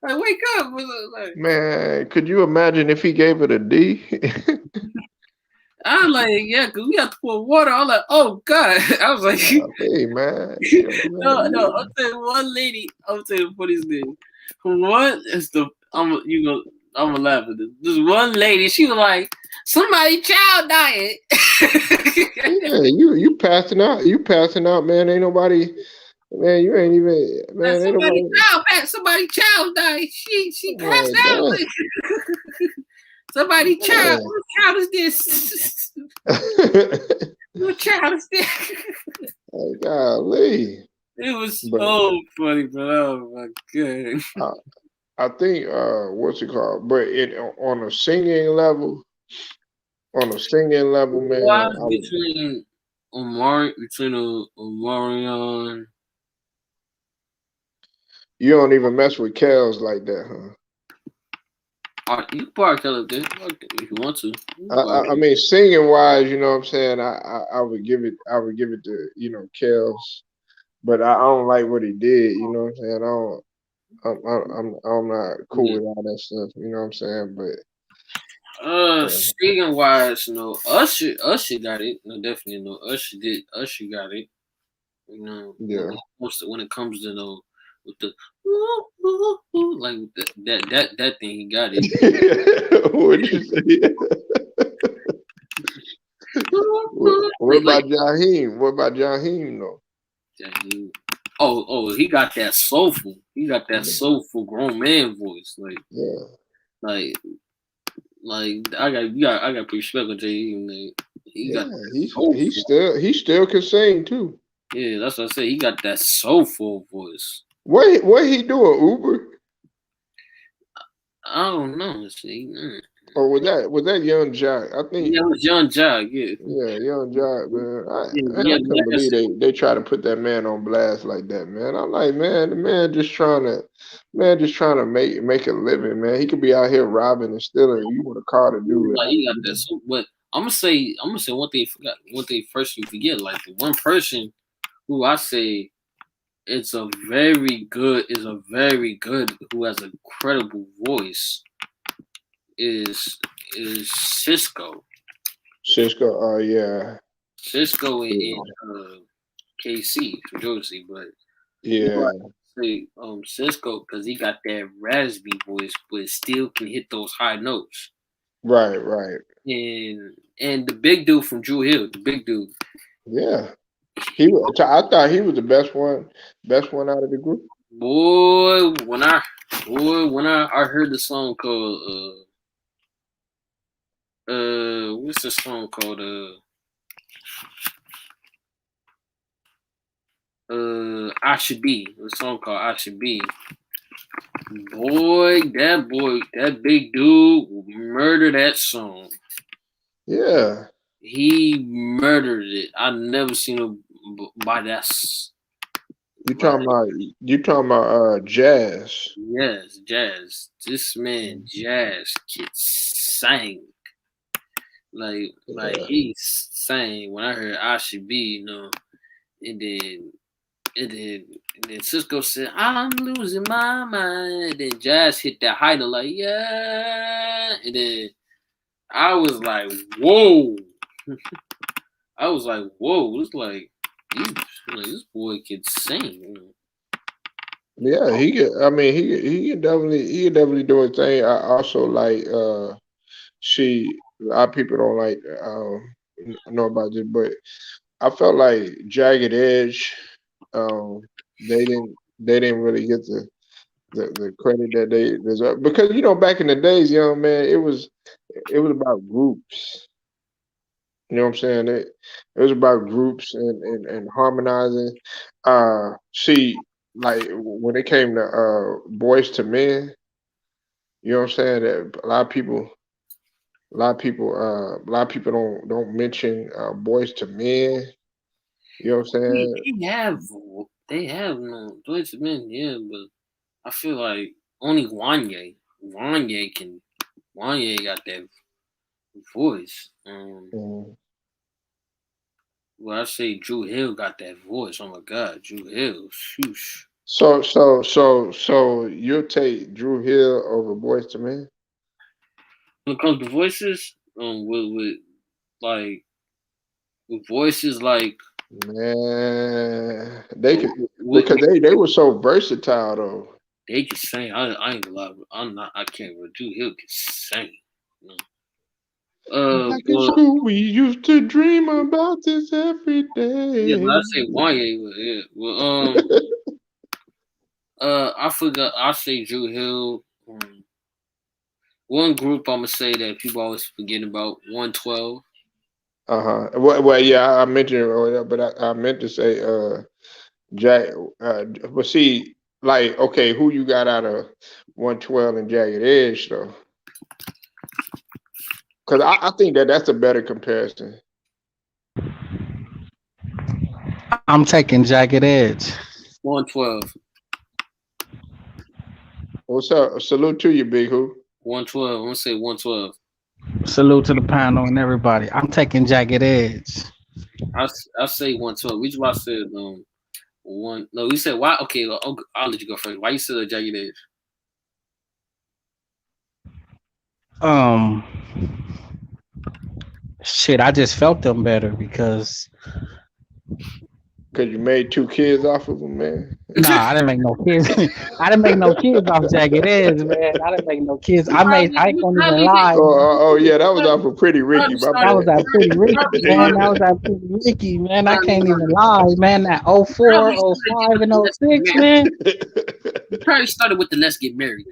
Like wake up. Like, man, could you imagine if he gave it a D? I'm like, yeah, because we have to pour water. I'm like, oh God. I was like, Hey, man, no. I'm saying one lady. I'm saying what is this? One is the I'm gonna laugh at this. This one lady, she was like, somebody child died. yeah, you passing out, man. Ain't nobody, man. You ain't even, Like, man. Ain't nobody, somebody child died. She passed man. out. Damn, Like, somebody child. man. What child is this? What child is this? Like, golly, It was but so funny, but oh my god. I, I think what's it called? But on a singing level, man, Was between Omarion. you don't even mess with Kels like that, huh? You can probably tell it if you want to. I mean, singing wise, you know what I'm saying. I would give it to Kels, but I don't like what he did. You know what I'm saying. I'm not cool Yeah. with all that stuff. You know what I'm saying. But Singing wise, Usher got it. No, definitely no. Usher got it. You know, yeah. when it comes to with the like that thing, he got it. What'd you say? What Like about Jaheim? What about Jaheim though? he got that soulful. He got that soulful grown man voice. Yeah, Like like I got respect with Jay. Like, he got yeah. that He's soulful. he's still he still can sing too. Yeah, that's what I say. He got that soulful voice. What he doing? Uber? I don't know. See, Or was that Young Jock? I think yeah, it was Young Jock. Yeah, yeah, Young Jock, man. I yeah, couldn't believe they try to put that man on blast like that, man. I'm like, man, the man just trying to make a living, man. He could be out here robbing and stealing. You want a car to do it? like he got that. So, but I'm gonna say one thing. Forgot one thing first. You forget like the one person who I say is a very good who has a credible voice is Cisco. Cisco, oh yeah, Cisco yeah, in KC, New Jersey, but yeah. say Cisco because he got that raspy voice, but still can hit those high notes. Right, right. And the big dude from Drew Hill, the big dude, Yeah. I thought he was the best one out of the group. boy, when I heard the song called what's the song called I Should Be, the song called I Should Be. Boy, that big dude murdered that song. Yeah. He murdered it. I never seen him by that. Like, You talking about Jazz. yes, Jazz. This man, Jazz, can sing. Like Yeah. he sang when I heard I Should Be, and then and then Cisco said, I'm losing my mind. And then Jazz hit that high note like, yeah. And then I was like, whoa. I was like, whoa. It's like, this boy can sing. Yeah, he could definitely do his thing. I also like a lot of people don't like know about this, but I felt like Jagged Edge, they didn't really get the credit that they deserve because back in the days, young man, it was about groups. You know what I'm saying? It was about groups and harmonizing. Like when it came to boys to men, you know what I'm saying? That a lot of people don't mention boys to men. You know what I'm They saying? they have, they have no Deutsche Men, yeah, but I feel like only Wanye got that voice. Mhm. Well, I say Drew Hill got that voice. Oh my God, Drew Hill, shoosh. So you'll take Drew Hill over boys to men? When it comes to voices, like with voices like Man, they could with, because they were so versatile though. they can sing. I ain't gonna lie, I'm not. I can't. But Drew Hill can sing. You know? Back in Well, school, we used to dream about this every yeah, but day. I say Wanye. Yeah. Well, I forgot. I say Drew Hill. One group I'm gonna say that people always forget about 112. Uh-huh. Well, yeah, I mentioned it earlier, but I meant to say Jack. But see, like, okay, who you got out of 112 and Jagged Edge though? Because I think that's a better comparison. I'm taking Jagged Edge. 112. What's up? Salute to you, Big Who. 112. I'm gonna say 112. Salute to the panel and everybody. I'm taking Jagged Edge. I say 112. Which why I said one. No, you said why? Okay, I'll let you go first. Why you said Jagged Edge? Um, shit, I just felt them better because Because you made two kids off of them, man. nah, I didn't make no kids. I didn't make no kids off Jagged Edge, man. I didn't make no kids. I ain't You gonna even probably did. lie. Oh yeah, that was off of Pretty Ricky. Probably My That started. was that Pretty Ricky, man. Started. That was that Pretty Ricky, man. I can't Nah. even lie, man. That '04, Probably started '05, and with the Let's Get '06, Married. man. You probably started with the Let's Get Married.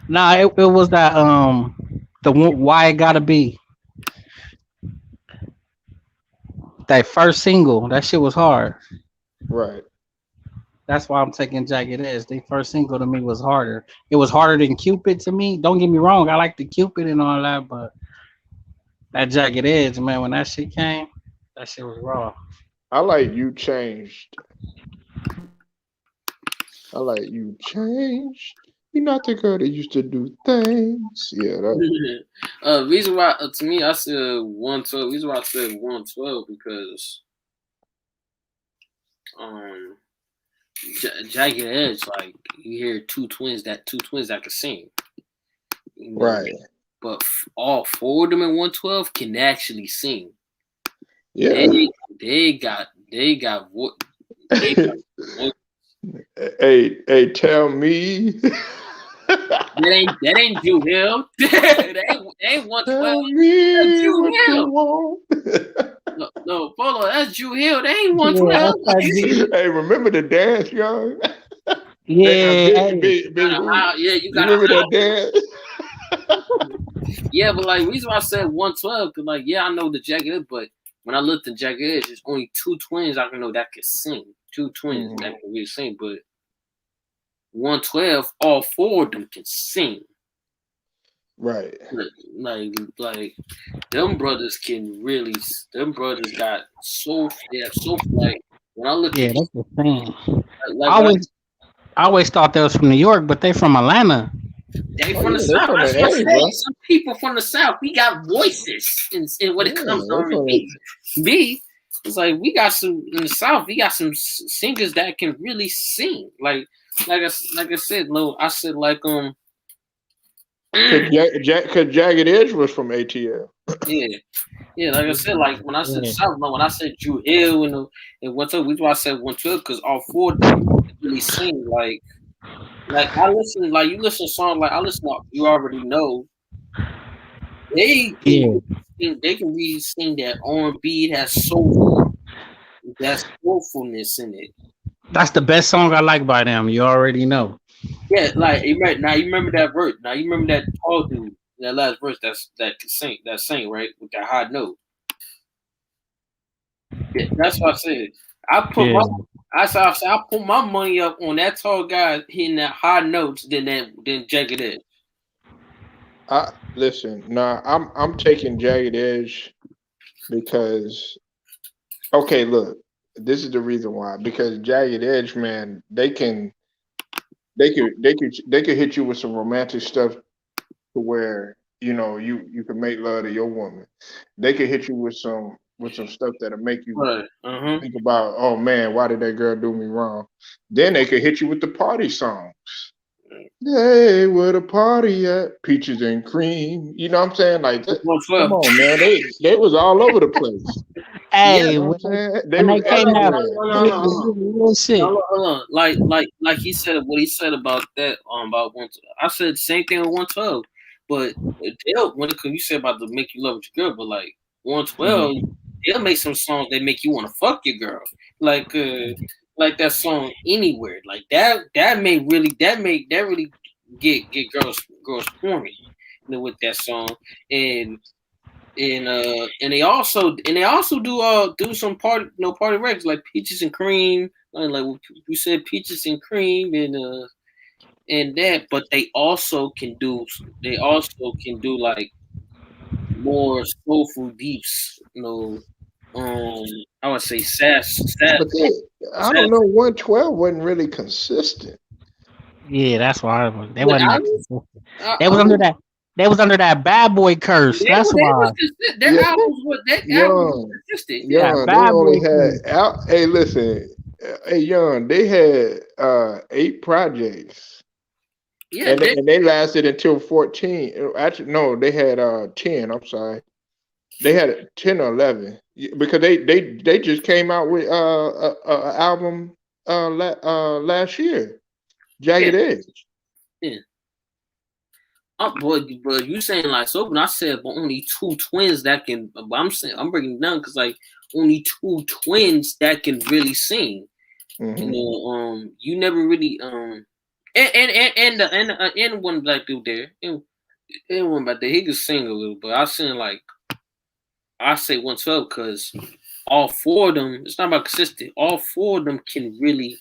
Nah, it was that the one, why it gotta be that first single. That shit was hard. Right. That's why I'm taking Jagged Edge. The first single to me was harder. It was harder than Cupid to me. Don't get me wrong. I like the Cupid and all that, but that Jagged Edge, man, when that shit came, that shit was raw. I like You Changed. I like You Changed. You're not the girl that used to do things. Yeah, that. Reason why to me I said 112. Reason why I said 112 because um Jagged Edge, like you hear two twins that can sing, you know. Right. But all four of them in 112 can actually sing. Yeah. They got They got voice. Hey, tell me. That ain't Drew Hill. that ain't 112. Tell That's me Drew what you Hill. want. No, Polo, that's Drew Hill. They ain't Yeah, 112. that's that G. Hey, remember the dance, young? Yeah, hey. Big Who. Yeah, you You got a remember that high. dance? Yeah, but like reason why I said 112, cause like yeah, I know the Jagged Edge, but when I looked at Jagged Edge, there's only two twins I can know that can sing. Two twins Mhm. that can really sing, but 112, all four of them can sing. Right. Like them brothers can really. Them brothers got so like when I look Yeah, at that's the thing. like I when always thought they was from New York, but they from Atlanta. they Oh from the yeah, they South. from the That's what I A, say. bro. Some people from the South, we got voices in when Yeah, it comes to they from the. R&B. B, it's like we got some in the South. We got some singers that can really sing. Like I said, no, I said like Cause Jagged Edge was from ATL. yeah. Yeah, like I said, like when I said Yeah, South, no, when I said Drew Hill and 112, which why I said 112 because all four of them really sing like I listen, like you listen to songs like I listen to You Already Know. They can yeah. they can really sing that R&B, that soulfulness in it. That's the best song I like by them. You already know. Yeah, like you remember that verse. Now you remember that tall dude, that last verse that can sing right with that high note. Yeah, that's what I said. I put Yeah, my I put my money up on that tall guy hitting that high notes than Jagged Edge. I listen. Nah, I'm taking Jagged Edge because okay, look, this is the reason why. Because Jagged Edge, man, they could hit you with some romantic stuff to where you can make love to your woman. They could hit you with some stuff that'll make you But think about, oh man, why did that girl do me wrong? Then they could hit you with the party songs. Hey, where the party at? Peaches and cream. You know what I'm saying? Like, come 112. on, man. They was all over the place. Yeah, hey, You know what when I'm saying? They when was they came out, everywhere. real shit. Hold on. Like he said what he said about that about 112. I said the same thing with 112, but they'll when it you said about the make you love with your girl, but like 112, Mhm. they'll make some songs that make you want to fuck your girl, like that song Anywhere, like that really get girls horny, with that song and. And they also do some party records like Peaches and Cream, like you said Peaches and Cream and that, but they also can do like more soulful deeps, I would say But I don't sad. know, 112 wasn't really consistent. Yeah, that's why they But wasn't I that was, consistent. I, They I was under was that. They was under that bad boy curse. they That's were they was why consistent. Yeah, Their album was young, consistent. Yeah, that they bad only boy had curse. out. Hey, listen, hey, young, they had 8 projects. yeah. And they lasted until 14. Actually, no, they had 10. I'm sorry. They had 10 or 11 because they just came out with a album last year, Yeah, Jagged Edge. yeah. But you saying like so? When I said but only two twins that can, but I'm saying I'm breaking it down because like only two twins that can really sing. Hmm. You never really and one black dude there, and one back there, he could sing a little, but I say 112 because all four of them. It's not about consistent. All four of them can really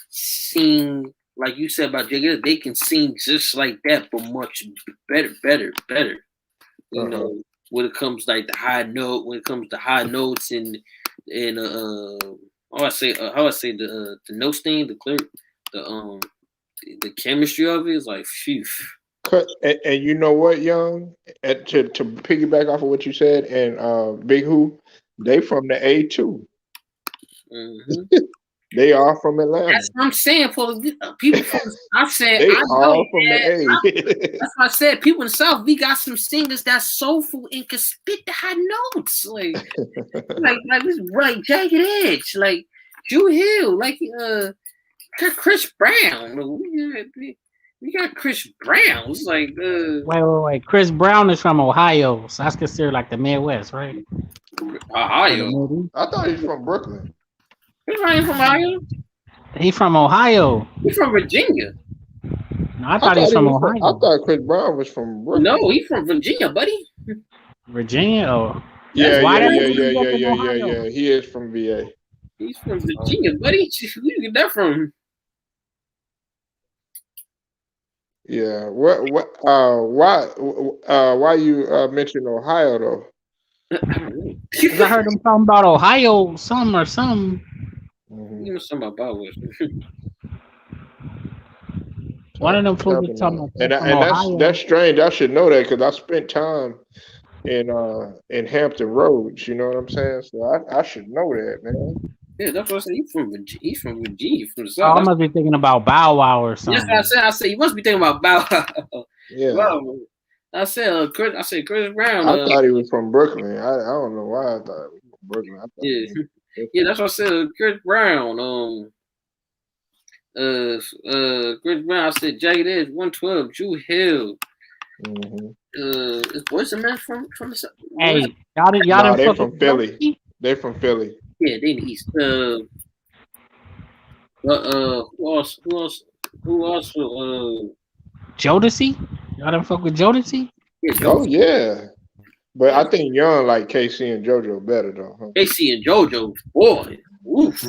sing, like you said about Jigga. They can sing just like that, but much better. You Uh-huh. know, when it comes like the high note, when it comes to high notes and how I say the notes thing, the um the chemistry of it is like phew. And you know what, Young? To piggyback off of what you said, and Big Who, they from the A too. Mm-hmm. They are from Atlanta. That's what I'm saying for the people from. I said They I know, all from the man. A. That's why I said people in the South. We got some singers that's soulful and can spit the high notes, like this right Jagged Edge, like Drew Hill, like got Chris Brown. We got Chris Brown. It's like Wait. Chris Brown is from Ohio, so that's considered like the Midwest, right? Ohio. I thought he's from Brooklyn. He's not from Ohio. He from Ohio. He's from Virginia. No, I thought he was from Ohio. I thought Chris Brown was from Brooklyn. No, he's from Virginia, buddy. Virginia? Oh. Yeah. He is from VA. He's from Virginia, buddy. Where you get that from? Yeah. Why you mentioned Ohio though? Cause I heard him talking about Ohio, something or something. You know something about West. One of them fools was talking about and that's strange. I should know that because I spent time in Hampton Roads. You know what I'm saying? So I should know that, man. Yeah, that's what I said. He's from Virginia, from the Oh, South. I must be thinking about Bow Wow or something. Yes, I said you must be thinking about Bow Wow. Yeah. Wow. I said Chris Brown. I thought he was from Brooklyn. I don't know why I thought he was from Brooklyn. Yeah, that's what I said. Chris Brown. Chris Brown. I said Jagged Edge, 112, Drew Hill. Where's the man from the South? Hey, y'all didn't they from Philly. They from Philly. Yeah, they in the East. Who else? Jodeci? Y'all done fuck with Jodeci? Yeah, Oh yeah. But I think Young like KC and JoJo better though. Huh? KC and JoJo, boy. Oof.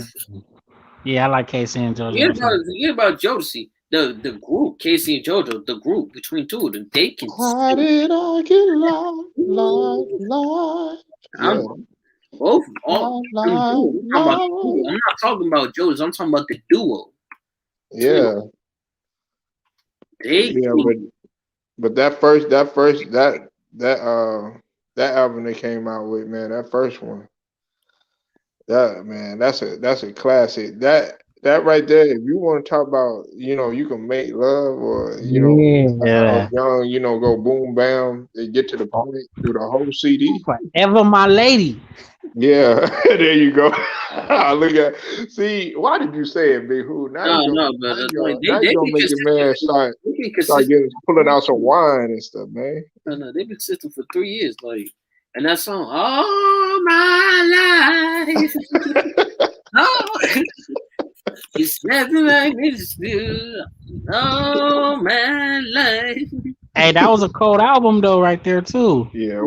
Yeah, I like KC and JoJo. Forget about Jodeci. The group, KC and JoJo, the group between two of them, they can. How did I get lost? Yeah. Both. I'm not talking about Jodeci. I'm talking about the duo. Yeah. But that album they came out with, man, that first one, that's a classic. That right there, if you want to talk about, you can make love or young, go boom bam, they get to the point through the whole CD. Forever My Lady. Yeah, there you go. Look at, see, why did you say it, Big Who? Now you're gonna make your man start pulling out some wine and stuff, man. No, they've been consistent for 3 years, like, and that song, all my life. Oh, it's nothing like this, dude. Oh my life. Hey, that was a cold album though, right there too. Yeah,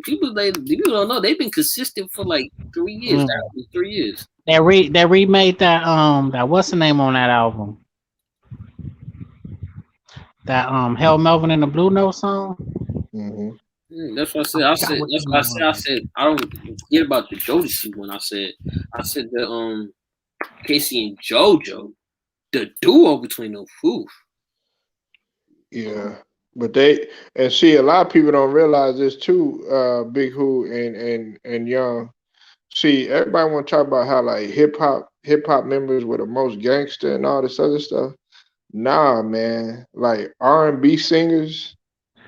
people don't know they've been consistent for like 3 years. 3 years. They remade that what's the name on that album? That Hell Melvin and the Blue Note song. Mm-hmm. That's what I said. I said I don't forget about the Jodeci one. I said the KC and JoJo, the duo between them. Oof. Yeah, but see, a lot of people don't realize this too. Big Who and Young. See, everybody want to talk about how like hip hop members were the most gangster and all this other stuff. Nah, man, like R&B singers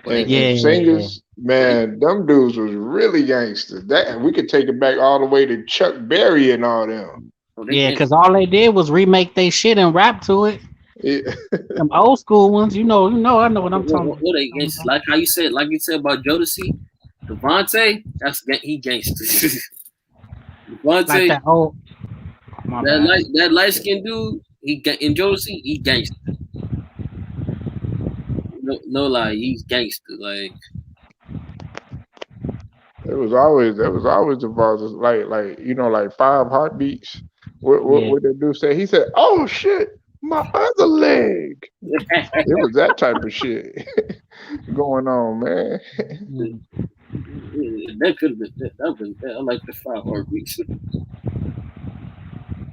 and singers, man, them dudes was really gangster. That we could take it back all the way to Chuck Berry and all them. Yeah, because all they did was remake their shit and rap to it. Yeah. Some old school ones, I know what I'm talking about. Like how you said, about Jodeci, Devontae, he gangster. Devontae, like that old, that light skinned dude, in Jodeci, he gangster. No lie, he's gangster. Like it was always the bosses, like like 5 Heartbeats. What the dude say? He said, "Oh shit, my other leg." It was that type of shit going on, man. That could have been that. I like the 5 Heartbeats.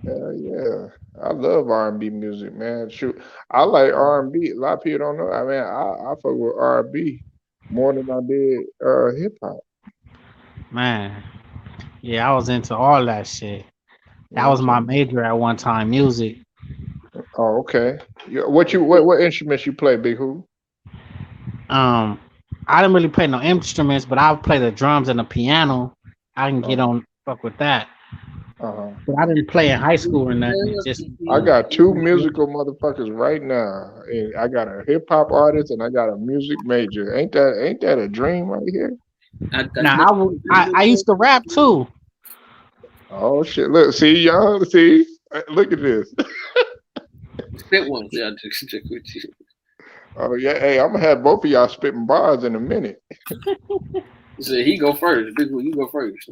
Yeah. I love R&B music, man. Shoot, I like R&B. A lot of people don't know. I mean, I fuck with R&B more than I did hip hop. Man, yeah, I was into all that shit. That was my major at one time, music. Oh, okay. What instruments you play, Big Who? I didn't really play no instruments, but I would play the drums and the piano. I can get on fuck with that. Uh-huh. But I didn't play in high school or nothing. Just I got two musical motherfuckers right now. And I got a hip hop artist and I got a music major. Ain't that a dream right here? now, I used to rap too. Oh shit! Look, see y'all. See, look at this. spit one. Yeah, I just stick with you. Oh yeah. Hey, I'm gonna have both of y'all spitting bars in a minute. He said he go first. Big one, you go first.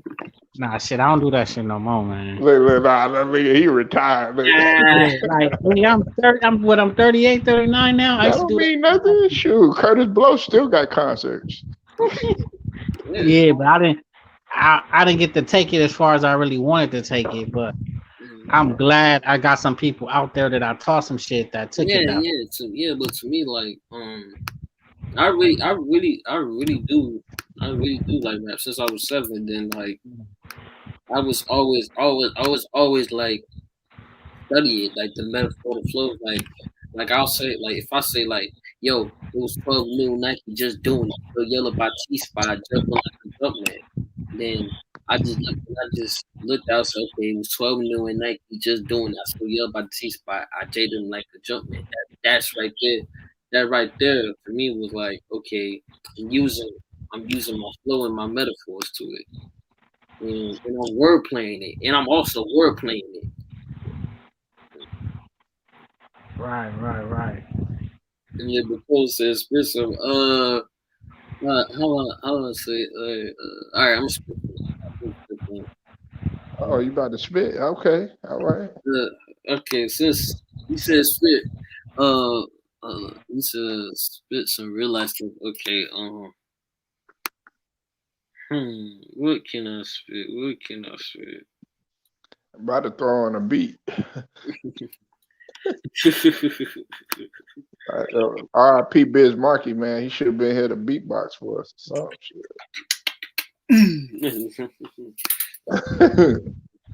Nah, shit, I don't do that shit no more, man. Look, nah, look, he retired. Look. Ah, Yeah, like I'm 30, I'm 38, 39 now. I That used to don't do mean that. nothing. Shoot, Curtis Blow still got concerts. yeah. Yeah, but I didn't get to take it as far as I really wanted to take it, but I'm glad I got some people out there that I taught some shit that took Yeah, it that. yeah, but to me, like, I really do like rap since I was 7. Then, like, I was always like study it, like the metaphor, the flow, like I'll say, like if I say like, yo, it was 12 new Nike just doing it, so yellow by T spot, jumping like a jump man. Then I just looked out, so okay, it was 12 new and Nike just doing that, so yellow by T spot, I jaded him like a jump man. That's right there. That right there for me was like, okay, I'm using my flow and my metaphors to it, and I'm word playing it, and I'm also word playing it. Right. Yeah, because says spit some how do I say all right, I'm gonna spit some. Oh, you about to spit? Okay, all right. Okay, since you said spit, uh you said spit some real life stuff. Okay, what can I spit? What can I spit? I'm about to throw on a beat. R.I.P. Biz Markie, man. He should have been here to beatbox for us or some shit.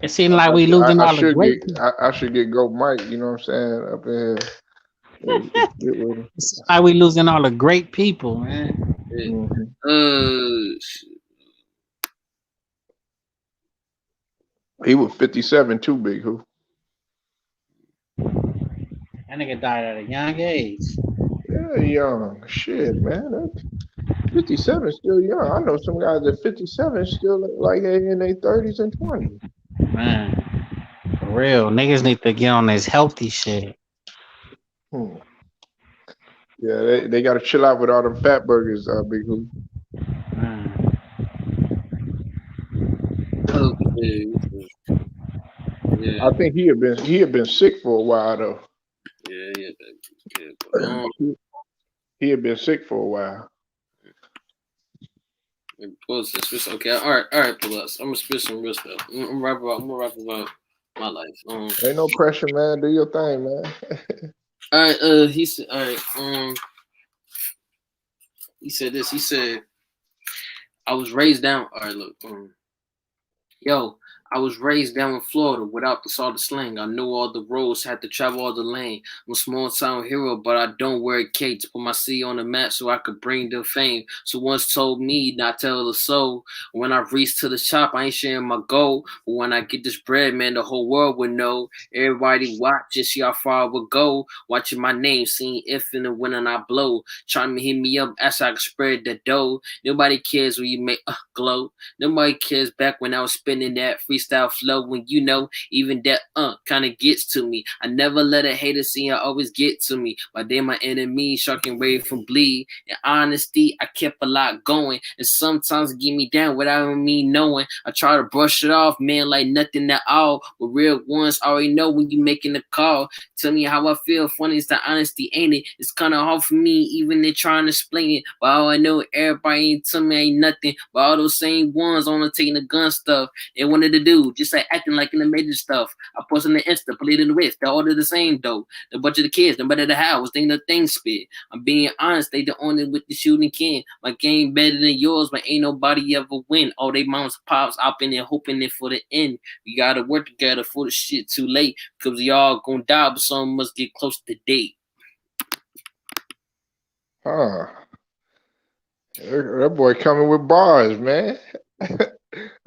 It seemed like we losing all the great people. I should get Go Mike, you know what I'm saying, up in here. It seems like we losing all the great people, man. Mm-hmm. He was 57 too, Big Who. That nigga died at a young age. Yeah, young. Shit, man. That's 57 still young. I know some guys at 57 still like in their 30s and 20s. Man, for real. Niggas need to get on this healthy shit. Hmm. Yeah, they got to chill out with all them fat burgers, Big Who. Okay. Yeah. I think he had been sick for a while though. Yeah. He had been sick for a while. Okay, all right, plus I'm gonna spit some real stuff. I'm gonna rap about my life. Ain't no pressure, man. Do your thing, man. All right, he said, all right, he said this. He said, I was raised down. All right, look, yo, I was raised down in Florida without the salt of slang. I knew all the roads, had to travel all the lane. I'm a small town hero, but I don't wear a cape to put my city on the map so I could bring them fame. So once told me not tell the soul. When I reach to the shop, I ain't sharing my goal. But when I get this bread, man, the whole world would know. Everybody watch and see how far I would go. Watching my name, seeing if and when I blow. Trying to hit me up as I can spread the dough. Nobody cares when you make glow. Nobody cares back when I was spinning that freestyle flow when you know even that kind of gets to me. I never let a hater see I always get to me. But then my enemy sharking ready from bleed. In honesty, I kept a lot going. And sometimes it get me down without me knowing. I try to brush it off, man, like nothing at all. But real ones already know when you making a call. Tell me how I feel. Funny is the honesty, ain't it? It's kind of hard for me, even they trying to explain it. But all I know, everybody ain't tell me ain't nothing. But all those same ones only taking the gun stuff. They wanted to do, just like acting like in the major stuff. I post on the Insta, put it in the West. They all do the same though. The bunch of the kids, no matter the house, they the thing spit. I'm being honest, they the only with the shooting can. My game better than yours, but ain't nobody ever win. All they moms pops up in there hoping it for the end. We gotta work together for the shit too late. Cause we all gonna die, but some must get close to date. That boy coming with bars, man.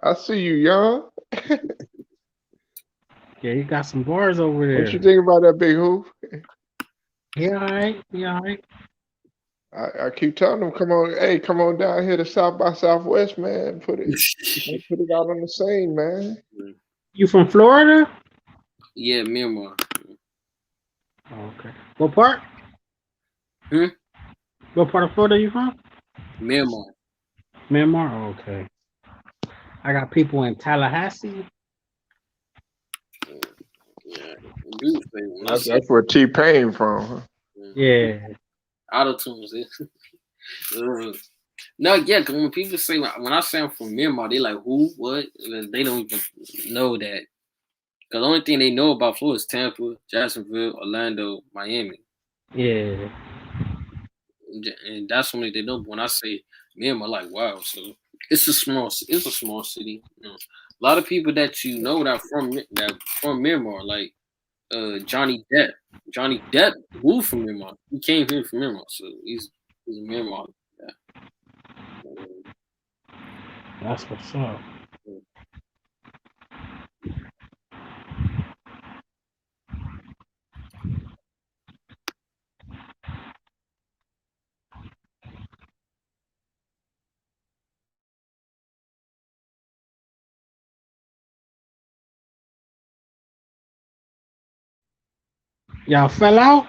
I see you, young. Yeah, you got some bars over What you there. think about that big hoop? Yeah, all right. Yeah, all right. I keep telling them, come on, hey, come on down here to South by Southwest, man. Put it out on the same, man. You from Florida? Yeah, Myanmar. Oh, okay. What part? Hmm? What part of Florida you from? Myanmar. Myanmar. Oh, okay. I got people in Tallahassee. Yeah. Dude, when I say That's where T Pain from. Huh? Yeah. auto tunes, no, yeah, because when people say when I say I'm from Myanmar, they like who, what? They don't even know that. Because the only thing they know about Florida is Tampa, Jacksonville, Orlando, Miami, Yeah. and that's only they know. But when I say Myanmar, like wow, so it's a small city. You know. A lot of people that you know that from Myanmar, like Johnny Depp. Johnny Depp moved from Myanmar. He came here from Myanmar, so he's a Myanmar. Yeah. That's what's up. Y'all fell out?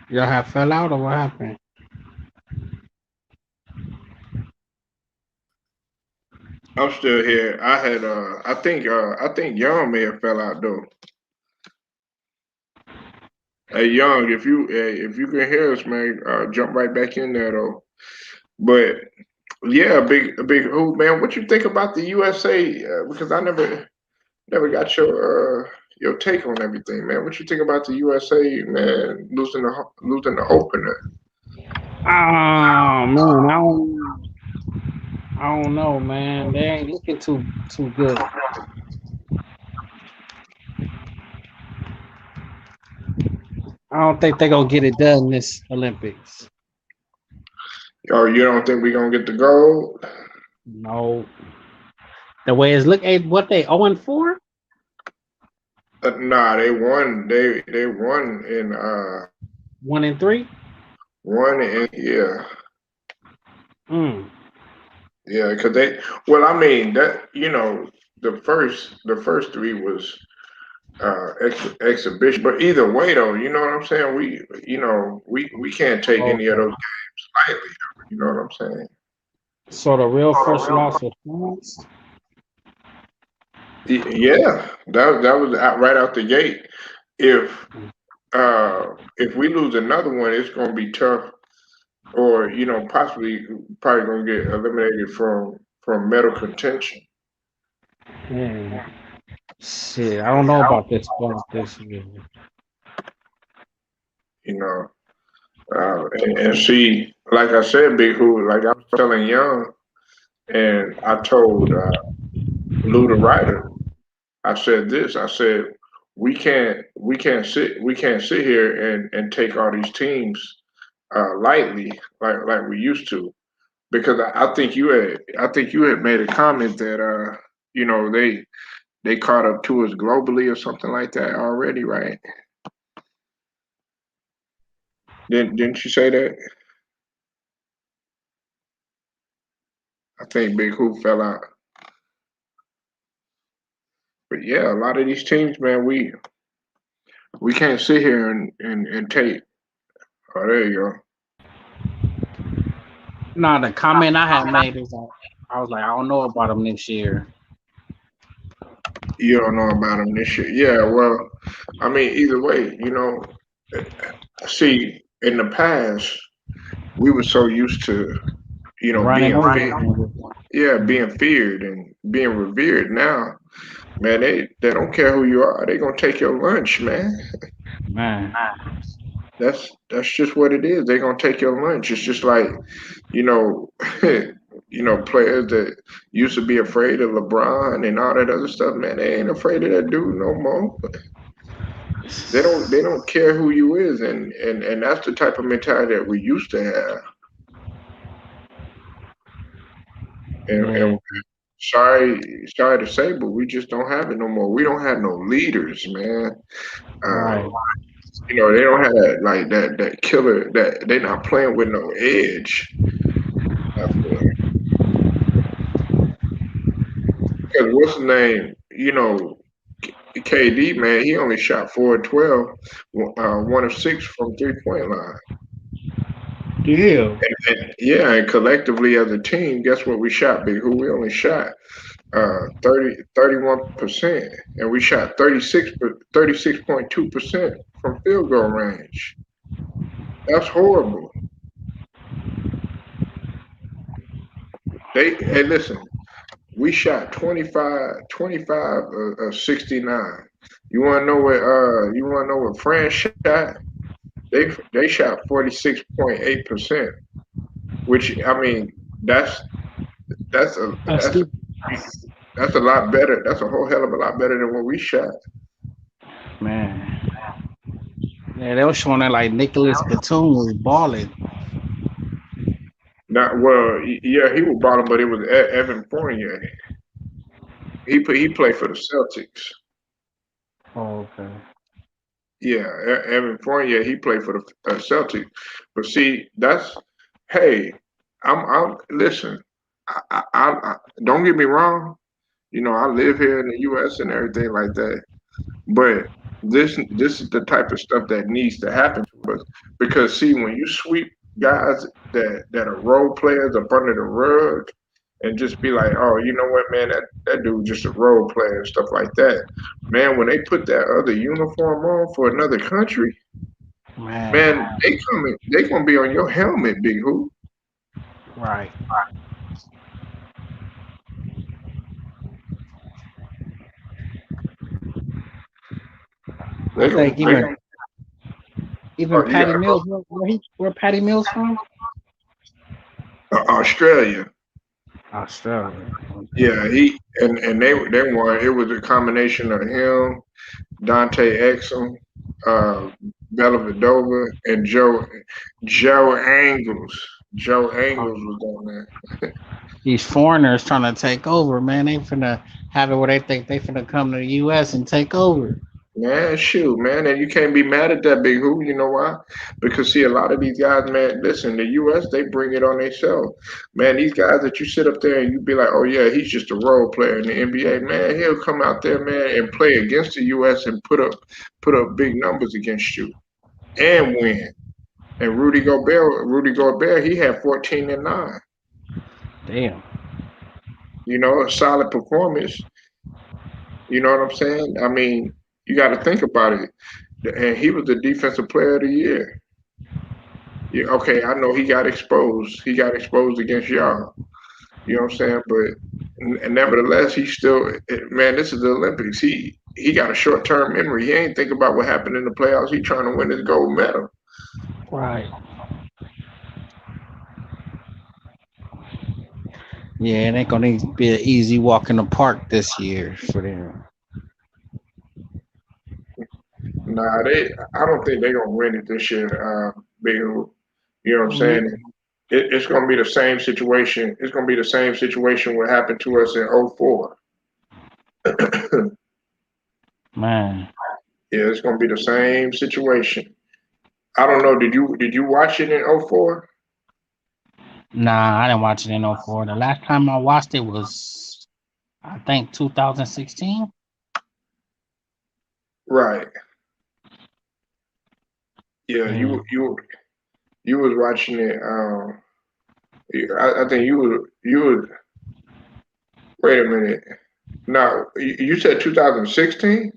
Y'all have fell out or what happened? I'm still here. I think Young may have fell out though. Hey Young, if you can hear us, man, jump right back in there though. But yeah, a big hoop, man. What you think about the USA? Because I never got your take on everything, man. What you think about the USA, man, losing the opener? Oh man, I don't know, man. They ain't looking too good. I don't think they're gonna get it done this Olympics. Or you don't think we're gonna get the gold? No. The way it's look, hey, what they 0-4? Nah, they won. They won in 1-3? one in yeah. Mm. Yeah, because they. Well, I mean that the first three was exhibition, but either way though, you know what I'm saying. We can't take any of Okay. those games lightly. You know what I'm saying? So the real first loss was France. Yeah, that was right out the gate. If if we lose another one, it's gonna be tough, or possibly probably gonna get eliminated from medal contention. Yeah. Shit, I don't know about this sport this year. You know, and see, like I said, Big Who, like I was telling Young, and I told Lou the writer, I said this. I said we can't sit here and take all these teams lightly like we used to, because I think you had made a comment that they caught up to us globally or something like that already, right? Didn't you say that? I think Big Hoop fell out. But yeah, a lot of these teams, man, we can't sit here and take. Oh, there you go. No, the comment I had made is I was like, I don't know about them this year. You don't know about them this year. Yeah, well, I mean, either way, see, in the past, we were so used to, Running being over feared. them. Yeah, Mm, being feared and being revered. Now, man, they don't care who you are. They gonna take your lunch, man. man. That's just what it is. They gonna take your lunch. It's just like, you know, players that used to be afraid of LeBron and all that other stuff, man, they ain't afraid of that dude no more. They don't care who you is, and that's the type of mentality that we used to have. And Yeah, sorry to say, but we just don't have it no more. We don't have no leaders, man. Uh, right. they don't have that like that killer that they're not playing with no edge. Because what's the name? KD, man, he only shot 4 of 12, 1 of 6 from 3-point line. Yeah. Yeah, and collectively as a team, guess what we shot, Big Who? We only shot 31%, and we shot 36.2% from field goal range. That's horrible. Hey, listen, we shot 25 of 69. You wanna know what France shot? They shot 46.8%, which I mean that's that's a That's that's a stupid. that's a lot better. That's a whole hell of a lot better than what we shot. Man. Yeah, they were showing that like Nicholas Batum was balling. Not well, yeah, he was bottom, but it was Evan Fournier. He played for the Celtics. Oh, okay. Yeah, Evan Fournier, he played for the Celtics. But see, hey, I'm listen. I don't get me wrong. I live here in the U.S. and everything like that. But this is the type of stuff that needs to happen to us because see, when you sweep guys that are role players up under the rug and just be like, oh, you know what, man, that dude just a role player and stuff like that. Man, when they put that other uniform on for another country, Man. man, they gonna be on your helmet, Big Who. Right. I They gonna think they, even oh, you Patty gotta go Mills, where Patty Mills from? Australia. Australia. Okay. Yeah, and they won. It was a combination of him, Dante Exum, uh, Bella Vedova, and Joe Angles. Joe Angles Um, was on there. these foreigners trying to take over, man. They finna have it where they think they finna come to the U.S. and take over. Man, shoot, man, and you can't be mad at that, Big Who. You know why? Because see, a lot of these guys, man, listen, the U.S. they bring it on themselves. Man, these guys that you sit up there and you be like, oh yeah, he's just a role player in the NBA. Man, he'll come out there, man, and play against the U.S. and put up big numbers against you and win. And Rudy Gobert, he had 14 and 9. Damn. A solid performance. You know what I'm saying? I mean, you got to think about it. And he was the defensive player of the year. Yeah, okay, I know he got exposed. He got exposed against y'all. You know what I'm saying? But nevertheless, he still, man, this is the Olympics. He got a short term memory. He ain't think about what happened in the playoffs. He trying to win his gold medal. Right. Yeah, it ain't gonna be an easy walk in the park this year for them. Nah, I don't think they're gonna win it this year. Big, you know what I'm Mm, saying? It's gonna be the same situation. It's gonna be the same situation what happened to us in '04. Yeah, man. it's gonna be the same situation. I don't know. Did you watch it in '04? Nah, I didn't watch it in '04. The last time I watched it was, I think, 2016. Right. Yeah, Yeah. you was watching it. I think you was. Wait a minute. No, you said 2016.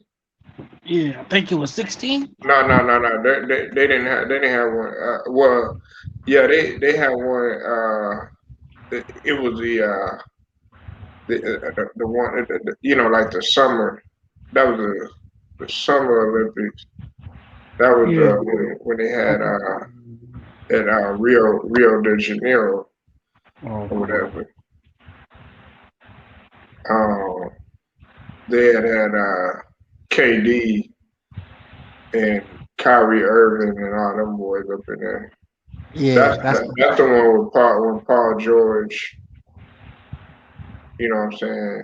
Yeah, I think it was 16. No. They didn't have one. Well, yeah, they had one. It was the one like the summer. That was the Summer Olympics. That was Yeah. when they had at Rio de Janeiro or Okay. whatever. Um, they had KD and Kyrie Irving and all them boys up in there. Yeah, That's the one with Paul George. You know what I'm saying?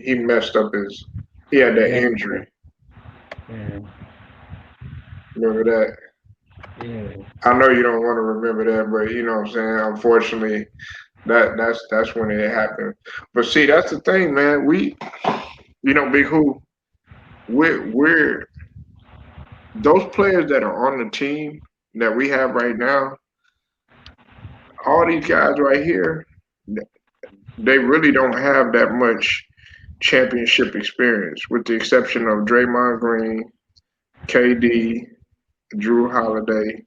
He messed up his. He had that yeah, injury. yeah, Remember that? yeah, I know you don't want to remember that, but you know what I'm saying. Unfortunately, that's when it happened. But see, that's the thing, man. Big who we're those players that are on the team that we have right now. All these guys right here, they really don't have that much championship experience, with the exception of Draymond Green, KD, Drew Holiday,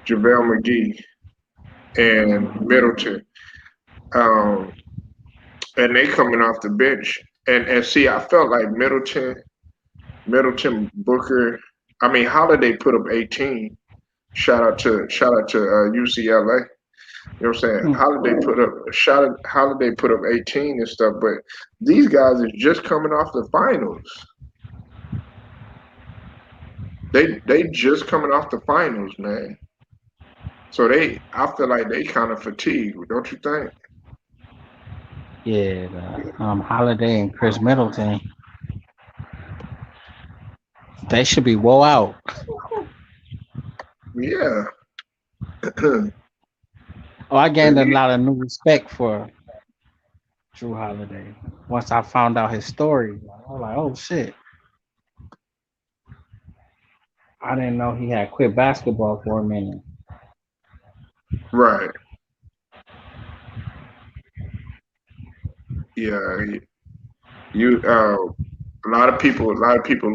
JaVale McGee, and Middleton. Um, and they coming off the bench. And see, I felt like Middleton, Booker. I mean, Holiday put up 18. Shout out to UCLA. You know what I'm saying? mm, Holiday put up 18 and stuff, but these guys is just coming off the finals. They just coming off the finals, man. So I feel like they kind of fatigued, don't you think? yeah. Holiday and Chris Middleton, they should be woe out. Yeah. Oh, I gained a lot of new respect for Drew Holiday once I found out his story. I was like, oh shit, I didn't know he had quit basketball for a minute. Right. Yeah. You a lot of people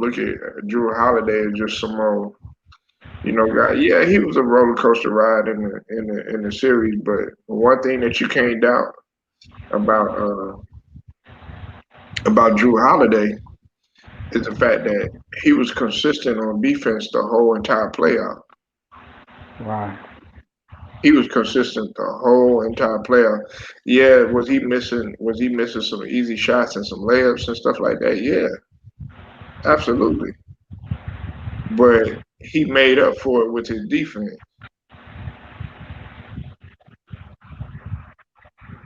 look at Drew Holiday as just some old, guy. Yeah, he was a roller coaster ride in the series, but one thing that you can't doubt about Drew Holiday is the fact that he was consistent on defense the whole entire playoff. Right. He was consistent the whole entire playoff. Yeah, was he missing some easy shots and some layups and stuff like that? Yeah, absolutely. But he made up for it with his defense.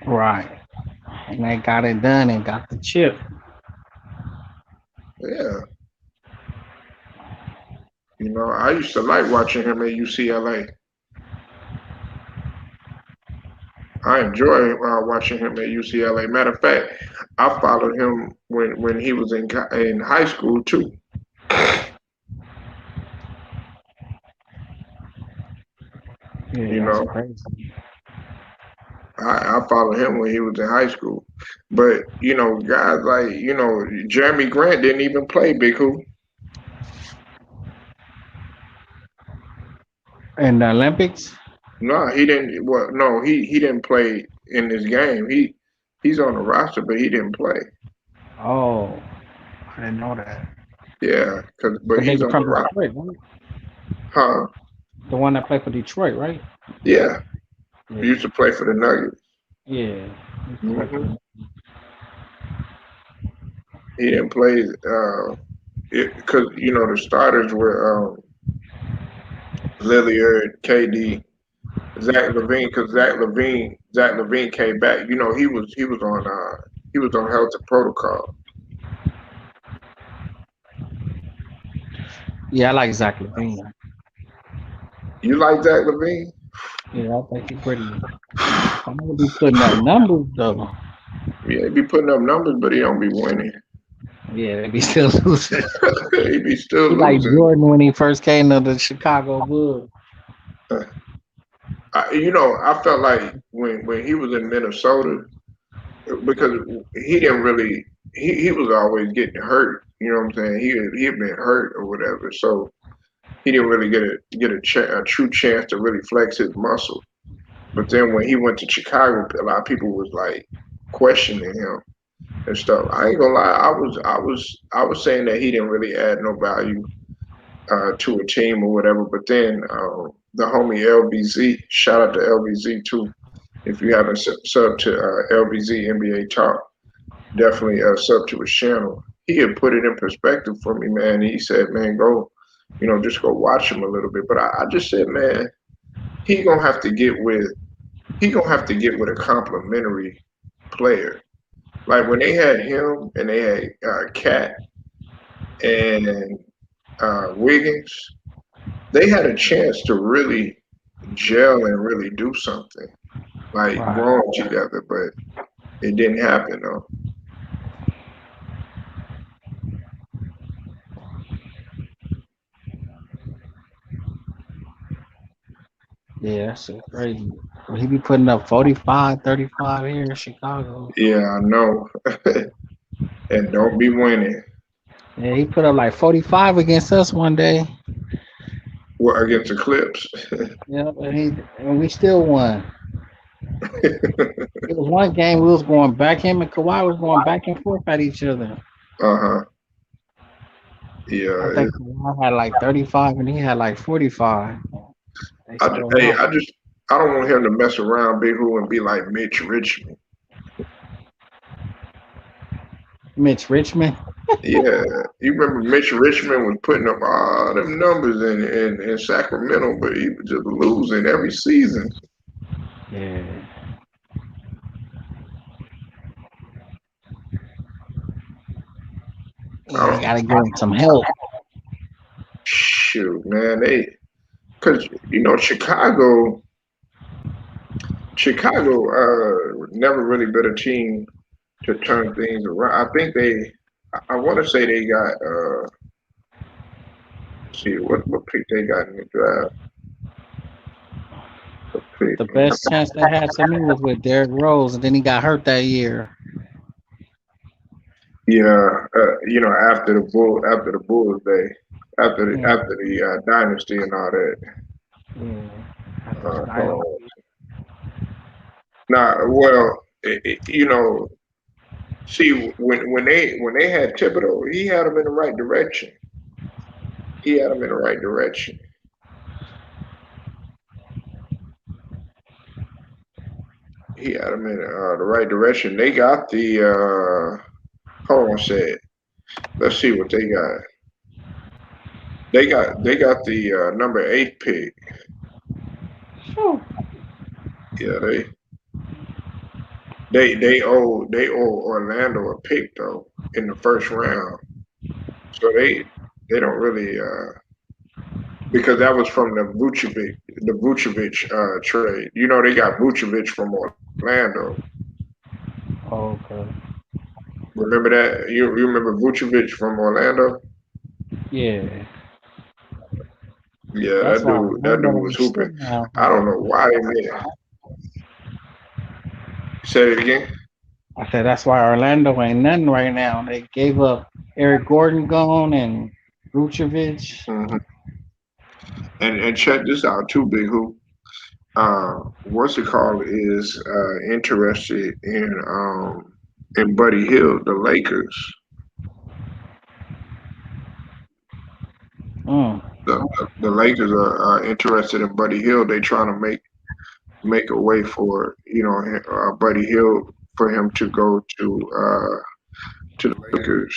Right. And they got it done and got the chip. Yeah. I used to like watching him at UCLA. I enjoy watching him at UCLA. Matter of fact, I followed him when he was in high school too. Yeah, You that's know, crazy. I followed him when he was in high school. But guys like Jeremy Grant didn't even play Big Who. In the Olympics? No, he didn't. Well, no, he didn't play in this game. He's on the roster, but he didn't play. Oh, I didn't know that. Yeah, but The he's nigga on the from roster, Detroit, right? huh? The one that played for Detroit, right? Yeah, he Yeah. used to play for the Nuggets. Yeah. He used to play for hmm the He didn't play because the starters were Lillard, KD, Zach Levine. Because Zach Levine came back. He was on health and protocol. Yeah, I like Zach Levine. You like Zach Levine? Yeah, I think he's pretty. I'm gonna be putting up numbers though. Yeah, he be putting up numbers, but he don't be winning. Yeah, they be still losing. He be still He like losing. Jordan when he first came to the Chicago Bulls. I felt like when he was in Minnesota, because he didn't really he was always getting hurt. You know what I'm saying? He had been hurt or whatever, so he didn't really get a true chance to really flex his muscle. But then when he went to Chicago, a lot of people was like questioning him and stuff. I ain't gonna lie, I was saying that he didn't really add no value to a team or whatever. But then the homie LBZ, shout out to LBZ too. If you haven't subbed to LBZ NBA Talk, definitely sub to his channel. He had put it in perspective for me, man. He said, "Man, go, just go watch him a little bit." But I just said, "Man, he gonna have to get with he gonna have to get with a complimentary player. Like when they had him and they had Cat and Wiggins, they had a chance to really gel and really do something like Right. growing together, but it didn't happen though. Yeah, that shit crazy. Well, he be putting up 45, 35 here in Chicago. Yeah, I know. And don't be winning. Yeah, he put up like 45 against us one day. Well, against the Clips. Yeah, and we still won. It was one game we was going back. Him and Kawhi was going back and forth at each other. Uh-huh. I Yeah. think Kawhi had like 35 and he had like 45. They still Hey, lost. I don't want him to mess around, Big Who, and be like Mitch Richmond. Mitch Richmond. Yeah, you remember Mitch Richmond was putting up all them numbers in Sacramento, but he was just losing every season. Yeah. I Yeah, they don't gotta give him some help. shoot, man. Because Chicago, never really been a team to turn things around. I think I want to say they got, see what pick they got in the draft. What pick? The best chance they had to me was with Derrick Rose, and then he got hurt that year. Yeah, after the Bulls day, Yeah. after the dynasty and all that. Yeah. After the Uh, dynasty. nah, well, see when they had Thibodeau, he had them in the right direction. He had them in the right direction. He had them in the right direction. They got the hold on, said. Let's see what they got. They got the number 8 pick. Phew. Yeah, they owe Orlando a pick though in the first round. So they don't really because that was from the Vucevic trade. They got Vucevic from Orlando. Oh, okay. Remember that? You remember Vucevic from Orlando? Yeah. Yeah, That's why that dude Orlando was ain't shit hooping. now. I don't know why they made it. Say it again. I said that's why Orlando ain't nothing right now. They gave up Eric Gordon gone and Vucevic. Hmm. And check this out too, Big Who. What's it called is interested in Buddy Hill, the Lakers. Mm. The Lakers are interested in Buddy Hill. They trying to make a way for Buddy Hill for him to go to the Lakers.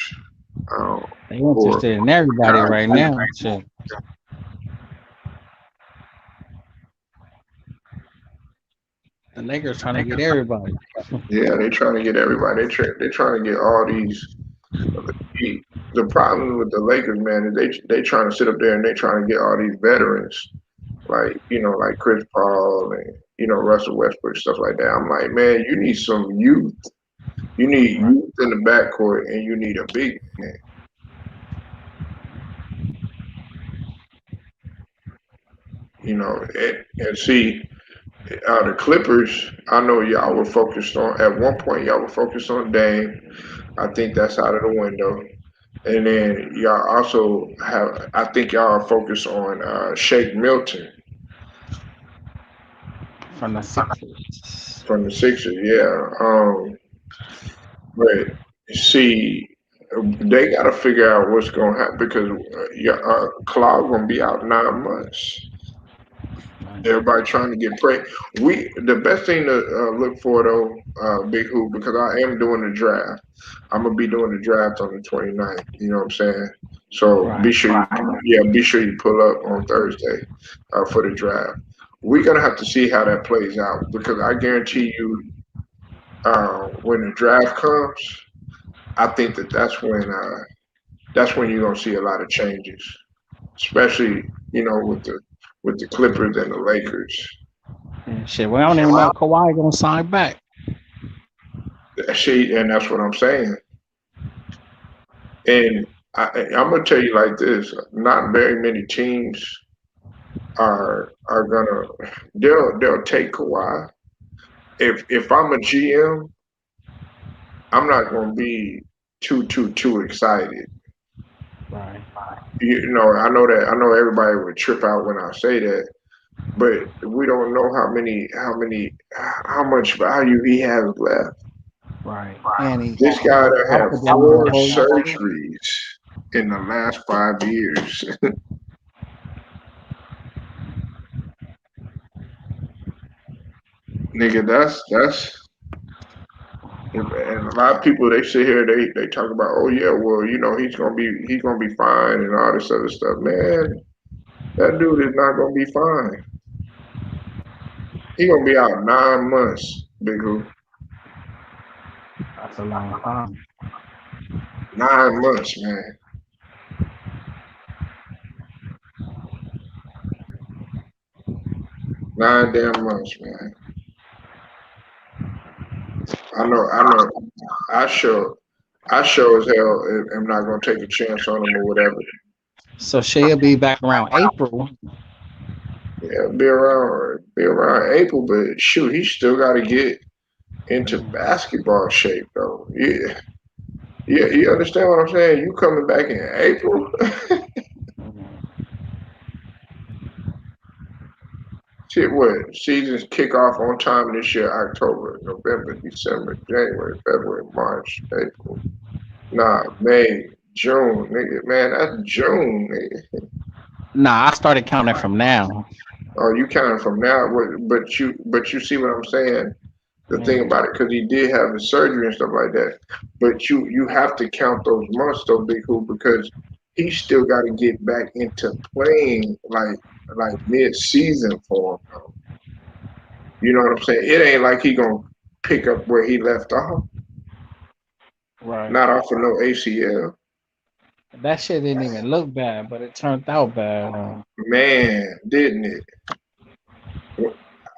Uh, They for interested in everybody right now. Shit. The Lakers trying to get everybody. yeah, they trying to get everybody. They trying to get all these. The problem with the Lakers, man, is they trying to sit up there and they trying to get all these veterans, like Chris Paul and Russell Westbrook, stuff like that. I'm like, man, you need some youth. You need youth in the backcourt, and you need a big man. And see, the Clippers. I know y'all were focused on at one point. Y'all were focused on Dame. I think that's out of the window. And then y'all also have. I think y'all are focused on Shake Milton From the Sixers. from the Sixers. Yeah. But see, they got to figure out what's going to happen because Claude going to be out 9 months. Everybody trying to get prey. The best thing to look for though, Big Hoop, because I am doing the draft. I'm gonna be doing the draft on the 29th. You know what I'm saying? So Right. be sure you pull up on Thursday for the draft. We're gonna have to see how that plays out because I guarantee you, when the draft comes, I think that's when you're gonna see a lot of changes, especially with the Clippers and the Lakers. And shit, we don't even know if Kawhi gonna sign back. See, and that's what I'm saying. And I'm gonna tell you like this: not very many teams are gonna they'll take Kawhi. If I'm a GM, I'm not gonna be too excited. Right. I know everybody would trip out when I say that, but we don't know how much value he has left. Right. And he This guy that out had for them the four whole surgeries in the last 5 years. Nigga, that's and a lot of people they sit here they talk about, oh yeah, well, he's gonna be fine and all this other stuff. Man, that dude is not gonna be fine. He gonna be out 9 months, big who. That's a long time. 9 months, man. 9 damn months, man. I know. I sure, I sure as hell am not gonna take a chance on him or whatever. So she'll be back around April. Yeah, be around April, but shoot, he still got to get into basketball shape though. Yeah, yeah, you understand what I'm saying? You coming back in April? Shit, what? Seasons kick off on time this year: October, November, December, January, February, March, April. Nah, May, June, nigga. Man, that's June, nigga. Nah, I started counting from now. Oh, you counting from now? But you see what I'm saying? The thing Yeah. about it, because he did have the surgery and stuff like that. But you have to count those months though, Big Hoop, because he still got to get back into playing like mid season for him. Though. You know what I'm saying? It ain't like he gonna pick up where he left off. Right. Not off of no ACL. That shit didn't even look bad, but it turned out bad. Man, didn't it?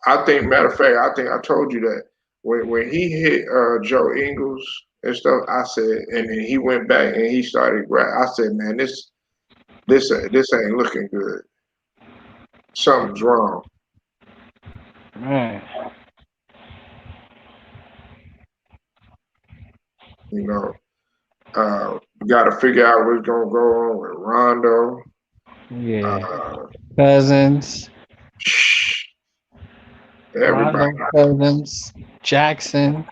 I think, matter of fact, I think I told you that when he hit Joe Ingles and stuff, I said, and then he went back and he started. I said, man, this ain't looking good. Something's wrong. Man. You know, got to figure out what's gonna go on with Rondo. Yeah. Uh, Cousins, everybody. Rondo Cousins, Jackson.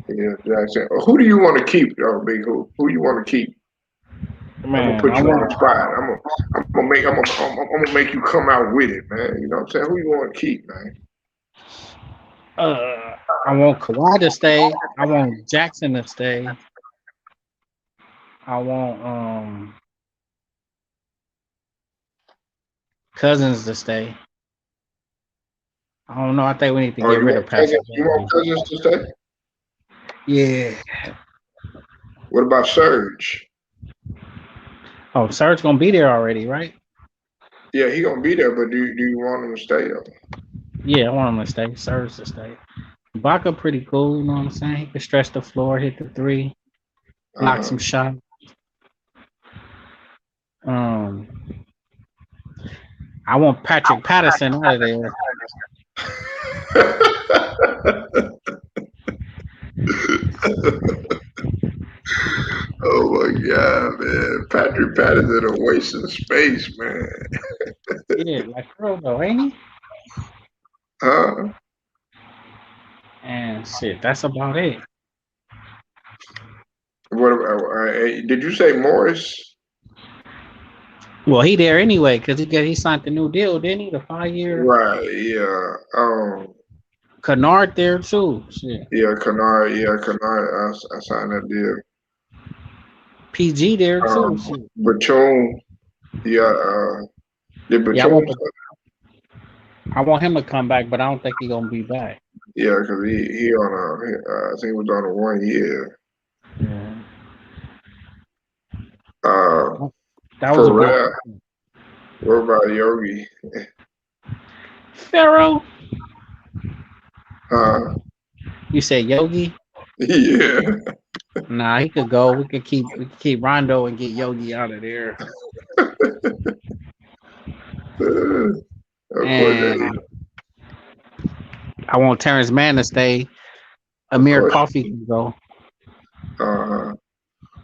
Yeah, Jackson. Who do you want to keep, Big Who? Who you want to keep? I'm gonna Man, put I you on want the spot. I'm gonna make you come out with it, man. You know what I'm saying? Who you want to keep, man? I want Kawhi to stay. I want Jackson to stay. I want Cousins to stay. I don't know. I think we need to Oh, get rid of Patrick You want Beverly. Cousins to stay? Yeah. What about Serge? Oh, Serge gonna be there already, right? Yeah, he gonna be there, but do you want him to stay? Yeah, I want him to stay. Serge to stay. Ibaka pretty cool, you know what I'm saying? He can stretch the floor, hit the three, block Uh-huh. some shots. Um, I want Patrick Patterson out of there. Oh my God, man! Patrick Patterson a waste of space, man. Yeah, like for real though, ain't he? Huh? And shit, that's about it. What? Did you say Morris? Well, he there anyway because he signed the new deal, didn't he? The 5 year. Right, yeah. Kennard there too. Shit. Kennard, I signed that deal. PG there too. Shit. Batum, yeah, did Yeah, Batum, I want him to come back, but I don't think he gonna be back. yeah, because he on I think he was on a 1 year. Yeah. Uh, That was a good Pharrell, what about Yogi? Pharaoh. Uh, You said Yogi? yeah. Nah, he could go. We could keep Rondo and get Yogi out of there. Of course, And I want Terrence Mann to stay. Amir course. Coffee can go. Uh,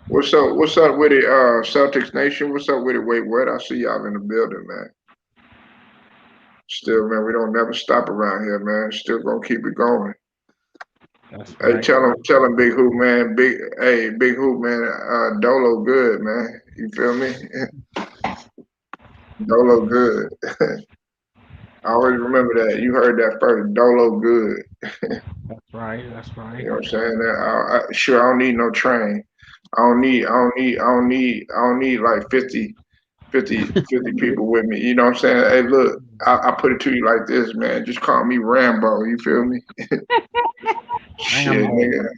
what's up? What's up with it? Celtics Nation. What's up with it? Wait, what? I see y'all in the building, man. Still, man, we don't never stop around here, man. Still gonna keep it going. That's Hey, right. tell him, Big Hoop, man. Big Hoop, man. Dolo good, man. You feel me? Dolo good. I always remember that. You heard that first. Dolo good. That's right. That's right. You know what I'm saying? Sure, I don't need no train. I don't need like 50 people with me. You know what I'm saying? Hey, look, I put it to you like this, man. Just call me Rambo. You feel me? Shit, Rambo.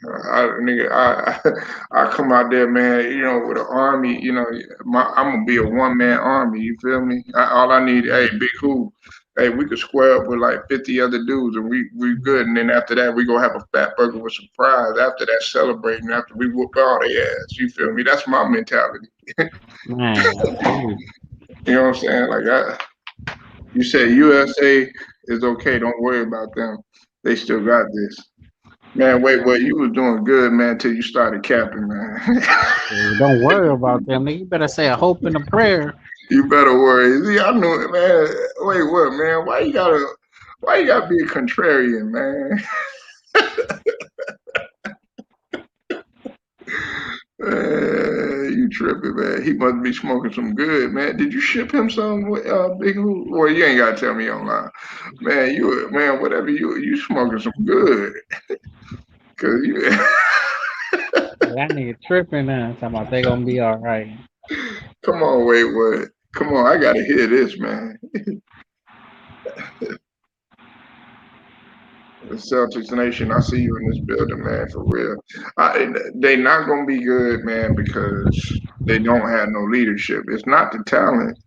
I come out there, man. You know, with an army. You know, I'm gonna be a 1-man army. You feel me? All I need, hey, Big Who, hey, we could square up with like 50 other dudes, and we good. And then after that, we gonna have a fat burger with some fries. After that, celebrating. After we whoop all their ass. You feel me? That's my mentality. Man, I tell you. You know what I'm saying? You said USA is okay. Don't worry about them. They still got this. Man, wait, you was doing good, man, till you started capping, man. Don't worry about them. Nigga. You better say a hope and a prayer. You better worry. See, I knew it, man. Wait, what, man? Why you gotta be a contrarian, man? Man, you tripping, man. He must be smoking some good, man. Did you ship him some Big Who? Well, you ain't gotta tell me online. Man, whatever you smoking some good. Cause you That nigga tripping now. Talking about they gonna be all right. come on, wait, what? Come on, I gotta hear this, man. The Celtics Nation, I see you in this building, man, for real. They not gonna be good, man, because they don't have no leadership. It's not the talent;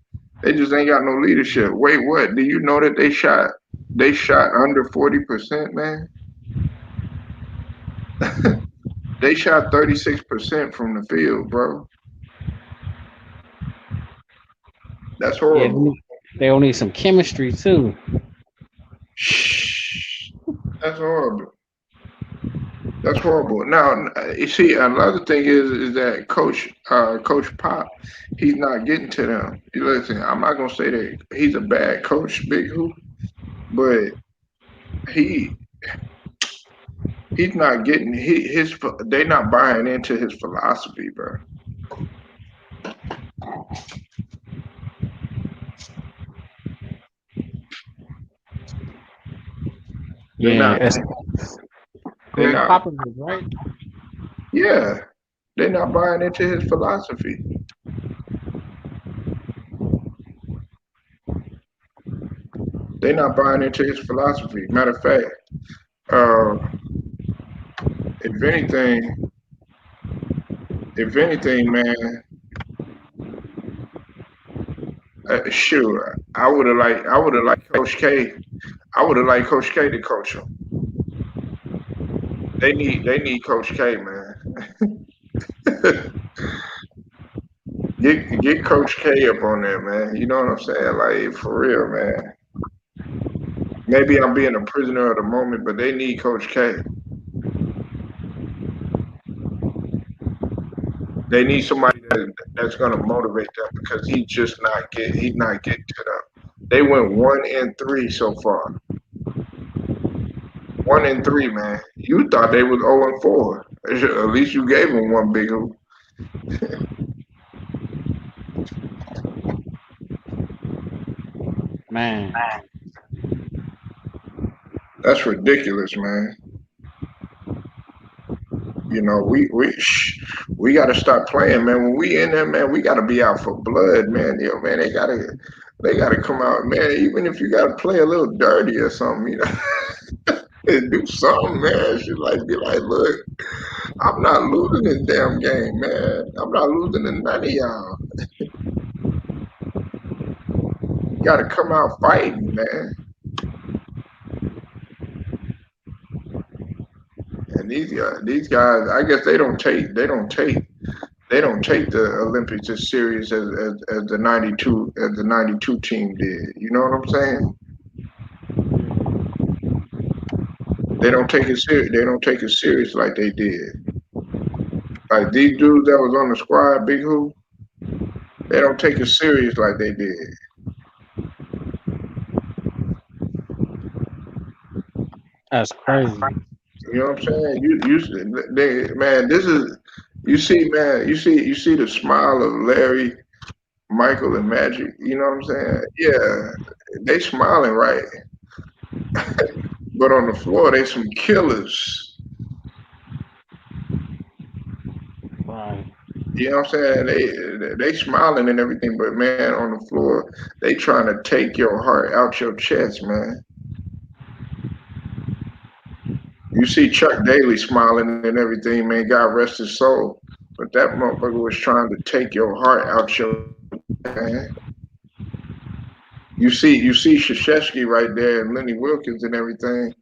they just ain't got no leadership. Wait, what? Do you know that they shot under 40%, man? They shot 36% from the field, bro. That's Yeah, horrible. they don't need some chemistry too. Shh. That's horrible. That's horrible. Now, you see, another thing is that Coach Pop, he's not getting to them. You listen, I'm not gonna say that he's a bad coach, Big Who, but he he's not getting his. They not buying into his philosophy, bro. They Yeah, not. it's They Greg not. Popovich, right? Yeah, they not buying into his philosophy. They not buying into his philosophy. Matter of fact, uh, if anything, man, sure, I would have liked Coach K. I would have liked Coach K to coach them. They need Coach K, man. Get Coach K up on there, man. You know what I'm saying? Like for real, man. Maybe I'm being a prisoner of the moment, but they need Coach K. They need somebody that's gonna motivate them because he's not getting to them. They went 1-3 so far. 1-3, man. You thought they was 0-4. At least you gave them one big hoop. Man, That's ridiculous, man. You know, we got to stop playing, man. When we in there, man, we got to be out for blood, man. You know, man, they gotta come out, man. Even if you got to play a little dirty or something, you know, do something, man. She like be like, look, I'm not losing this damn game, man. I'm not losing to none of y'all. You got to come out fighting, man. And these guys, I guess they don't take the Olympics as serious as the '92 team did. You know what I'm saying? They don't take it serious. They don't take it serious like they did. Like these dudes that was on the squad, Big Who, they don't take it serious like they did. that's crazy. You know what I'm saying? Man, this is you see, man. You see the smile of Larry, Michael, and Magic. You know what I'm saying? Yeah, they smiling right, but on the floor they some killers. Right. You know what I'm saying? They smiling and everything, but man, on the floor, they trying to take your heart out your chest, man. You see Chuck Daly smiling and everything, man. God rest his soul, but that motherfucker was trying to take your heart out your chest, man. You see Shashesky right there and Lenny Wilkins and everything.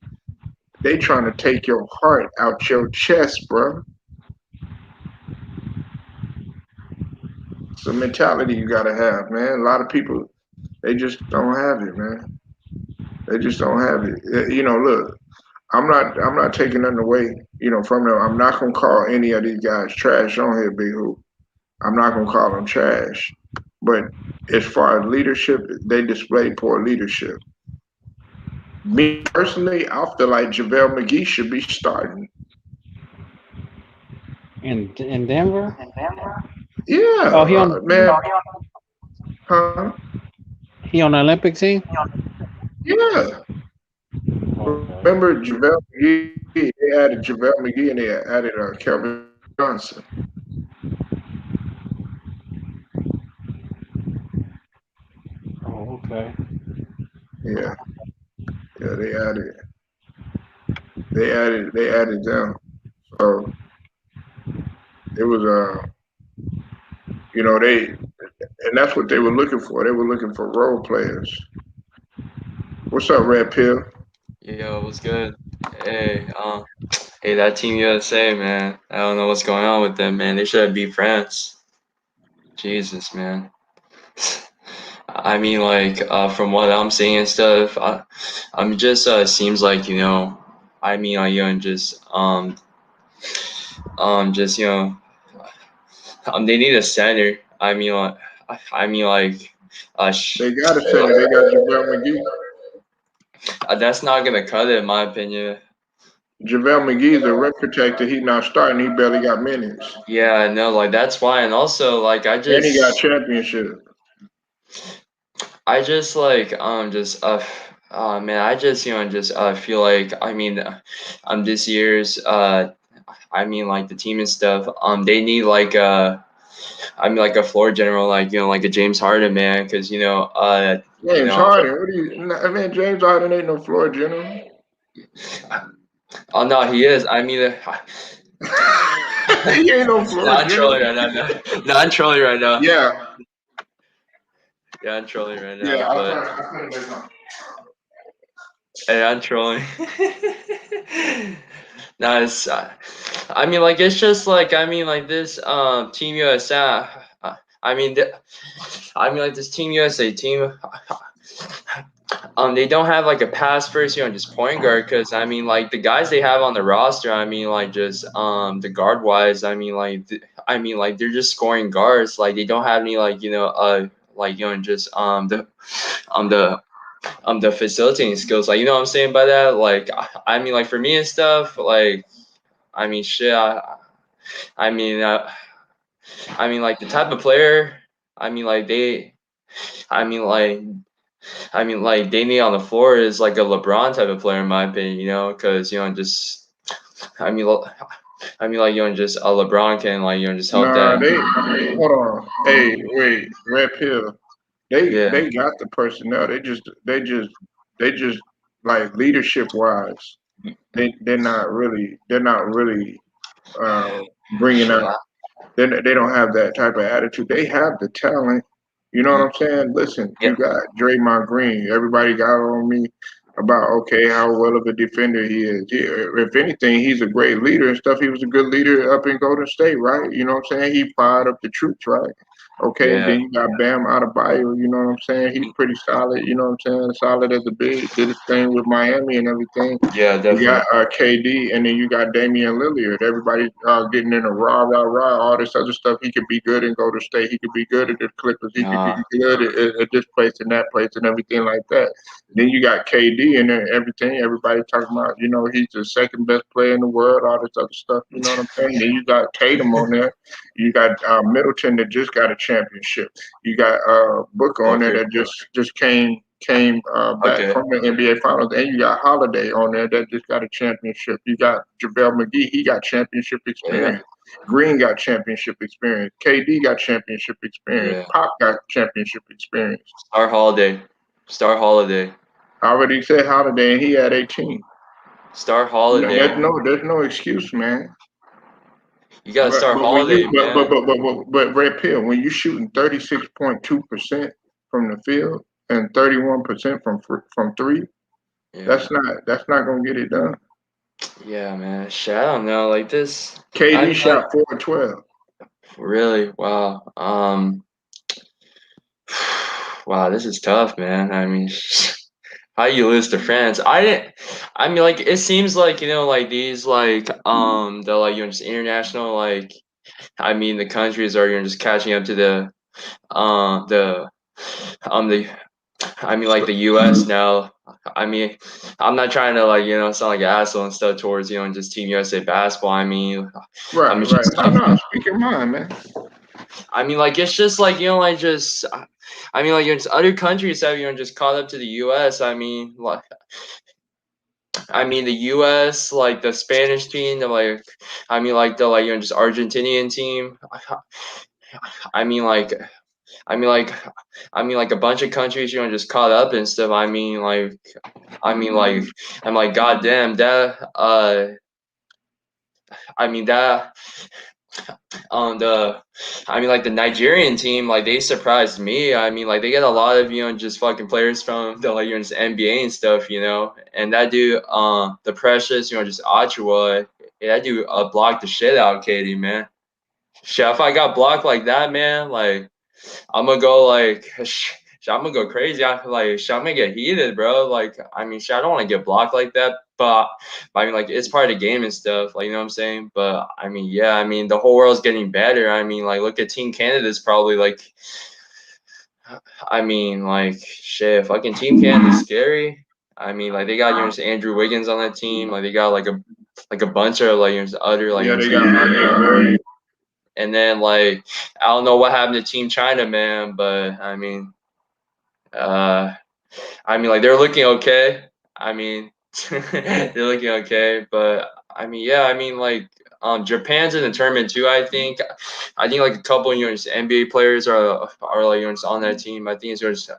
They trying to take your heart out your chest, bro. It's a mentality you gotta have, man. A lot of people they just don't have it, man. They just don't have it. You know, look, I'm not taking nothing away, from them. I'm not gonna call any of these guys trash on here, Big Hoop. I'm not gonna call them trash. But as far as leadership, they display poor leadership. Me personally, I feel like JaVale McGee should be starting. In Denver? Yeah, Oh, he on man, huh? he on the Olympic team? Yeah. Okay. Remember JaVale McGee? They added JaVale McGee and they added Kelvin Johnson. Oh, okay. Yeah, yeah, they added them. So it was and that's what they were looking for. They were looking for role players. What's up, Red Pill? Yo, what's good? Hey, hey, that Team USA, man. I don't know what's going on with them, man. They should have beat France. Jesus, man. I mean, like, from what I'm seeing and stuff, I'm just seems like I mean, like, just they need a center. I mean, like, They got a center. They got JaVale McGee. that's not gonna cut it, in my opinion. JaVale McGee is a rim protector. He not starting. He barely got minutes. Yeah, no, like that's why, and also like And he got championship. I just like just man, I just just feel like this year's I mean like the team and stuff they need like like a floor general, like like a James Harden, man, because you James know Harden. What do you? Man, James Harden ain't no floor general. oh no, he is. I mean He ain't no floor no, I'm general. trolling right now. No, no, I'm trolling right now. Yeah, Yeah, I'm trolling right yeah. now, I but couldn't make no. hey, I'm trolling. No, it's I mean like it's just like like this Team USA. I mean th- I mean like this Team USA team. They don't have like a pass first, just point guard, because I mean like the guys they have on the roster. I mean like just the guard wise. I mean like they're just scoring guards. Like they don't have any like like just the the facilitating skills. Like what I'm saying by that. Like I mean like for me and stuff. Like I mean shit. I mean I mean like the type of player. I mean like they. I mean like I mean, like Danny on the floor is like a LeBron type of player in my opinion, because just I mean, like just a LeBron can like just help Nah, that. they hold on. Hey, wait, Red Pill. Yeah, They got the personnel. They just like leadership wise. They're not really bringing shit. out. They don't have that type of attitude. They have the talent. You know what I'm saying? Listen, Yeah, you got Draymond Green. Everybody got on me about okay how well of a defender he is. If anything, he's a great leader and stuff. He was a good leader up in Golden State, right? You know what I'm saying? He fired up the troops, right? Okay, yeah, then you got Bam Adebayo. You know what I'm saying? He's pretty solid. You know what I'm saying? Solid as a big. Did his thing with Miami and everything. yeah, You got definitely. KD, and then you got Damian Lillard. Everybody getting in a rah, rah, rah, all this other stuff. He could be good and go to state. He could be good at the Clippers. He could be Nah, good at this place and that place and everything like that. Then you got KD and then everything. Everybody talking about, he's the second best player in the world, all this other stuff. You know what I'm saying? Then you got Tatum on there. You got Middleton that just got a championship. You got Booker on there Booker. that just came back Okay. from the NBA Finals, and you got Holiday on there that just got a championship. You got JaVale McGee, he got championship Yeah, experience. Green got championship experience. KD got championship experience. yeah. Pop got championship experience. Star Holiday. Star Holiday. I already said Holiday, and he had 18. Star No, Holiday. there's no excuse, man. You got Star But when Holiday, you man. but Red Pill, when you shooting 36.2% from the field and 31% from three, Yeah, that's not gonna get it done. yeah, man. Shit, I don't know. Like this. I KD mean, like, shot 4 of 12. really, wow. Wow, this is tough, man. I mean, how you lose to France? I didn't. I mean, like, it seems like like these, like, the like just international, like, I mean, the countries are just catching up to the the I mean, like the U.S. now. I mean, I'm not trying to like sound like an asshole and stuff towards just Team USA basketball. I mean, Right, it's right. just No, tough. no. Speak your mind, man. I mean, like it's just like like just. I mean, like it's other countries have just caught up to the U.S. I mean the U.S. like the Spanish team, the like, I mean like the like just Argentinian team. I mean like I mean like I mean like a bunch of countries just caught up and stuff. I mean like I'm like goddamn that I mean that the I mean like the Nigerian team, like they surprised me. I mean like they get a lot of just fucking players from the like just NBA and stuff, and that dude the Precious, just Achua, that dude blocked the shit out of Katie, man. Shit, if I got blocked like that, man, like I'm gonna go like I'm gonna go crazy. I feel like I'm gonna get heated, bro. Like I mean, I don't want to get blocked like that, but I mean, like it's part of the game and stuff. Like you know what I'm saying? But I mean, yeah, I mean the whole world's getting better. I mean, like look at Team Canada's probably like. I mean, like shit, fucking Team Canada's scary. I mean, like they got Andrew Wiggins on that team. Like they got like a bunch of like other like Yeah, they got NBA RJ players. Barrett. And then like I don't know what happened to Team China, man, but uh, I mean like they're looking okay. I mean they're looking okay, but I mean yeah, I mean like Japan's in the tournament too. I think like a couple just NBA players are like just on that team. I think there's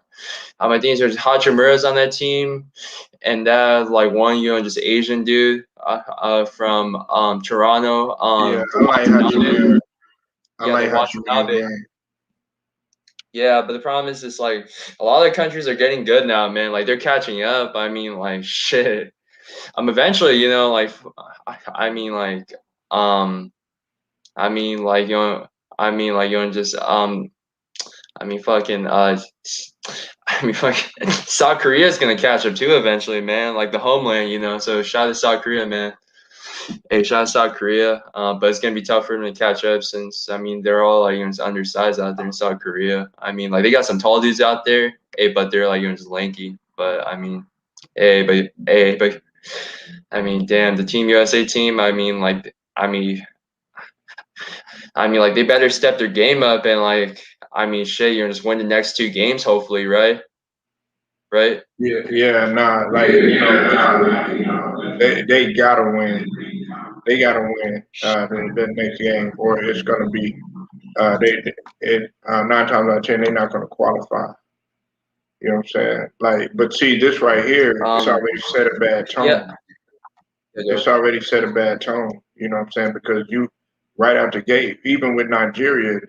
Hachimura's on that team, and that like one just Asian dude from Toronto, Yeah, the I like Watanabe. Hachimura. I Yeah, the like Hachimura's Watanabe. game. Yeah, but the problem is, like a lot of countries are getting good now, man. Like they're catching up. I mean, like shit. Eventually, like I mean, like um, I mean, like just I mean, fucking I mean, fucking South Korea is gonna catch up too eventually, man. Like the homeland, So shout out to South Korea, man. Hey, shout out to South Korea. But it's gonna be tough for them to catch up since I mean they're all like undersized out there in South Korea. I mean, like they got some tall dudes out there, hey, but they're like just lanky. But I mean, but I mean, damn, the Team USA team. I mean, like they better step their game up and like I mean, shit, just win the next two games, hopefully, right? right? Yeah, nah, like listen, they gotta win. They gotta win the next game, or it's gonna be nine times out of ten they're not gonna qualify. You know what I'm saying? Like, but see, this right here, it's Um, already set a bad yeah, tone. yeah, It's Joe. already set a bad tone. You know what I'm saying? Because you right out the gate, even with Nigeria,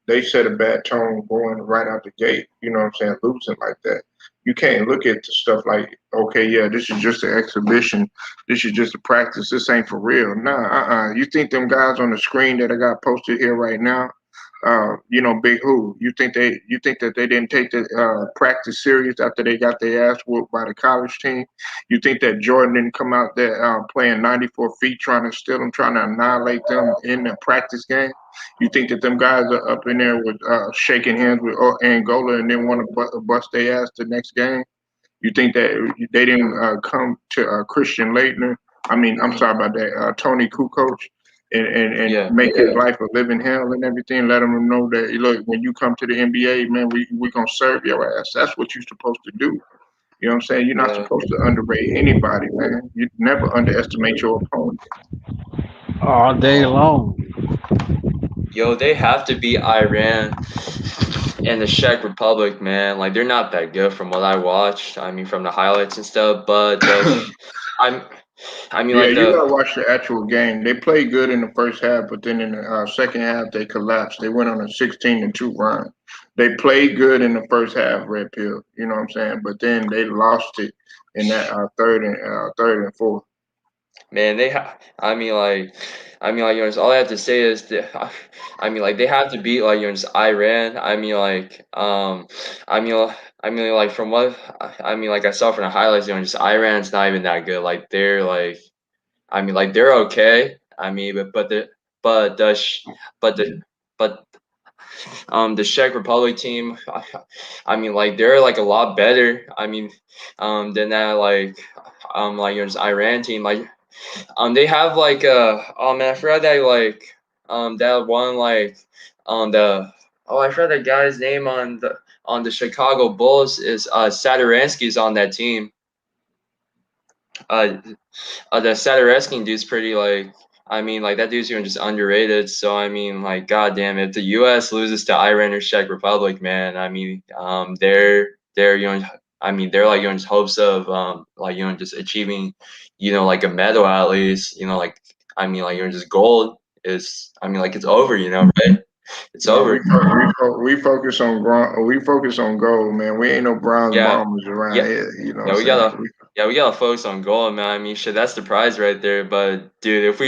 they set a bad tone going right out the gate. You know what I'm saying? Losing like that. You can't look at the stuff like, okay, yeah, this is just an exhibition. This is just a practice. This ain't for real. Nah, You think them guys on the screen that I got posted here right now, Big Who? You think that they didn't take the practice serious after they got their ass whooped by the college team? You think that Jordan didn't come out there playing 94 feet, trying to steal them, trying to annihilate them in the practice game? You think that them guys are up in there with shaking hands with Angola and then want to bust their ass the next game? You think that they didn't come to Christian Leitner? I mean, I'm sorry about that, Tony Kukoc, and Yeah, make his life a living hell and everything. Let him know that look, when you come to the NBA, man, we gonna serve your ass. That's what you're supposed to do. You know what I'm saying? You're not yeah. supposed to underrate anybody, man. You never underestimate your opponent. all day long. Yo, they have to beat Iran and the Czech Republic, man. Like they're not that good from what I watched. I mean, from the highlights and stuff. But I'm, I mean, Yeah, like you the gotta watch the actual game. They played good in the first half, but then in the second half they collapsed. They went on a 16-2 run. They played good in the first half, Red Pill. You know what I'm saying? But then they lost it in that third and fourth. man, I mean, like, all I have to say is that, I mean, like, they have to beat, like, just Iran. I mean, like, from what, I mean, like, I saw from the highlights, just Iran's not even that good. Like, they're, like, I mean, like, they're okay. I mean, but the, sh- but the, but, the Czech Republic team, I mean, like, they're, like, a lot better. I mean, than that, just Iran team. Like, they have like oh man, I forgot that that one the I forgot that guy's name on the Chicago Bulls is Sadaransky's on that team. Uh, the Sadaransky dude's pretty I mean like that dude's even just underrated. So I mean like goddamn, if the U.S. loses to Iran or Czech Republic, man, I mean they're I mean they're like just hopes of just achieving like a medal at least like I mean like just gold is I mean like it's over right it's No, over we focus on gold, man. We ain't no bronze yeah bombers around yeah here. You know what yeah I'm we saying? gotta yeah we gotta focus on goal man I mean shit that's the prize right there but dude if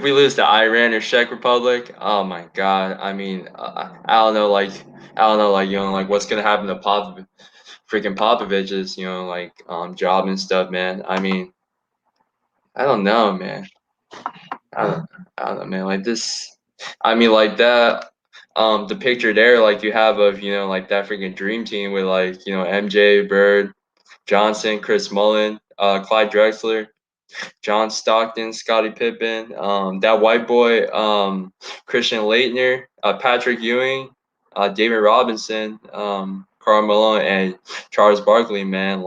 we lose to Iran or Czech Republic oh my god I mean I don't know I don't know like what's gonna happen to freaking Popovich's job and stuff man I mean I don't know man I don't, I don't know man like this I mean like that the picture there like you have of like that freaking dream team with MJ Bird Johnson, Chris Mullen, Clyde Drexler, John Stockton, Scottie Pippen, that white boy, Christian Leitner, Patrick Ewing, David Robinson, Karl Malone, and Charles Barkley, man,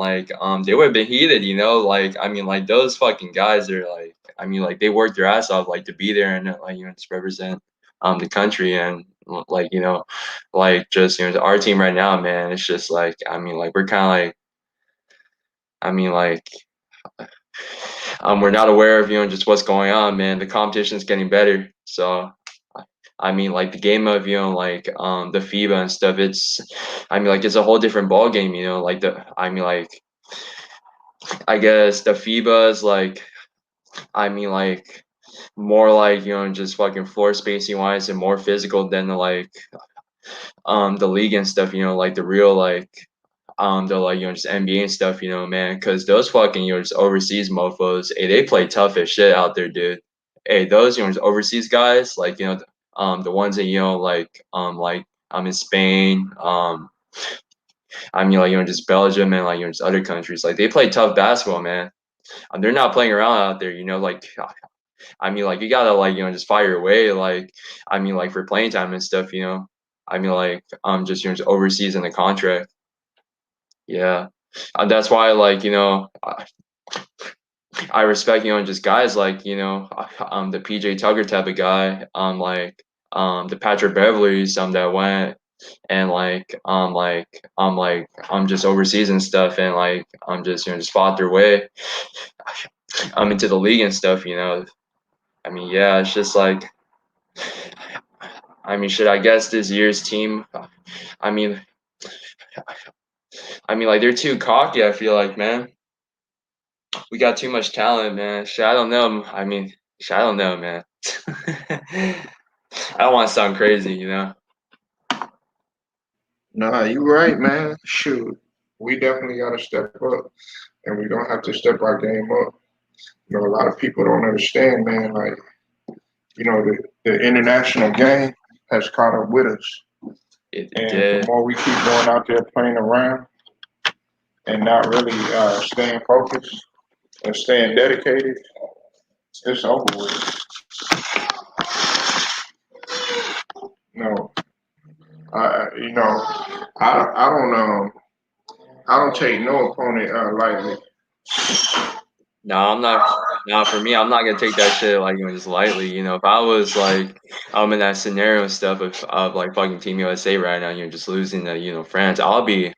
they would have been heated, like, I mean, like, those fucking guys are, like, I mean, like, they worked their ass off, like, to be there and, like, just represent, the country and, like, just, our team right now, man, it's just, like, I mean, like, we're kind of, like, I mean, like, we're not aware of just what's going on, man. The competition is getting better, so I mean, like the game of the FIBA and stuff. I mean, like it's a whole different ball game, Like I mean, like I guess the FIBA is I mean, like more like just fucking floor spacing wise and more physical than the league and stuff. Like the real the just NBA and stuff, man, because those fucking just overseas mofos, hey, they play tough as shit out there, dude. Hey, those just overseas guys, the ones that in Spain, I mean just Belgium and just other countries, like they play tough basketball, man. They're not playing around out there, I mean you gotta just fire your way, I mean for playing time and stuff, I mean just just overseas in the contract, yeah. That's why, like, I respect, just guys like, the PJ Tucker type of guy, the Patrick Beverleys, that went and just overseas and stuff, and just just fought their way into the league and stuff. I mean, yeah, it's just like, I mean, shit. I guess this year's team, I mean, like they're too cocky. I feel like, man, we got too much talent, man. Shit, I don't know. I mean, shit, I don't know, man. I don't want to sound crazy. Nah, you right, man. Shoot, we definitely got to step up, and we don't have to step our game up. A lot of people don't understand, man. Like, the international game has caught up with us, It and the did. more we keep going out there playing around and not really staying focused and staying dedicated, it's over with. No, you know, I don't I don't take no opponent lightly. No, I'm not. No, for me, I'm not gonna take that shit like just lightly. If I was like, I'm in that scenario and stuff of like fucking Team USA right now, just losing to France, I'll be,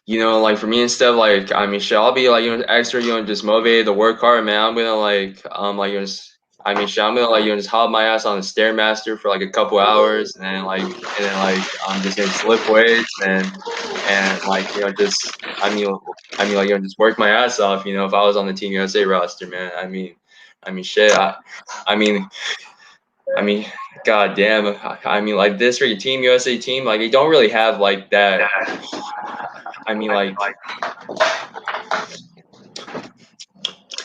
like for me and stuff, like I mean, shit, I'll be like extra, just motivated to work hard, man. I'm gonna just. I mean, shit, I'm gonna just hop my ass on the stairmaster for like a couple hours, and then I'm just gonna just lift weights and just like just work my ass off. If I was on the Team USA roster, man. Shit. I mean, I mean, god damn. I mean, like this freaking Team USA team, like they don't really have like that. I mean, like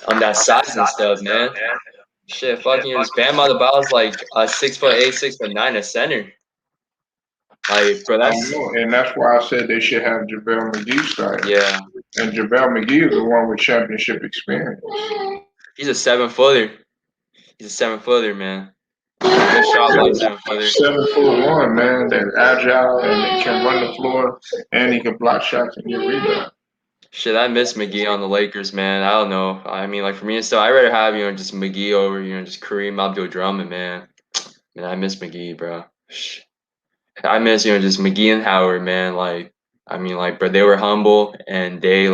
on that size and stuff, man. Shit, fucking just Bam Adebayo's like a 6'8", 6'9" a center. Like, bro, I that's know, and that's why I said they should have JaVale McGee starting. yeah. And JaVale McGee is the one with championship experience. He's a 7-footer. He's a 7-footer, man. Good shot block 7-footer. 7'1", man. They're agile and they can run the floor and he can block shots and get rebounds. Shit, I miss McGee on the Lakers, man. I don't know. I mean, like for me and stuff, I'd rather have just McGee over just Kareem Abdul-Drummond, man. Man, I miss McGee, bro. I miss just McGee and Howard, man. Like, I mean, like, but they were humble and they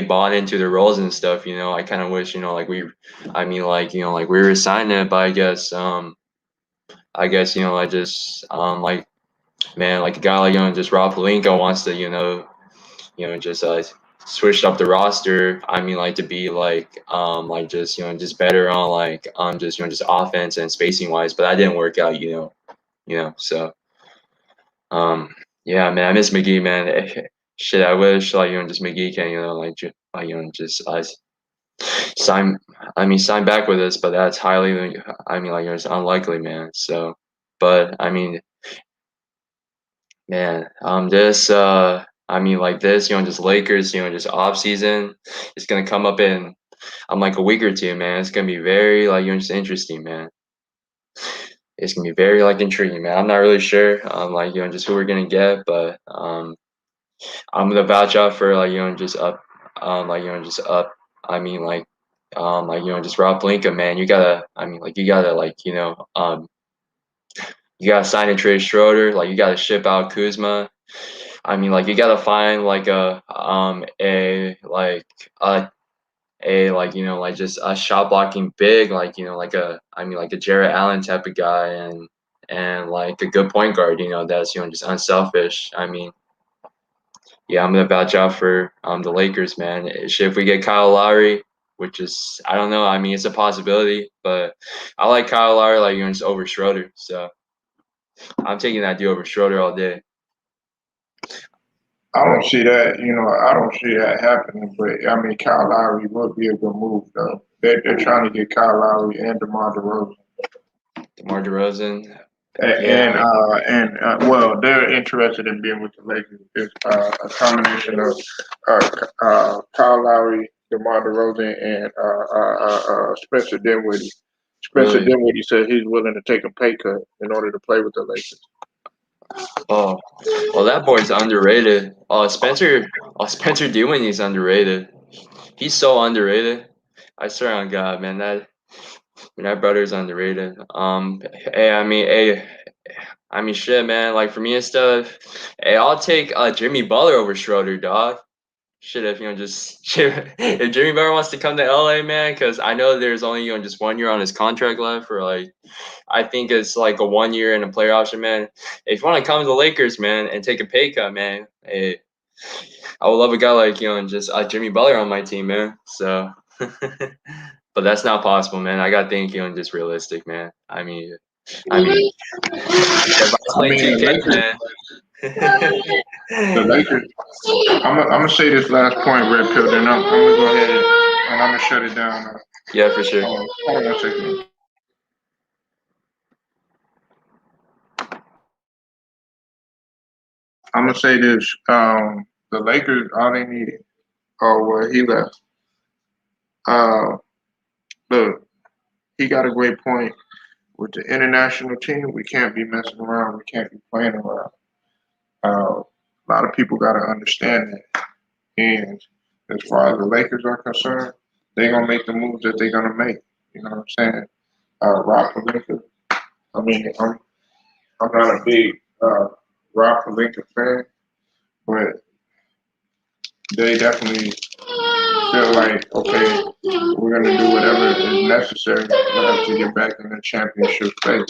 bought into their roles and stuff. I kind of wish like I mean, like we were signed it, but I guess I just like man, like a guy like just Rob Pelinka wants to just switched up the roster. I mean, like to be like just just better on just just offense and spacing wise, but that didn't work out. So yeah, man, I miss McGee, man. Shit, I wish like just McGee can just sign. I mean, sign back with us, but that's highly. I mean, like it's unlikely, man. So, but I mean, man, this I mean like this, just Lakers, just off season. It's gonna come up in like a week or two, man. It's gonna be very like just interesting, man. It's gonna be very like intriguing, man. I'm not really sure like just who we're gonna get, but I'm gonna vouch out for like just up just up. I mean like just Rob Blinka, man. You gotta I mean like you gotta like you gotta sign and trade Schroeder, like you gotta ship out Kuzma. I mean, like you gotta find like a like like just a shot blocking big, like like a I mean like a Jarrett Allen type of guy, and like a good point guard, that's just unselfish. I mean, yeah, I'm gonna vouch out for the Lakers, man. If we get Kyle Lowry, which is I don't know, I mean it's a possibility, but I like Kyle Lowry like just over Schroeder, so I'm taking that deal over Schroeder all day. I don't see that, I don't see that happening. But I mean, Kyle Lowry would be a good move, though. They're trying to get Kyle Lowry and DeMar DeRozan. DeMar DeRozan, And yeah, well, they're interested in being with the Lakers. It's a combination of Kyle Lowry, DeMar DeRozan, and Spencer Dinwiddie. Spencer really. Dinwiddie said he's willing to take a pay cut in order to play with the Lakers. Oh, well, that boy's underrated. Spencer Dinwiddie's underrated. He's so underrated. I swear on God, man, that brother's underrated. Hey, shit, man. Like for me and stuff, hey, I'll take Jimmy Butler over Schroeder, dog. Shit, if shit, if Jimmy Butler wants to come to LA, man, because I know there's only just 1 year on his contract left, or like I think it's like a 1 year and a player option, man. If you want to come to the Lakers, man, and take a pay cut, man, hey, I would love a guy like and just Jimmy Butler on my team, man. So, but that's not possible, man. I gotta think just realistic, man. If I was I playing mean, 2K, man. The Lakers. I'm gonna say this last point, Red Pill, then I'm gonna go ahead and I'm gonna shut it down. Yeah, for sure. Hold on 1 second. I'm gonna say this. The Lakers, all they needed. Oh well, he left. Uh, look, he got a great point. With the international team, we can't be messing around. We can't be playing around. A lot of people got to understand that. And as far as the Lakers are concerned, they're gonna make the moves that they're gonna make. You know what I'm saying? Rob Pelinka. I mean, I'm not a big Rob Pelinka fan, but they definitely feel like, okay, we're gonna do whatever is necessary for us to get back in the championship phase.